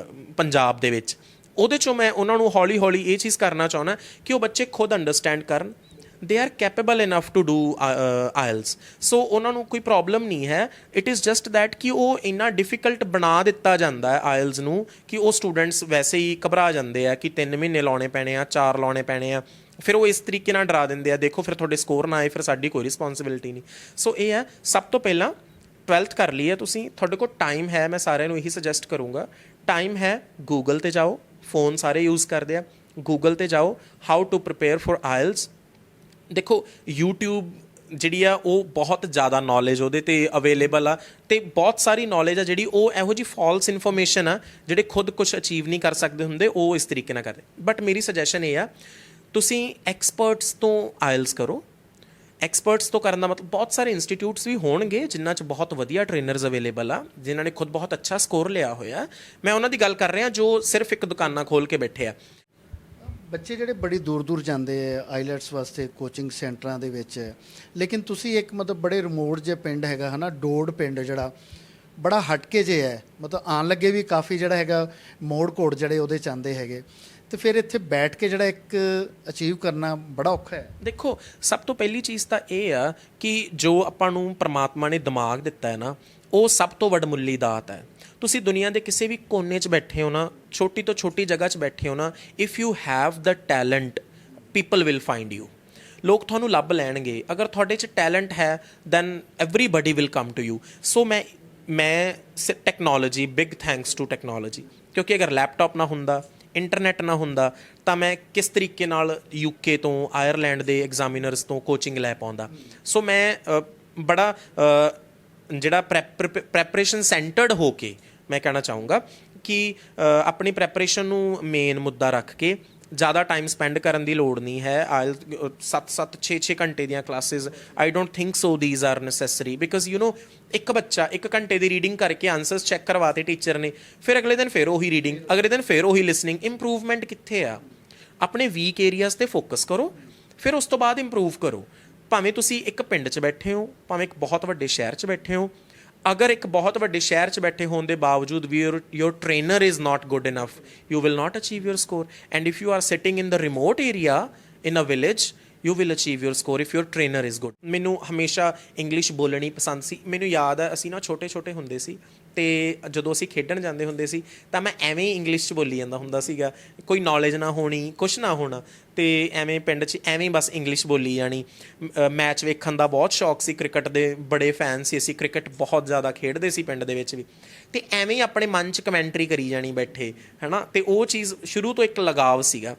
Speaker 1: ਪੰਜਾਬ ਦੇ ਵਿੱਚ, ਉਹਦੇ 'ਚੋਂ ਮੈਂ ਉਹਨਾਂ ਨੂੰ ਹੌਲੀ ਹੌਲੀ ਇਹ ਚੀਜ਼ ਕਰਨਾ ਚਾਹੁੰਦਾ ਕਿ ਉਹ ਬੱਚੇ ਖੁਦ ਅੰਡਰਸਟੈਂਡ ਕਰਨ ਦੇ are capable enough to do IELTS. So ਉਹਨਾਂ ਨੂੰ ਕੋਈ ਪ੍ਰੋਬਲਮ ਨਹੀਂ ਹੈ। ਇਟ ਇਜ਼ ਜਸਟ ਦੈਟ ਕਿ ਉਹ ਇੰਨਾ ਡਿਫੀਕਲਟ ਬਣਾ ਦਿੱਤਾ ਜਾਂਦਾ ਹੈ ਆਇਲਸ ਨੂੰ ਕਿ ਉਹ ਸਟੂਡੈਂਟਸ ਵੈਸੇ ਹੀ ਘਬਰਾ ਜਾਂਦੇ ਆ ਕਿ 3 ਮਹੀਨੇ ਲਾਉਣੇ ਪੈਣੇ ਆ, 4 ਲਾਉਣੇ ਪੈਣੇ ਆ। ਫਿਰ ਉਹ ਇਸ ਤਰੀਕੇ ਨਾਲ ਡਰਾ ਦਿੰਦੇ ਆ, ਦੇਖੋ ਫਿਰ ਤੁਹਾਡੇ ਸਕੋਰ ਨਾ ਆਏ ਫਿਰ ਸਾਡੀ ਕੋਈ ਰਿਸਪੋਂਸੀਬਿਲਿਟੀ ਨਹੀਂ। ਸੋ ਇਹ ਹੈ, ਸਭ ਤੋਂ ਪਹਿਲਾਂ 12th ਕਰ ਲਈ ਹੈ ਤੁਸੀਂ, ਤੁਹਾਡੇ ਕੋਲ ਟਾਈਮ ਹੈ, ਮੈਂ ਸਾਰਿਆਂ ਨੂੰ ਇਹੀ ਸੁਜੈਸਟ ਕਰੂੰਗਾ, ਟਾਈਮ ਹੈ, ਗੂਗਲ 'ਤੇ ਜਾਓ, ਫੋਨ ਸਾਰੇ ਯੂਜ਼ ਕਰਦੇ ਆ, ਗੂਗਲ 'ਤੇ ਜਾਓ, how to prepare for IELTS. ਦੇਖੋ YouTube ਜਿਹੜੀ ਆ ਉਹ ਬਹੁਤ ਜ਼ਿਆਦਾ ਨੌਲੇਜ ਉਹਦੇ 'ਤੇ ਅਵੇਲੇਬਲ ਆ, ਅਤੇ ਬਹੁਤ ਸਾਰੀ ਨੌਲੇਜ ਆ ਜਿਹੜੀ ਉਹ ਇਹੋ ਜਿਹੀ ਫਾਲਸ ਇਨਫੋਰਮੇਸ਼ਨ ਆ ਜਿਹੜੇ ਖੁਦ ਕੁਛ ਅਚੀਵ ਨਹੀਂ ਕਰ ਸਕਦੇ ਹੁੰਦੇ, ਉਹ ਇਸ ਤਰੀਕੇ ਨਾਲ ਕਰਦੇ। ਬਟ ਮੇਰੀ ਸੁਜੈਸ਼ਨ ਇਹ ਆ, ਤੁਸੀਂ ਐਕਸਪਰਟਸ ਤੋਂ ਆਇਲਸ ਕਰੋ। ਐਕਸਪਰਟਸ ਤੋਂ ਕਰਨ ਦਾ ਮਤਲਬ ਬਹੁਤ ਸਾਰੇ ਇੰਸਟੀਟਿਊਟਸ ਵੀ ਹੋਣਗੇ ਜਿਨ੍ਹਾਂ 'ਚ ਬਹੁਤ ਵਧੀਆ ਟ੍ਰੇਨਰਸ ਅਵੇਲੇਬਲ ਆ, ਜਿਨ੍ਹਾਂ ਨੇ ਖੁਦ ਬਹੁਤ ਅੱਛਾ ਸਕੋਰ ਲਿਆ ਹੋਇਆ। ਮੈਂ ਉਹਨਾਂ ਦੀ ਗੱਲ ਕਰ ਰਿਹਾ ਜੋ ਸਿਰਫ ਇੱਕ ਦੁਕਾਨਾਂ ਖੋਲ੍ਹ ਕੇ ਬੈਠੇ ਆ।
Speaker 2: ਬੱਚੇ ਜਿਹੜੇ ਬੜੀ ਦੂਰ ਦੂਰ ਜਾਂਦੇ ਆ ਆਈਲੈਟਸ ਵਾਸਤੇ ਕੋਚਿੰਗ ਸੈਂਟਰਾਂ ਦੇ ਵਿੱਚ, ਲੇਕਿਨ ਤੁਸੀਂ ਇੱਕ ਮਤਲਬ ਬੜੇ ਰਿਮੋਟ ਜਿਹੇ ਪਿੰਡ ਹੈਗਾ ਹੈ ਨਾ, ਡੋਡ ਪਿੰਡ ਜਿਹੜਾ ਬੜਾ ਹਟ ਕੇ ਜੇ ਹੈ, ਮਤਲਬ ਆਉਣ ਲੱਗੇ ਵੀ ਕਾਫੀ ਜਿਹੜਾ ਹੈਗਾ ਮੋੜ ਘੋੜ ਜਿਹੜੇ ਉਹਦੇ ਚਾਹੁੰਦੇ ਹੈਗੇ, ਅਤੇ ਫਿਰ ਇੱਥੇ ਬੈਠ ਕੇ ਜਿਹੜਾ ਇੱਕ ਅਚੀਵ ਕਰਨਾ ਬੜਾ ਔਖਾ ਹੈ।
Speaker 1: ਦੇਖੋ, ਸਭ ਤੋਂ ਪਹਿਲੀ ਚੀਜ਼ ਤਾਂ ਇਹ ਆ ਕਿ ਜੋ ਆਪਾਂ ਨੂੰ ਪਰਮਾਤਮਾ ਨੇ ਦਿਮਾਗ ਦਿੱਤਾ ਹੈ ਨਾ, ਉਹ ਸਭ ਤੋਂ ਵਡਮੁੱਲੀ ਦਾਤ ਹੈ। ਤੁਸੀਂ ਦੁਨੀਆ ਦੇ ਕਿਸੇ ਵੀ ਕੋਨੇ 'ਚ ਬੈਠੇ ਹੋ ਨਾ, ਛੋਟੀ ਤੋਂ ਛੋਟੀ ਜਗ੍ਹਾ 'ਚ ਬੈਠੇ ਹੋ ਨਾ, if you have the talent, people will find you. ਲੋਕ ਤੁਹਾਨੂੰ ਲੱਭ ਲੈਣਗੇ। ਅਗਰ ਤੁਹਾਡੇ 'ਚ ਟੈਲੈਂਟ ਹੈ then everybody will come to you. So ਮੈਂ technology, big thanks to technology, ਕਿਉਂਕਿ ਅਗਰ ਲੈਪਟਾਪ ਨਾ ਹੁੰਦਾ, ਇੰਟਰਨੈਟ ਨਾ ਹੁੰਦਾ, ਤਾਂ ਮੈਂ ਕਿਸ ਤਰੀਕੇ ਨਾਲ UK ਤੋਂ, ਆਇਰਲੈਂਡ ਦੇ ਐਗਜ਼ਾਮੀਨਰਸ ਤੋਂ ਕੋਚਿੰਗ ਲੈ ਪਾਉਂਦਾ। ਸੋ ਮੈਂ ਬੜਾ ਜਿਹੜਾ ਪ੍ਰੈਪਰੇਸ਼ਨ ਸੈਂਟਰਡ ਹੋ ਕੇ ਮੈਂ ਕਹਿਣਾ ਚਾਹੂੰਗਾ ਕਿ ਆਪਣੀ ਪ੍ਰੈਪਰੇਸ਼ਨ ਨੂੰ ਮੇਨ ਮੁੱਦਾ ਰੱਖ ਕੇ ਜ਼ਿਆਦਾ ਟਾਈਮ ਸਪੈਂਡ ਕਰਨ ਦੀ ਲੋੜ ਨਹੀਂ ਹੈ। ਆਇਲ 7-7 6-6 ਘੰਟੇ ਦੀਆਂ classes, I don't think so these are necessary, because you know ਇੱਕ ਬੱਚਾ 1 ਘੰਟੇ ਦੀ ਰੀਡਿੰਗ ਕਰਕੇ ਆਨਸਰਸ ਚੈੱਕ ਕਰਵਾਤੇ ਟੀਚਰ ਨੇ, ਫਿਰ ਅਗਲੇ ਦਿਨ ਫਿਰ ਉਹੀ ਰੀਡਿੰਗ, ਅਗਲੇ ਦਿਨ ਫਿਰ ਉਹੀ ਲਿਸਨਿੰਗ। ਇੰਪਰੂਵਮੈਂਟ ਕਿੱਥੇ ਆ? ਆਪਣੇ ਵੀਕ ਏਰੀਆਜ਼ ਤੇ ਫੋਕਸ ਕਰੋ, ਫਿਰ ਉਸ ਤੋਂ ਬਾਅਦ ਇੰਪਰੂਵ ਕਰੋ। ਭਾਵੇਂ ਤੁਸੀਂ ਇੱਕ ਪਿੰਡ 'ਚ ਬੈਠੇ ਹੋ, ਭਾਵੇਂ ਇੱਕ ਬਹੁਤ ਵੱਡੇ ਸ਼ਹਿਰ 'ਚ ਬੈਠੇ ਹੋ, ਅਗਰ ਇੱਕ ਬਹੁਤ ਵੱਡੇ ਸ਼ਹਿਰ 'ਚ ਬੈਠੇ ਹੋਣ ਦੇ ਬਾਵਜੂਦ ਵੀ your trainer is not good enough, you will not achieve your score. And if you are sitting in the remote area in a village, you will achieve your score if your trainer is good. ਮੈਨੂੰ ਹਮੇਸ਼ਾ English ਬੋਲਣੀ ਪਸੰਦ ਸੀ। ਮੈਨੂੰ ਯਾਦ ਹੈ ਅਸੀਂ ਨਾ ਛੋਟੇ ਹੁੰਦੇ ਸੀ ਅਤੇ ਜਦੋਂ ਅਸੀਂ ਖੇਡਣ ਜਾਂਦੇ ਹੁੰਦੇ ਸੀ ਤਾਂ ਮੈਂ ਐਵੇਂ ਹੀ ਇੰਗਲਿਸ਼ 'ਚ ਬੋਲੀ ਜਾਂਦਾ ਹੁੰਦਾ ਸੀਗਾ, ਕੋਈ ਨੌਲੇਜ ਨਾ ਹੋਣੀ, ਕੁਛ ਨਾ ਹੋਣਾ, ਅਤੇ ਐਵੇਂ ਪਿੰਡ 'ਚ ਐਵੇਂ ਬਸ ਇੰਗਲਿਸ਼ ਬੋਲੀ ਜਾਣੀ। ਮੈਚ ਵੇਖਣ ਦਾ ਬਹੁਤ ਸ਼ੌਕ ਸੀ, ਕ੍ਰਿਕਟ ਦੇ ਬੜੇ ਫੈਨ ਸੀ ਅਸੀਂ, ਕ੍ਰਿਕਟ ਬਹੁਤ ਜ਼ਿਆਦਾ ਖੇਡਦੇ ਸੀ ਪਿੰਡ ਦੇ ਵਿੱਚ ਵੀ, ਅਤੇ ਐਵੇਂ ਹੀ ਆਪਣੇ ਮਨ 'ਚ ਕਮੈਂਟਰੀ ਕਰੀ ਜਾਣੀ ਬੈਠੇ, ਹੈ ਨਾ। ਅਤੇ ਉਹ ਚੀਜ਼ ਸ਼ੁਰੂ ਤੋਂ ਇੱਕ ਲਗਾਵ ਸੀਗਾ।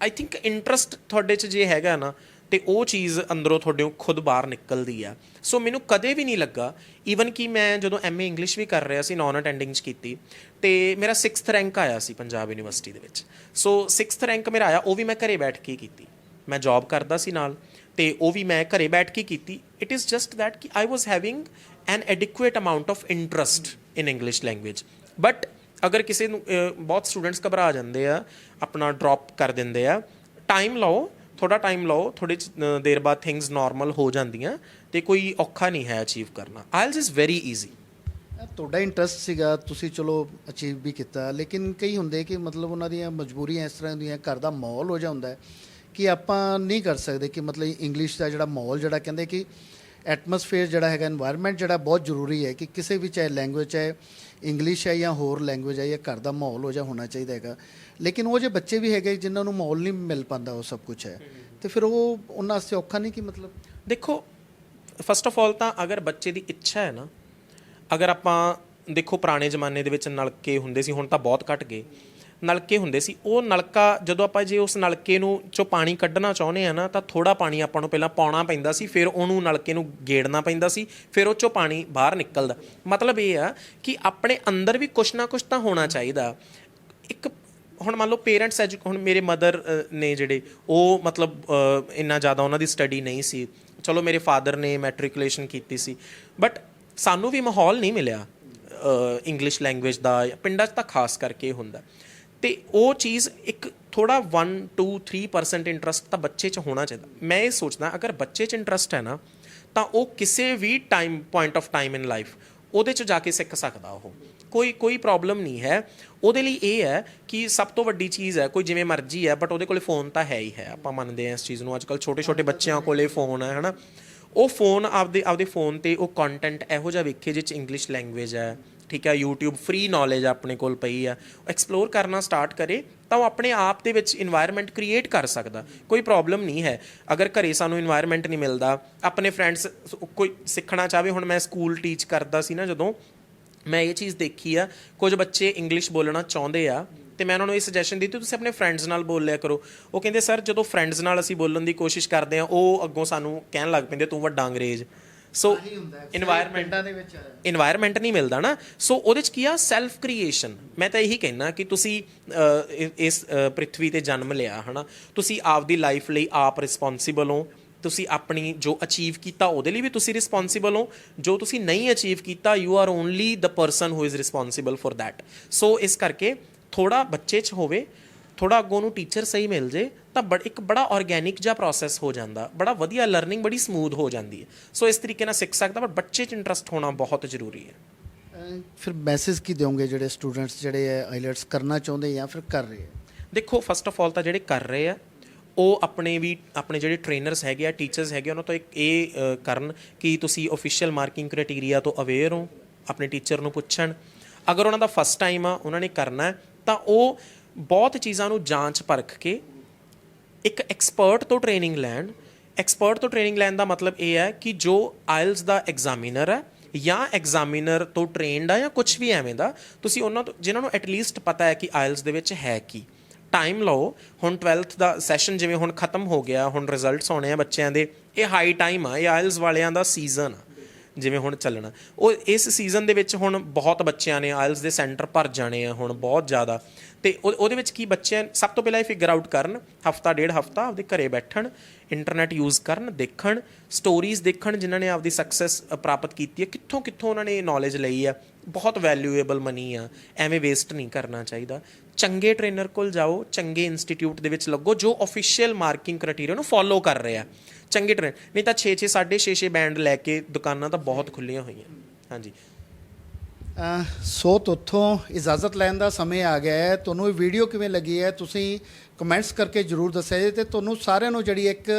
Speaker 1: ਆਈ ਥਿੰਕ ਇੰਟਰਸਟ ਤੁਹਾਡੇ 'ਚ ਜੇ ਹੈਗਾ ਨਾ, ਅਤੇ ਉਹ ਚੀਜ਼ ਅੰਦਰੋਂ ਤੁਹਾਡੇ ਖੁਦ ਬਾਹਰ ਨਿਕਲਦੀ ਆ। ਸੋ ਮੈਨੂੰ ਕਦੇ ਵੀ ਨਹੀਂ ਲੱਗਾ, ਈਵਨ ਕਿ ਮੈਂ ਜਦੋਂ MA ਇੰਗਲਿਸ਼ ਵੀ ਕਰ ਰਿਹਾ ਸੀ, ਨੋਨ ਅਟੈਂਡਿੰਗ 'ਚ ਕੀਤੀ, ਅਤੇ ਮੇਰਾ 6th ਰੈਂਕ ਆਇਆ ਸੀ ਪੰਜਾਬ ਯੂਨੀਵਰਸਿਟੀ ਦੇ ਵਿੱਚ। ਸੋ 6th ਰੈਂਕ ਮੇਰਾ ਆਇਆ, ਉਹ ਵੀ ਮੈਂ ਘਰੇ ਬੈਠ ਕੇ ਕੀਤੀ। ਮੈਂ ਜੋਬ ਕਰਦਾ ਸੀ ਨਾਲ, ਅਤੇ ਉਹ ਵੀ ਮੈਂ ਘਰੇ ਬੈਠ ਕੇ ਕੀਤੀ। ਇਟ ਇਜ਼ ਜਸਟ ਦੈਟ ਕਿ I was having an adequate amount of interest in English language. But ਅਗਰ ਕਿਸੇ ਨੂੰ ਬਹੁਤ ਸਟੂਡੈਂਟਸ ਘਬਰਾ ਜਾਂਦੇ ਆ, ਆਪਣਾ ਡਰੋਪ ਕਰ ਦਿੰਦੇ ਆ, ਟਾਈਮ ਲਓ, ਥੋੜ੍ਹਾ ਟਾਈਮ ਲਓ, ਥੋੜ੍ਹੀ ਦੇਰ ਬਾਅਦ ਥਿੰਗਸ ਨੋਰਮਲ ਹੋ ਜਾਂਦੀਆਂ, ਅਤੇ ਕੋਈ ਔਖਾ ਨਹੀਂ ਹੈ ਅਚੀਵ ਕਰਨਾ। IELTS is very easy.
Speaker 2: ਤੁਹਾਡਾ ਇੰਟਰਸਟ ਸੀਗਾ, ਤੁਸੀਂ ਚਲੋ ਅਚੀਵ ਵੀ ਕੀਤਾ, ਲੇਕਿਨ ਕਈ ਹੁੰਦੇ ਕਿ ਮਤਲਬ ਉਹਨਾਂ ਦੀਆਂ ਮਜਬੂਰੀਆਂ ਇਸ ਤਰ੍ਹਾਂ ਦੀਆਂ, ਘਰ ਦਾ ਮਾਹੌਲ ਹੋ ਜਾਂਦਾ ਹੈ ਕਿ ਆਪਾਂ ਨਹੀਂ ਕਰ ਸਕਦੇ, ਕਿ ਮਤਲਬ ਇੰਗਲਿਸ਼ ਦਾ ਜਿਹੜਾ ਮਾਹੌਲ, ਜਿਹੜਾ ਕਹਿੰਦੇ ਕਿ ਐਟਮੋਸਫੇਅਰ ਜਿਹੜਾ ਹੈਗਾ, ਇਨਵਾਇਰਮੈਂਟ ਜਿਹੜਾ ਬਹੁਤ ਜ਼ਰੂਰੀ ਹੈ, ਕਿ ਕਿਸੇ ਵੀ ਚਾਹੇ ਲੈਂਗੁਏਜ, ਚਾਹੇ ਇੰਗਲਿਸ਼ ਹੈ ਜਾਂ ਹੋਰ ਲੈਂਗੁਏਜ ਹੈ, ਜਾਂ ਘਰ ਦਾ ਮਾਹੌਲ ਹੋ ਜਾ ਹੋਣਾ ਚਾਹੀਦਾ ਹੈਗਾ। ਲੇਕਿਨ ਉਹ ਜੇ ਬੱਚੇ ਵੀ ਹੈਗੇ ਜਿਨ੍ਹਾਂ ਨੂੰ ਮਾਹੌਲ ਨਹੀਂ ਮਿਲ ਪਾਉਂਦਾ, ਉਹ ਸਭ ਕੁਛ ਹੈ, ਅਤੇ ਫਿਰ ਉਹ ਉਹਨਾਂ ਵਾਸਤੇ ਔਖਾ ਨਹੀਂ? ਕਿ ਮਤਲਬ ਦੇਖੋ,
Speaker 1: ਫਸਟ ਆਫ ਆਲ ਤਾਂ ਅਗਰ ਬੱਚੇ ਦੀ ਇੱਛਾ ਹੈ ਨਾ, ਅਗਰ ਆਪਾਂ ਦੇਖੋ ਪੁਰਾਣੇ ਜ਼ਮਾਨੇ ਦੇ ਵਿੱਚ ਨਲਕੇ ਹੁੰਦੇ ਸੀ, ਹੁਣ ਤਾਂ ਬਹੁਤ ਘੱਟ ਗਏ, ਨਲਕੇ ਹੁੰਦੇ ਸੀ। ਉਹ ਨਲਕਾ ਜਦੋਂ ਆਪਾਂ ਜੇ ਉਸ ਨਲਕੇ ਨੂੰ 'ਚੋਂ ਪਾਣੀ ਕੱਢਣਾ ਚਾਹੁੰਦੇ ਆ ਨਾ, ਤਾਂ ਥੋੜ੍ਹਾ ਪਾਣੀ ਆਪਾਂ ਨੂੰ ਪਹਿਲਾਂ ਪਾਉਣਾ ਪੈਂਦਾ ਸੀ, ਫਿਰ ਉਹਨੂੰ ਨਲਕੇ ਨੂੰ ਗੇੜਨਾ ਪੈਂਦਾ ਸੀ, ਫਿਰ ਉਹ 'ਚੋਂ ਪਾਣੀ ਬਾਹਰ ਨਿਕਲਦਾ। ਮਤਲਬ ਇਹ ਆ ਕਿ ਆਪਣੇ ਅੰਦਰ ਵੀ ਕੁਛ ਨਾ ਕੁਛ ਤਾਂ ਹੋਣਾ ਚਾਹੀਦਾ। ਇੱਕ ਹੁਣ ਮੰਨ ਲਓ ਪੇਰੈਂਟਸ ਹੁਣ ਮੇਰੇ ਮਦਰ ਨੇ ਜਿਹੜੇ, ਉਹ ਮਤਲਬ ਇੰਨਾ ਜ਼ਿਆਦਾ ਉਹਨਾਂ ਦੀ ਸਟੱਡੀ ਨਹੀਂ ਸੀ। ਚਲੋ ਮੇਰੇ ਫਾਦਰ ਨੇ ਮੈਟ੍ਰਿਕੂਲੇਸ਼ਨ ਕੀਤੀ ਸੀ, ਬਟ ਸਾਨੂੰ ਵੀ ਮਾਹੌਲ ਨਹੀਂ ਮਿਲਿਆ ਇੰਗਲਿਸ਼ ਲੈਂਗੁਏਜ ਦਾ, ਪਿੰਡਾਂ 'ਚ ਤਾਂ ਖਾਸ ਕਰਕੇ ਹੁੰਦਾ। ਅਤੇ ਉਹ ਚੀਜ਼ ਇੱਕ ਥੋੜ੍ਹਾ 1-2-3% ਇੰਟਰਸਟ ਤਾਂ ਬੱਚੇ 'ਚ ਹੋਣਾ ਚਾਹੀਦਾ। ਮੈਂ ਇਹ ਸੋਚਦਾ ਅਗਰ ਬੱਚੇ 'ਚ ਇੰਟਰਸਟ ਹੈ ਨਾ, ਤਾਂ ਉਹ ਕਿਸੇ ਵੀ point of time in life ਉਹਦੇ 'ਚ ਜਾ ਕੇ ਸਿੱਖ ਸਕਦਾ। ਉਹ ਕੋਈ ਪ੍ਰੋਬਲਮ ਨਹੀਂ ਹੈ ਉਹਦੇ ਲਈ। ਇਹ ਹੈ ਕਿ ਸਭ ਤੋਂ ਵੱਡੀ ਚੀਜ਼ ਹੈ, ਕੋਈ ਜਿਵੇਂ ਮਰਜ਼ੀ ਹੈ, ਬਟ ਉਹਦੇ ਕੋਲ ਫੋਨ ਤਾਂ ਹੈ ਹੀ ਹੈ। ਆਪਾਂ ਮੰਨਦੇ ਹਾਂ ਇਸ ਚੀਜ਼ ਨੂੰ। ਅੱਜ ਕੱਲ੍ਹ ਛੋਟੇ ਬੱਚਿਆਂ ਕੋਲ ਫੋਨ ਹੈ ਨਾ, ਉਹ ਫੋਨ ਆਪਦੇ ਫੋਨ 'ਤੇ ਉਹ ਕੰਟੈਂਟ ਇਹੋ ਜਿਹਾ ਵੇਖੇ ਜਿਹ 'ਚ ਇੰਗਲਿਸ਼ ਲੈਂਗੁਏਜ ਹੈ, ਠੀਕ ਹੈ, YouTube ਫ੍ਰੀ ਨੌਲੇਜ ਆਪਣੇ ਕੋਲ ਪਈ ਆ, ਐਕਸਪਲੋਰ ਕਰਨਾ ਸਟਾਰਟ ਕਰੇ ਤਾਂ ਉਹ ਆਪਣੇ ਆਪ ਦੇ ਵਿੱਚ ਇਨਵਾਇਰਮੈਂਟ ਕ੍ਰੀਏਟ ਕਰ ਸਕਦਾ। ਕੋਈ ਪ੍ਰੋਬਲਮ ਨਹੀਂ ਹੈ। ਅਗਰ ਘਰੇ ਸਾਨੂੰ ਇਨਵਾਇਰਮੈਂਟ ਨਹੀਂ ਮਿਲਦਾ, ਆਪਣੇ ਫਰੈਂਡਸ ਕੋਈ ਸਿੱਖਣਾ ਚਾਹਵੇ, ਹੁਣ ਮੈਂ ਸਕੂਲ ਟੀਚ ਕਰਦਾ ਸੀ ਨਾ, ਜਦੋਂ ਮੈਂ ਇਹ ਚੀਜ਼ ਦੇਖੀ ਆ, ਕੁਝ ਬੱਚੇ ਇੰਗਲਿਸ਼ ਬੋਲਣਾ ਚਾਹੁੰਦੇ ਆ, ਅਤੇ ਮੈਂ ਉਹਨਾਂ ਨੂੰ ਇਹ ਸੁਜੈਸ਼ਨ ਦਿੱਤੀ, ਤੁਸੀਂ ਆਪਣੇ ਫਰੈਂਡਸ ਨਾਲ ਬੋਲਿਆ ਕਰੋ। ਉਹ ਕਹਿੰਦੇ ਸਰ ਜਦੋਂ ਫਰੈਂਡਸ ਨਾਲ ਅਸੀਂ ਬੋਲਣ ਦੀ ਕੋਸ਼ਿਸ਼ ਕਰਦੇ ਹਾਂ, ਉਹ ਅੱਗੋਂ ਸਾਨੂੰ ਕਹਿਣ ਲੱਗ ਪੈਂਦੇ ਤੂੰ ਵੱਡਾ ਅੰਗਰੇਜ਼। ਸੋ ਇਨਵਾਇਰਮੈਂਟ ਨਹੀਂ ਮਿਲਦਾ ਨਾ। ਸੋ ਉਹਦੇ 'ਚ ਕੀ ਆ, ਸੈਲਫ ਕ੍ਰੀਏਸ਼ਨ। ਮੈਂ ਤਾਂ ਇਹੀ ਕਹਿੰਦਾ ਕਿ ਤੁਸੀਂ ਇਸ ਪ੍ਰਿਥਵੀ 'ਤੇ ਜਨਮ ਲਿਆ ਹੈ ਨਾ, ਤੁਸੀਂ ਆਪਦੀ ਲਾਈਫ ਲਈ ਆਪ ਰਿਸਪੋਂਸੀਬਲ ਹੋ। ਤੁਸੀਂ ਆਪਣੀ ਜੋ ਅਚੀਵ ਕੀਤਾ ਉਹਦੇ ਲਈ ਵੀ ਤੁਸੀਂ ਰਿਸਪੋਂਸੀਬਲ ਹੋ। ਜੋ ਤੁਸੀਂ ਨਹੀਂ ਅਚੀਵ ਕੀਤਾ, you are only the person who is responsible for that. So ਇਸ ਕਰਕੇ ਥੋੜ੍ਹਾ ਬੱਚੇ 'ਚ ਹੋਵੇ, ਥੋੜ੍ਹਾ ਅੱਗੋਂ ਨੂੰ ਟੀਚਰ ਸਹੀ ਮਿਲ ਜੇ, ਤਾਂ ਇੱਕ ਬੜਾ ਔਰਗੈਨਿਕ ਜਿਹਾ ਪ੍ਰੋਸੈਸ ਹੋ ਜਾਂਦਾ, ਬੜਾ ਵਧੀਆ ਲਰਨਿੰਗ ਬੜੀ ਸਮੂਥ ਹੋ ਜਾਂਦੀ ਹੈ। ਸੋ ਇਸ ਤਰੀਕੇ ਨਾਲ ਸਿੱਖ ਸਕਦਾ, ਪਰ ਬੱਚੇ 'ਚ ਇੰਟਰਸਟ ਹੋਣਾ ਬਹੁਤ ਜ਼ਰੂਰੀ ਹੈ।
Speaker 2: ਫਿਰ ਮੈਸੇਜ ਕੀ ਦਿਓਗੇ ਜਿਹੜੇ ਸਟੂਡੈਂਟਸ ਜਿਹੜੇ ਹੈ ਆਈਲੈਟਸ ਕਰਨਾ ਚਾਹੁੰਦੇ ਜਾਂ ਫਿਰ ਕਰ ਰਹੇ ਹੈ?
Speaker 1: ਦੇਖੋ, ਫਸਟ ਆਫ ਆਲ ਤਾਂ ਜਿਹੜੇ ਕਰ ਰਹੇ ਆ, ਉਹ ਆਪਣੇ ਜਿਹੜੇ ਟ੍ਰੇਨਰਸ ਹੈਗੇ ਆ, ਟੀਚਰਸ ਹੈਗੇ, ਉਹਨਾਂ ਤੋਂ ਇੱਕ ਇਹ ਕਰਨ ਕਿ ਤੁਸੀਂ ਓਫੀਸ਼ੀਅਲ ਮਾਰਕਿੰਗ ਕ੍ਰਾਈਟੀਰੀਆ ਤੋਂ ਅਵੇਅਰ ਹੋ, ਆਪਣੇ ਟੀਚਰ ਨੂੰ ਪੁੱਛਣ। ਅਗਰ ਉਹਨਾਂ ਦਾ ਫਸਟ ਟਾਈਮ ਆ, ਉਹਨਾਂ ਨੇ ਕਰਨਾ, ਤਾਂ ਉਹ ਬਹੁਤ ਚੀਜ਼ਾਂ ਨੂੰ ਜਾਂਚ ਪਰਖ ਕੇ ਇੱਕ ਐਕਸਪਰਟ ਤੋਂ ਟ੍ਰੇਨਿੰਗ ਲੈਣ। ਐਕਸਪਰਟ ਤੋਂ ਟ੍ਰੇਨਿੰਗ ਲੈਣ ਦਾ ਮਤਲਬ ਇਹ ਹੈ ਕਿ ਜੋ ਆਇਲਸ ਦਾ ਐਗਜ਼ਾਮੀਨਰ ਹੈ ਜਾਂ ਐਗਜ਼ਾਮੀਨਰ ਤੋਂ ਟ੍ਰੇਨਡ ਆ ਜਾਂ ਕੁਛ ਵੀ ਐਵੇਂ ਦਾ, ਤੁਸੀਂ ਉਹਨਾਂ ਤੋਂ, ਜਿਨ੍ਹਾਂ ਨੂੰ ਐਟਲੀਸਟ ਪਤਾ ਹੈ ਕਿ ਆਇਲਸ ਦੇ ਵਿੱਚ ਹੈ ਕੀ। ਟਾਈਮ ਲਓ। ਹੁਣ 12th ਦਾ ਸੈਸ਼ਨ ਜਿਵੇਂ ਹੁਣ ਖ਼ਤਮ ਹੋ ਗਿਆ, ਹੁਣ ਰਿਜ਼ਲਟਸ ਆਉਣੇ ਆ ਬੱਚਿਆਂ ਦੇ, ਇਹ ਹਾਈ ਟਾਈਮ ਆ, ਇਹ ਆਇਲਸ ਵਾਲਿਆਂ ਦਾ ਸੀਜ਼ਨ ਆ। ਜਿਵੇਂ ਹੁਣ ਚੱਲਣਾ। ਉਹ ਇਸ ਸੀਜ਼ਨ ਦੇ ਵਿੱਚ ਹੁਣ ਬਹੁਤ ਬੱਚਿਆਂ ਨੇ ਆਇਲਸ ਦੇ ਸੈਂਟਰ ਭਰ ਜਾਣੇ ਆ ਹੁਣ ਬਹੁਤ ਜ਼ਿਆਦਾ, ਅਤੇ ਉਹਦੇ ਵਿੱਚ ਕੀ ਬੱਚਿਆਂ ਸਭ ਤੋਂ ਪਹਿਲਾਂ ਇਹ ਫਿਗਰ ਆਊਟ ਕਰਨ, ਹਫਤਾ ਡੇਢ ਹਫਤਾ ਆਪਦੇ ਘਰੇ ਬੈਠਣ, ਇੰਟਰਨੈਟ ਯੂਜ਼ ਕਰਨ, ਦੇਖਣ, ਸਟੋਰੀਜ਼ ਦੇਖਣ ਜਿਨ੍ਹਾਂ ਨੇ ਆਪਦੀ ਸਕਸੈਸ ਪ੍ਰਾਪਤ ਕੀਤੀ ਹੈ, ਕਿੱਥੋਂ ਕਿੱਥੋਂ ਉਹਨਾਂ ਨੇ ਨੌਲੇਜ ਲਈ ਆ। ਬਹੁਤ ਵੈਲਿਊਏਬਲ ਮਨੀ ਆ, ਐਵੇਂ ਵੇਸਟ ਨਹੀਂ ਕਰਨਾ ਚਾਹੀਦਾ। ਚੰਗੇ ਟ੍ਰੇਨਰ ਕੋਲ ਜਾਓ, ਚੰਗੇ ਇੰਸਟੀਟਿਊਟ ਦੇ ਵਿੱਚ ਲੱਗੋ ਜੋ ਆਫੀਸ਼ੀਅਲ ਮਾਰਕਿੰਗ ਕ੍ਰਾਈਟੇਰੀਆ ਨੂੰ ਫੋਲੋ ਕਰ ਰਿਹਾ। ਚੰਗੇ ਟ੍ਰੇਨਰ, ਨਹੀਂ ਤਾਂ 6-6 6.5 ਬੈਂਡ ਲੈ ਕੇ ਦੁਕਾਨਾਂ ਤਾਂ ਬਹੁਤ ਖੁੱਲ੍ਹੀਆਂ ਹੋਈਆਂ। ਹਾਂਜੀ
Speaker 2: ਸੋ ਉੱਥੋਂ ਇਜਾਜ਼ਤ ਲੈਣ ਦਾ ਸਮੇਂ ਆ ਗਿਆ ਹੈ। ਤੁਹਾਨੂੰ ਇਹ ਵੀਡੀਓ ਕਿਵੇਂ ਲੱਗੀ ਹੈ ਤੁਸੀਂ ਕਮੈਂਟਸ ਕਰਕੇ ਜ਼ਰੂਰ ਦੱਸਿਆ ਜੇ। ਅਤੇ ਤੁਹਾਨੂੰ ਸਾਰਿਆਂ ਨੂੰ ਜਿਹੜੀ ਇੱਕ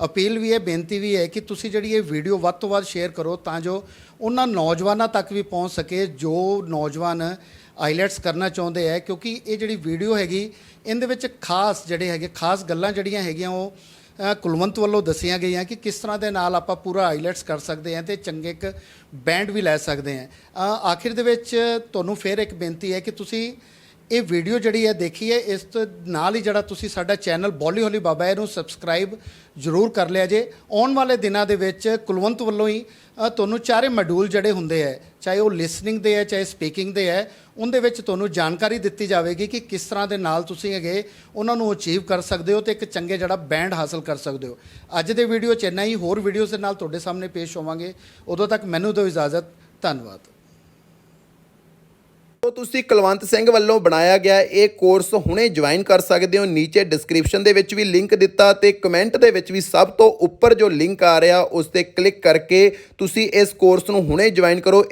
Speaker 2: ਅਪੀਲ ਵੀ ਹੈ, ਬੇਨਤੀ ਵੀ ਹੈ ਕਿ ਤੁਸੀਂ ਜਿਹੜੀ ਇਹ ਵੀਡੀਓ ਵੱਧ ਤੋਂ ਵੱਧ ਸ਼ੇਅਰ ਕਰੋ ਤਾਂ ਜੋ ਉਹਨਾਂ ਨੌਜਵਾਨਾਂ ਤੱਕ ਵੀ ਪਹੁੰਚ ਸਕੇ ਜੋ ਨੌਜਵਾਨ ਆਈਲੈਟਸ ਕਰਨਾ ਚਾਹੁੰਦੇ ਹੈ। ਕਿਉਂਕਿ ਇਹ ਜਿਹੜੀ ਵੀਡੀਓ ਹੈਗੀ ਇਹਦੇ ਵਿੱਚ ਖਾਸ ਜਿਹੜੇ ਹੈਗੇ ਖਾਸ ਗੱਲਾਂ ਜਿਹੜੀਆਂ ਹੈਗੀਆਂ ਉਹ ਕੁਲਵੰਤ ਵੱਲੋਂ ਦੱਸੀਆਂ ਗਈਆਂ ਕਿ ਕਿਸ ਤਰ੍ਹਾਂ ਦੇ ਨਾਲ ਆਪਾਂ ਪੂਰਾ ਆਈਲੈਟਸ ਕਰ ਸਕਦੇ ਹਾਂ ਅਤੇ ਚੰਗੇ ਇੱਕ ਬੈਂਡ ਵੀ ਲੈ ਸਕਦੇ ਹਾਂ। ਆਖਿਰ ਦੇ ਵਿੱਚ ਤੁਹਾਨੂੰ ਫਿਰ ਇੱਕ ਬੇਨਤੀ ਹੈ ਕਿ ਤੁਸੀਂ ਇਹ ਵੀਡੀਓ ਜਿਹੜੀ ਹੈ ਦੇਖੀ ਹੈ, ਇਸ ਤੋਂ ਨਾਲ ਹੀ ਜਿਹੜਾ ਤੁਸੀਂ ਸਾਡਾ ਚੈਨਲ ਬੋਲੀ ਹੋਲੀ ਬਾਬਾ ਇਹਨੂੰ ਸਬਸਕ੍ਰਾਈਬ ਜ਼ਰੂਰ ਕਰ ਲਿਆ ਜੇ। ਆਉਣ ਵਾਲੇ ਦਿਨਾਂ ਦੇ ਵਿੱਚ ਕੁਲਵੰਤ ਵੱਲੋਂ ਹੀ ਤੁਹਾਨੂੰ ਚਾਰੇ ਮੋਡਿਊਲ ਜਿਹੜੇ ਹੁੰਦੇ ਹੈ, ਚਾਹੇ ਉਹ ਲਿਸਨਿੰਗ ਦੇ ਹੈ ਚਾਹੇ ਸਪੀਕਿੰਗ ਦੇ ਹੈ, ਉਹਦੇ ਵਿੱਚ ਤੁਹਾਨੂੰ ਜਾਣਕਾਰੀ ਦਿੱਤੀ ਜਾਵੇਗੀ ਕਿ ਕਿਸ ਤਰ੍ਹਾਂ ਦੇ ਨਾਲ ਤੁਸੀਂ ਹੈਗੇ ਉਹਨਾਂ ਨੂੰ ਅਚੀਵ ਕਰ ਸਕਦੇ ਹੋ ਅਤੇ ਇੱਕ ਚੰਗੇ ਜਿਹੜਾ ਬੈਂਡ ਹਾਸਲ ਕਰ ਸਕਦੇ ਹੋ। ਅੱਜ ਦੇ ਵੀਡੀਓ 'ਚ ਇੰਨਾ ਹੀ, ਹੋਰ ਵੀਡੀਓਜ਼ ਦੇ ਨਾਲ ਤੁਹਾਡੇ ਸਾਹਮਣੇ ਪੇਸ਼ ਹੋਵਾਂਗੇ। ਉਦੋਂ ਤੱਕ ਮੈਨੂੰ ਦਿਓ ਇਜਾਜ਼ਤ। ਧੰਨਵਾਦ।
Speaker 3: ਤੋ ਤੁਸੀਂ ਕੁਲਵੰਤ ਸਿੰਘ ਵੱਲੋਂ ਬਣਾਇਆ ਗਿਆ ਇਹ ਕੋਰਸ ਹੁਣੇ ਜੁਆਇਨ ਕਰ ਸਕਦੇ ਹੋ। ਨੀਚੇ ਡਿਸਕ੍ਰਿਪਸ਼ਨ ਦੇ ਵਿੱਚ ਵੀ ਲਿੰਕ ਦਿੱਤਾ ਤੇ ਕਮੈਂਟ ਦੇ ਵਿੱਚ ਵੀ ਸਭ ਤੋਂ ਉੱਪਰ ਜੋ ਲਿੰਕ ਆ ਰਿਹਾ ਉਸ ਤੇ ਕਲਿੱਕ ਕਰਕੇ ਤੁਸੀਂ ਇਸ ਕੋਰਸ ਨੂੰ ਹੁਣੇ ਜੁਆਇਨ ਕਰੋ।